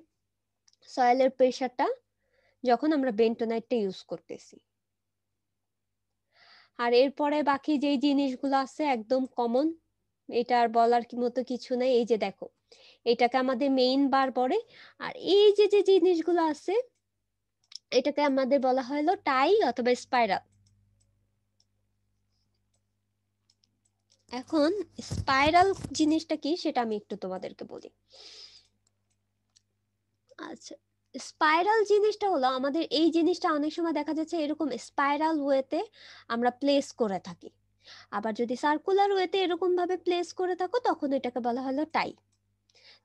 সয়েলের প্রেসারটা, যখন আমরা বেন্টোনাইটটা ইউজ করতেছি। আর এরপরে বাকি যেই জিনিসগুলো আছে একদম কমন, এটা আর বলার মতো কিছু নাই। এই যে দেখো, এটাকে আমাদের মেইন বার বলে। আর এই যে যে জিনিসগুলো আছে এটাকে আমাদের বলা হলো টাই অথবা স্পাইরাল। এখন স্পাইরাল জিনিসটা কি সেটা আমি একটু তোমাদেরকে বলি। আচ্ছা, স্পাইরাল জিনিসটা হলো আমাদের এই জিনিসটা অনেক সময় দেখা যাচ্ছে এরকম স্পাইরাল ওয়েতে আমরা প্লেস করে থাকি, আবার যদি সার্কুলার ওয়েতে এরকম ভাবে প্লেস করে থাকো তখন এটাকে বলা হলো টাই।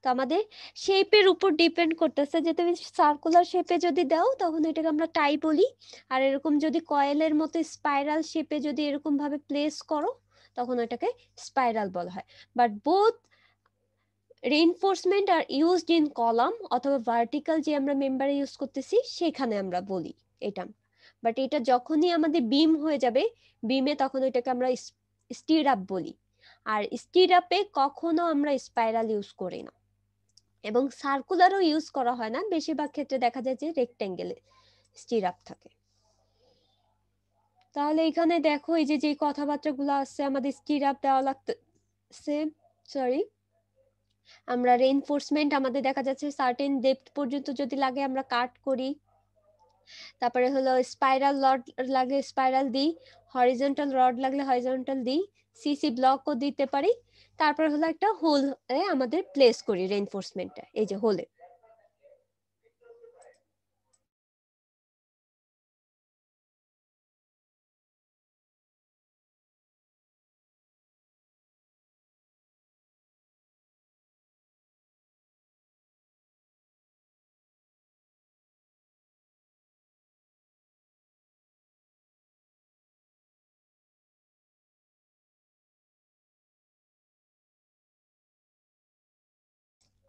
তো আমাদের শেপের উপর ডিপেন্ড করতেছে, যে তুমি সার্কুলার শেপে যদি দাও তখন এটাকে আমরা টাই বলি, আর এরকম যদি কয়েলের মতো স্পাইরাল শেপে যদি এরকম ভাবে প্লেস করো তখন এটাকে স্পাইরাল বলা হয়। But both reinforcement are used in column অথবা ভার্টিক্যাল যে আমরা মেম্বারে ইউজ করতেছি সেখানে আমরা বলি এটা। বাট এটা যখনই আমাদের বিম হয়ে যাবে বিমে তখন এটাকে আমরা স্টির আপ বলি, আর স্টির আপে কখনো আমরা স্পাইরাল ইউজ করি না, এবং সার্কুলারও ইউজ করা হয় না, বেশিরভাগ ক্ষেত্রে দেখা যায় যে রেক্টেঙ্গেলে স্টির আপ থাকে। তাহলে এখানে দেখো এই যে যে কথাবার্তাগুলো আছে আমাদের স্টির আপ দেওয়া লাগতেছে, সরি আমরা রেইনফোর্সমেন্ট আমাদের দেখা যাচ্ছে সার্টেন ডেপথ পর্যন্ত যদি লাগে আমরা কাট করি, তারপরে হলো স্পাইরাল রড লাগলে স্পাইরাল দিই, হরিজন্টাল রড লাগলে হরিজন্টাল দিই, সিসি ব্লকও দিতে পারি, তারপরে হলো একটা হোল আমাদের প্লেস করি রেইনফোর্সমেন্টটা এই যে হোলে।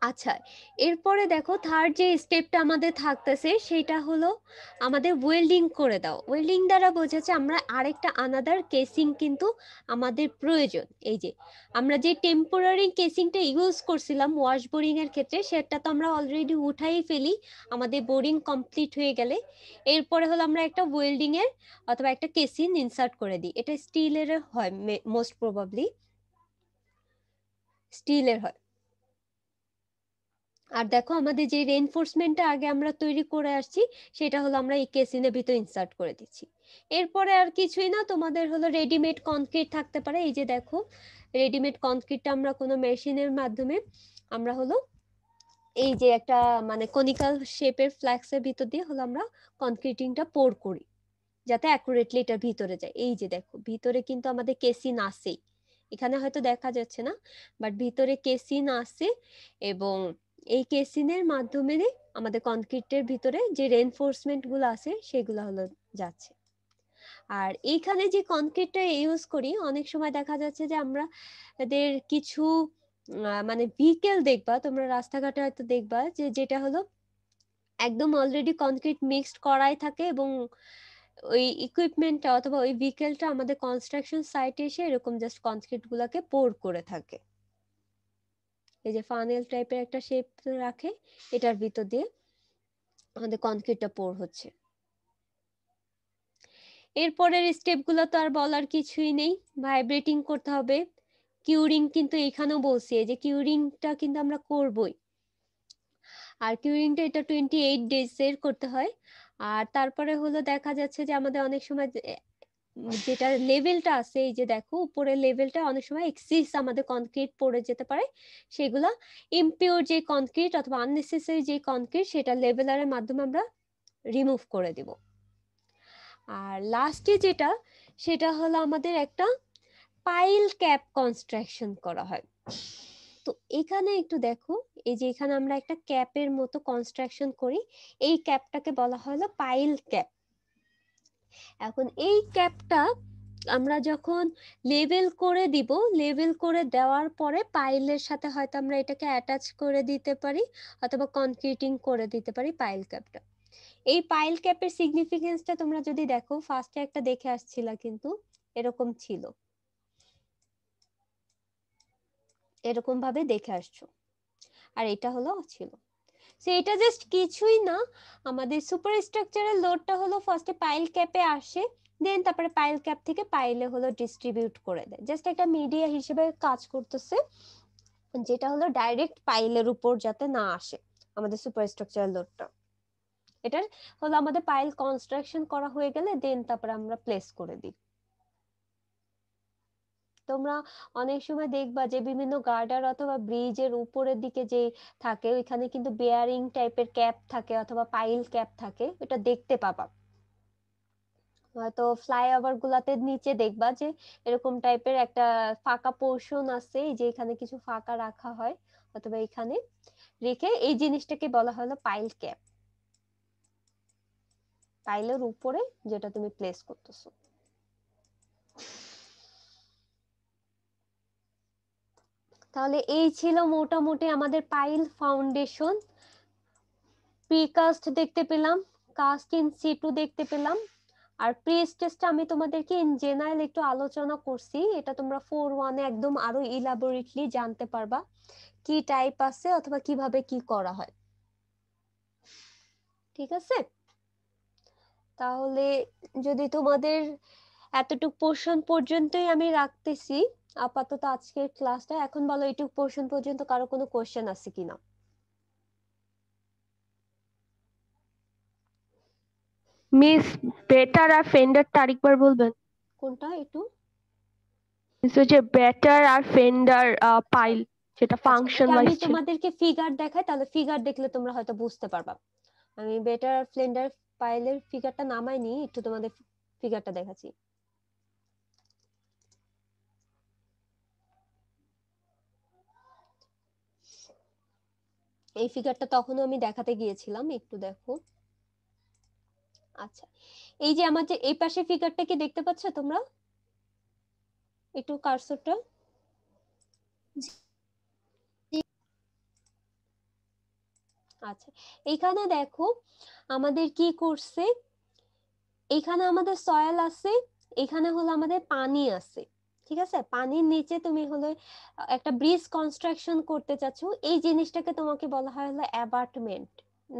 আচ্ছা, এরপরে দেখো থার্ড যে স্টেপটা আমাদের থাকতেছে সেটা হলো আমাদের ওয়েল্ডিং করে দাও। ওয়েল্ডিং দ্বারা বোঝাচ্ছে আমরা আরেকটা আনাদার কেসিং কিন্তু আমাদের প্রয়োজন। এই যে আমরা যে টেম্পোরারি কেসিংটা ইউজ করছিলাম ওয়াশ বোরিং এর ক্ষেত্রে সেটা তো আমরা অলরেডি উঠাই ফেলি আমাদের বোরিং কমপ্লিট হয়ে গেলে। এরপরে হলো আমরা একটা ওয়েল্ডিং এর অথবা একটা কেসিং ইনসার্ট করে দিই, এটা স্টিলের হয়, মোস্ট প্রবাবলি স্টিলের হয়। আর দেখো আমাদের যে রেইনফোর্সমেন্টটা আগে আমরা তৈরি করে আসছি সেটা হলো আমরা এই কেসিনের ভিতর ইনসার্ট করে দিচ্ছি। এরপরে আর কিছুই না, তোমাদের হলো রেডিমেড কনক্রিট থাকতে পারে। এই যে দেখো রেডিমেড কনক্রিটটা আমরা কোনো মেশিনের মাধ্যমে আমরা হলো এই যে একটা মানে কনিক্যাল শেপের ফ্ল্যাক্সের ভিতর দিয়ে হলো আমরা কনক্রিটিংটা পোর করি যাতে অ্যাকুরেটলি এটার ভিতরে যায়। এই যে দেখো ভিতরে কিন্তু আমাদের কেসিন আছেই, এখানে হয়তো দেখা যাচ্ছে না বাট ভিতরে কেসিন আছে, এবং এই কেসিনের মাধ্যমে আমাদের কনক্রিটের ভিতরে যে রেইনফোর্সমেন্ট গুলো আছে সেগুলো হলো যাচ্ছে। আর এইখানে যে কনক্রিটটা ইউজ করি অনেক সময় দেখা যাচ্ছে যে আমরা এদের কিছু মানে ভেহিকেল দেখবা তোমরা রাস্তাঘাটে হয়তো দেখবা যে যেটা হলো একদম অলরেডি কনক্রিট মিক্সড করাই থাকে, এবং ওই ইকুইপমেন্টটা অথবা ওই ভেহিকেলটা আমাদের কনস্ট্রাকশন সাইটে এসে এরকম জাস্ট কনক্রিট গুলাকে পোর করে থাকে। এই যে ফানেল টাইপের একটা শেপ রাখে, এটার ভিতর দিয়ে আমাদের কনক্রিটটা পোর হচ্ছে। এরপরের স্টেপগুলো তো আর বলার কিছুই নেই, ভাইব্রেটিং করতে হবে। কিউরিং কিন্তু এখানেও বলছি যে কিউরিংটা কিন্তু আমরা করবই, আর কিউরিংটা এটা 28 ডেজ এর করতে হয়। আর তারপরে হলো দেখা যাচ্ছে যে আমাদের অনেক সময় যেটা লেভেলটা আছে এই যে দেখো উপরের লেভেলটা অনেক সময় এক্সিস আমাদের কনক্রিট পড়ে যেতে পারে, সেগুলা ইমপিওর যে কনক্রিট অথবা আননেসেসারি যে কনক্রিট সেটা লেভেলারের মাধ্যমে আমরা রিমুভ করে দিব। আর লাস্টে যেটা সেটা হলো আমাদের একটা পাইল ক্যাপ কনস্ট্রাকশন করা হয়। তো এখানে একটু দেখো এই যে এখানে আমরা একটা ক্যাপের মতো কনস্ট্রাকশন করি, এই ক্যাপটাকে বলা হলো পাইল ক্যাপ। এখন এই ক্যাপটা আমরা যখন লেভেল করে দিব, লেভেল করে দেওয়ার পরে পাইলের সাথে হয়তো আমরা এটাকে অ্যাটাচ করে দিতে পারি অথবা কনক্রিটিং করে দিতে পারি পাইল ক্যাপটা। এই পাইল ক্যাপের সিগনিফিকেন্সটা তোমরা যদি দেখো ফার্স্টে একটা দেখে আসছিলা কিন্তু এরকম ছিল, এরকম ভাবে দেখে আসছো, আর এটা হলো ছিল। সো এটা জাস্ট কিছুই না, আমাদের সুপার স্ট্রাকচারের লোডটা হলো ফার্স্টে পাইল ক্যাপে আসে, দেন তারপরে পাইল ক্যাপ থেকে পাইলে হলো ডিস্ট্রিবিউট করে দেয়, জাস্ট একটা মিডিয়া হিসেবে কাজ করতেছে। যেটা হলো ডাইরেক্ট পাইলের উপর যাতে না আসে আমাদের সুপারস্ট্রাকচারাল লোডটা। এটার হলো আমাদের পাইল কনস্ট্রাকশন করা হয়ে গেলে দেন তারপরে আমরা প্লেস করে দিই। তোমরা অনেক সময় দেখবা যে বিভিন্ন গার্ডার অথবা ব্রিজের উপরের দিকে যে থাকে ওইখানে কিন্তু বেয়ারিং টাইপের ক্যাপ থাকে অথবা পাইল ক্যাপ থাকে, এটা দেখতে পাবা। হয়তো ফ্লাইওভার গুলাতে নিচে দেখবা যে এরকম টাইপের একটা ফাঁকা পোর্শন আছে, এই যে এখানে কিছু ফাঁকা রাখা হয় অথবা এখানে রেখে এই জিনিসটাকে বলা হলো পাইল ক্যাপ, পাইলের উপরে যেটা তুমি প্লেস করতেছো। তাহলে এই ছিল মোটামুটি আমাদের পাইল ফাউন্ডেশন। প্রিকাস্ট দেখতে পেলাম, কাস্ট ইন সিটু দেখতে পেলাম, আর প্রি স্টেজটা আমি তোমাদেরকে ইন জেনারেল একটু আলোচনা করছি। এটা তোমরা 4-1 একদম আরো ইলাবোরেটলি জানতে পারবা কি টাইপ আছে অথবা কিভাবে কি করা হয়। ঠিক আছে, তাহলে যদি তোমাদের এতটুক পোর্শন পর্যন্তই আমি রাখতেছি আপাতত আজকের ক্লাসটা। এখন বলো এইটুক পোর্শন পর্যন্ত কারো কোনো কোশ্চেন আছে কিনা? মিস বেটার আর ফেন্ডারটা আরেকবার বলবেন? কোনটা একটু? মিস ওই যে বেটার আর ফেন্ডার পাইল যেটা আচ্ছা, ফাংশন এটা আমি ওয়াইজ ছিল। তোমাদেরকে ফিগার দেখাই, তাহলে ফিগার দেখলে তোমরা হয়তো বুঝতে পারবা। আমি বেটার ফ্লেন্ডার পাইলের ফিগারটা নামাইনি, একটু তোমাদের ফিগারটা দেখাচ্ছি। এই ফিগারটা তখনও আমি দেখাতে গিয়েছিলাম, একটু দেখো। আচ্ছা, এই যে আমার যে এই পাশে ফিগারটা কি দেখতে পাচ্ছ তোমরা? একটু কার্সরটা। আচ্ছা, এইখানে দেখো আমাদের কি করছে, এইখানে আমাদের সয়েল আছে, এখানে হলো আমাদের পানি আছে। ঠিক আছে, পানির নিচে তুমি হলো একটা ব্রিজ কনস্ট্রাকশন করতে চাচ্ছ, এই জিনিসটাকে তোমাকে বলা হয় হলো অ্যাবার্টমেন্ট।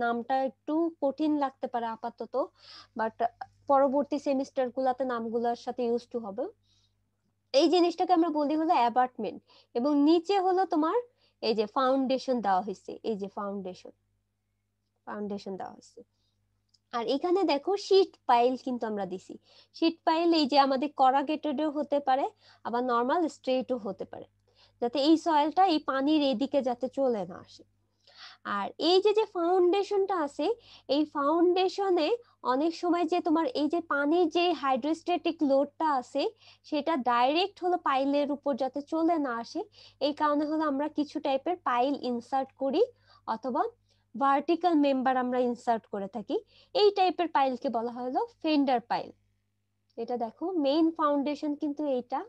নামটা একটু কঠিন লাগতে পারে আপাতত, বাট পরবর্তী সেমিস্টার গুলাতে নামগুলোর সাথে ইউজ টু হবে। এই জিনিসটাকে আমরা বলি হলো অ্যাবার্টমেন্ট, এবং নিচে হলো তোমার এই যে ফাউন্ডেশন দেওয়া হয়েছে, এই যে ফাউন্ডেশন দেওয়া হয়েছে। আর এখানে দেখো শীট পাইল কিন্তু আমরা দিছি। শীট পাইল এই যে আমাদের করাগেটেডও হতে পারে, আবার নর্মাল স্ট্রেটও হতে পারে, যাতে এই সয়েলটা এই পানির এদিকে যাতে চলে না আসে। আর এই যে যে ফাউন্ডেশনটা আছে, এই ফাউন্ডেশনে অনেক সময় যে তোমার এই যে পানির যে হাইড্রোস্ট্যাটিক লোডটা আছে সেটা ডাইরেক্ট হলো পাইলের উপর যাতে চলে না আসে, এই কারণে হলো আমরা কিছু টাইপের পাইল ইনসার্ট করি অথবা ভার্টিক্যাল মেম্বার আমরা ইনসার্ট করে থাকি। এই টাইপের পাইলকে বলা হয় হলো ফেন্ডার পাইল। এটা দেখো মেইন ফাউন্ডেশন কিন্তু এইটা,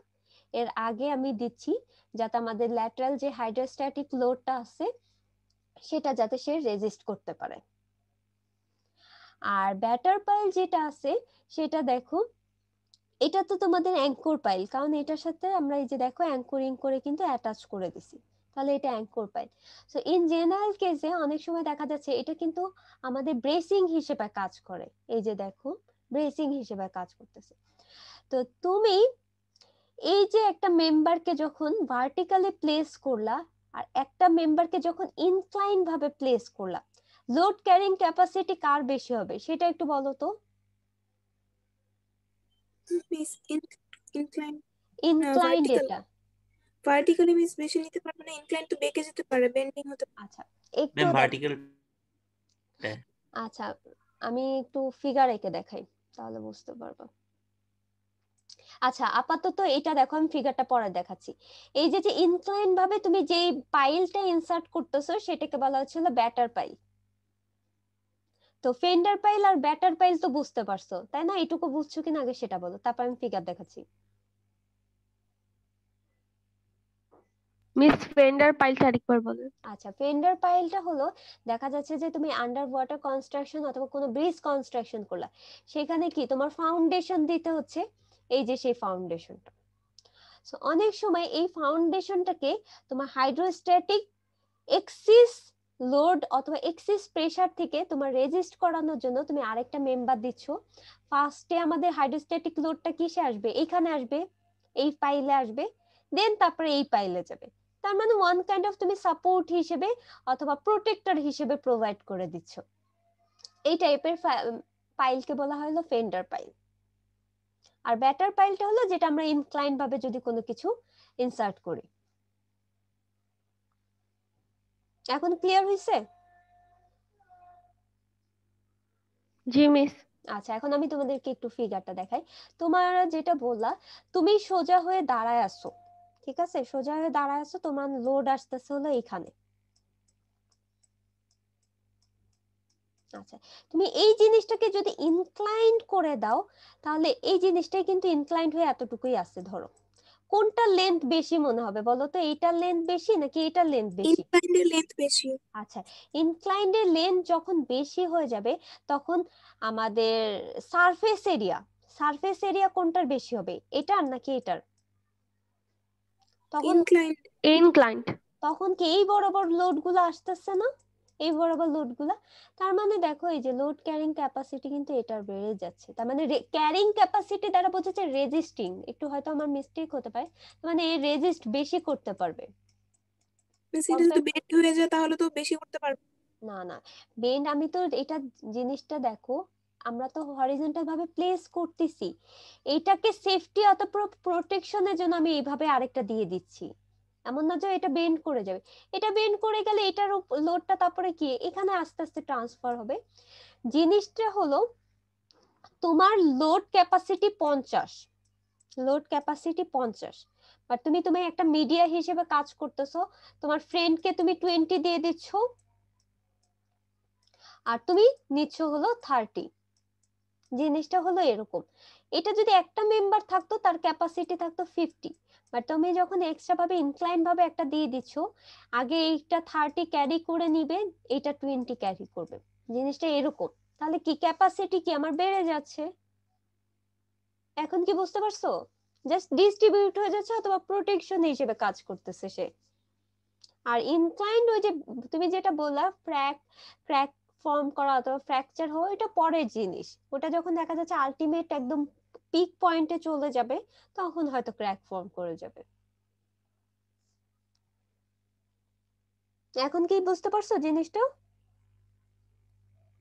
এর আগে আমি দিচ্ছি যাতে আমাদের ল্যাটারাল যে হাইড্রোস্ট্যাটিক লোডটা আছে সেটা যাতে সে রেজিস্ট করতে পারে। আর ব্যাটার পাইল যেটা আছে সেটা দেখো, এটা তো তোমাদের অ্যাঙ্কর পাইল, কারণ এটার সাথে আমরা এই যে দেখো অ্যাঙ্করিং করে কিন্তু অ্যাটাচ করে দিছি, তাহলে এটা anchor pile. So in general কেসে অনেক সময় দেখা যাচ্ছে এটা কিন্তু আমাদের ব্রেসিং হিসেবে কাজ করে, এই যে দেখো ব্রেসিং হিসেবে কাজ করতেছে। তো তুমি এই যে একটা মেম্বারকে যখন ভার্টিক্যালি প্লেস করলা আর একটা মেম্বারকে যখন ইনক্লাইন ভাবে প্লেস করলা, লোড ক্যারিং ক্যাপাসিটি কার বেশি হবে সেটা একটু বলো তো। মিস ইনক্লাইন ইনক্লাইন্ড ভার্টিক্যাল, এটা। ভার্টিক্যালি মিস বেশি নিতে পারবে না, ইনক্লাইন তো বেঁকে যেতে পারে, বেন্ডিং হতে পারে। আচ্ছা একটু ম্যাম ভার্টিক্যাল আচ্ছা আমি একটু ফিগার এঁকে দেখাই তাহলে বুঝতে পারবো। আচ্ছা আপাতত এটা দেখো, আমি ফিগারটা পরে দেখাচ্ছি। এই যে যে ইনক্লাইন ভাবে তুমি যে পাইলটা ইনসার্ট করতেছো সেটাকে বলা হচ্ছিল ব্যাটার পাইল। তো ফেন্ডার পাইল আর ব্যাটার পাইল তো বুঝতে পারছো তাই না? এটুকু বুঝছো কিনা আগে সেটা বলো, তারপর আমি ফিগার দেখাচ্ছি। মিস ফেন্ডার পাইলটা আরেকবার বলেন। আচ্ছা, ফেন্ডার পাইলটা হলো দেখা যাচ্ছে যে তুমি আন্ডার ওয়াটার কনস্ট্রাকশন অথবা কোনো ব্রিজ কনস্ট্রাকশন করলা, সেখানে কি তোমার ফাউন্ডেশন দিতে হচ্ছে, এই যে সেই ফাউন্ডেশনটা। সো অনেক সময় এই ফাউন্ডেশনটাকে তোমার হাইড্রোস্ট্যাটিক এক্সিস লোড অথবা এক্সিস প্রেসার থেকে তোমার রেজিস্ট করানোর জন্য তুমি আরেকটা মেম্বার দিচ্ছ। ফার্স্টে আমাদের হাইড্রোস্ট্যাটিক লোডটা কিসে আসবে? এইখানে আসবে, এই পাইলে আসবে, দেন তারপরে এই পাইলে যাবে। তার মানে ওয়ান কাইন্ড অফ তুমি সাপোর্ট হিসেবে অথবা প্রোটেক্টর হিসেবে প্রোভাইড করে দিচ্ছ। এই টাইপের পাইলকে বলা হলো ফেন্ডার পাইল। আর ব্যাটার পাইলটা হলো যেটা আমরা ইনক্লাইন ভাবে যদি কোনো কিছু ইনসার্ট করি। এখন ক্লিয়ার হয়েছে? জি মিস। আচ্ছা, এখন আমি তোমাদেরকে একটু ফিগারটা দেখাই। তোমার যেটা বললা, তুমি সোজা হয়ে দাঁড়ায় আছো, ঠিক আছে, সোজা হয়ে দাঁড়ায় আছো, তোমার লোড আসতেছে হলো এখানে। আচ্ছা, তুমি এই জিনিসটাকে যদি ইনক্লাইন্ড করে দাও, তাহলে এই জিনিসটাই কিন্তু ইনক্লাইন্ড হয়ে এতটুকুই আছে। ধরো কোনটা লেন্থ বেশি মনে হবে বলো তো, এইটার লেন্থ বেশি নাকি এইটার লেন্থ বেশি? ইনক্লাইন্ডের লেন্থ বেশি। আচ্ছা, ইনক্লাইন্ডের লেন্থ যখন বেশি হয়ে যাবে তখন আমাদের সারফেস এরিয়া কোনটার বেশি হবে, এটার নাকি এটার? তখন ইনক্লাইন্ড। ইনক্লাইন্ড। তখন কি এই বরাবর লোড গুলো আসতেছে না, এই বরাবর লোড গুলা? তার মানে দেখো এই যে লোড ক্যারিং ক্যাপাসিটি কিন্তু এটার বেড়ে যাচ্ছে। তার মানে ক্যারিং ক্যাপাসিটি দ্বারা বোঝাচ্ছে রেজিস্টিং, একটু হয়তো আমার মিস্টেক হতে পারে, মানে এই রেজিস্ট বেশি করতে পারবে। সেটা যদি বেন্ড হয়ে যায় তাহলে তো বেশি করতে পারবে না না, বেন্ড আমি তো এটা জিনিসটা দেখো, আমরা তো হরিজন্টাল ভাবে প্লেস করতেছি, এটাকে সেফটি অথবা প্রোটেকশনের জন্য আমি এইভাবে আরেকটা দিয়ে দিচ্ছি। এমন না যে এটা বেন্ড করে যাবে, এটা বেন্ড করে গেলে এটার লোডটা তারপরে কি এখানে আস্তে আস্তে ট্রান্সফার হবে। জিনিসটা হলো তোমার load capacity 50, load capacity 50, but তুমি একটা মিডিয়া হিসেবে কাজ করতেছো, তোমার ফ্রেন্ডকে তুমি 20 দিয়ে দিচ্ছ আর তুমি নিচ্ছ হলো 30। জিনিসটা হলো এরকম, এটা যদি একটা মেম্বার থাকতো তার ক্যাপাসিটি থাকতো 50, বাট তুমি যখন এক্সট্রা ভাবে ইনক্লাইন ভাবে একটা দিয়ে দিচ্ছ, আগে এইটা 30 ক্যারি করে নিবে, এটা 20 ক্যারি করবে, জিনিসটা এরকম। তাহলে কি ক্যাপাসিটি কি আমার বেড়ে যাচ্ছে? এখন কি বুঝতে পারছো? জাস্ট ডিস্ট্রিবিউট হয়ে যাচ্ছে অথবা প্রোটেকশন হিসেবে কাজ করতেছে সে। আর ইনক্লাইন্ড ওই যে তুমি যেটা বললা ক্র্যাক ফর্ম করা অথবা ফ্র্যাকচার হওয়া, এটা পরের জিনিস। ওটা যখন দেখা যাচ্ছে আলটিমেট একদম পিক পয়েন্টে চলে যাবে তখন হয়তো ক্র্যাক ফর্ম করে যাবে। এখন কি বুঝতে পারছো জিনিসটা?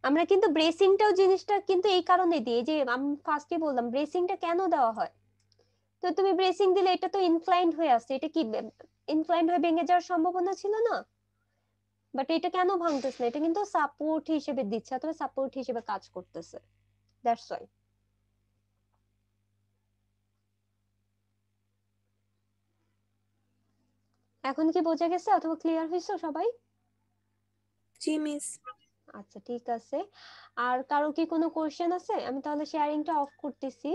আমরা কিন্তু ব্রেসিংটাও জিনিসটা কিন্তু এই কারণে দিই, যে আমি ফার্স্টে বললাম ব্রেসিংটা কেন দেওয়া হয়। তো তুমি ব্রেসিং দিলে এটা তো ইনক্লাইন্ড হয়ে আসছে, এটা কি ইনক্লাইন্ড হয়ে ভেঙে যাওয়ার সম্ভাবনা ছিল না? বাট এটা কেন ভাঙতেছে না, এটা কিন্তু সাপোর্ট হিসেবে দিচ্ছে অথবা সাপোর্ট হিসেবে কাজ করতেছে, দ্যাটস ওয়াই। এখন কি বোঝা গেছে অথবা ক্লিয়ার হয়েছে সবাই? জি মিস। আচ্ছা ঠিক আছে, আর কারো কি কোনো কোশ্চেন আছে? আমি তাহলে শেয়ারিংটা অফ করতেছি।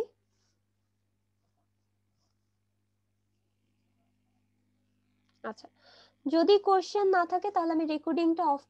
আচ্ছা, যদি কোশ্চেন না থাকে তাহলে আমি রেকর্ডিংটা অফ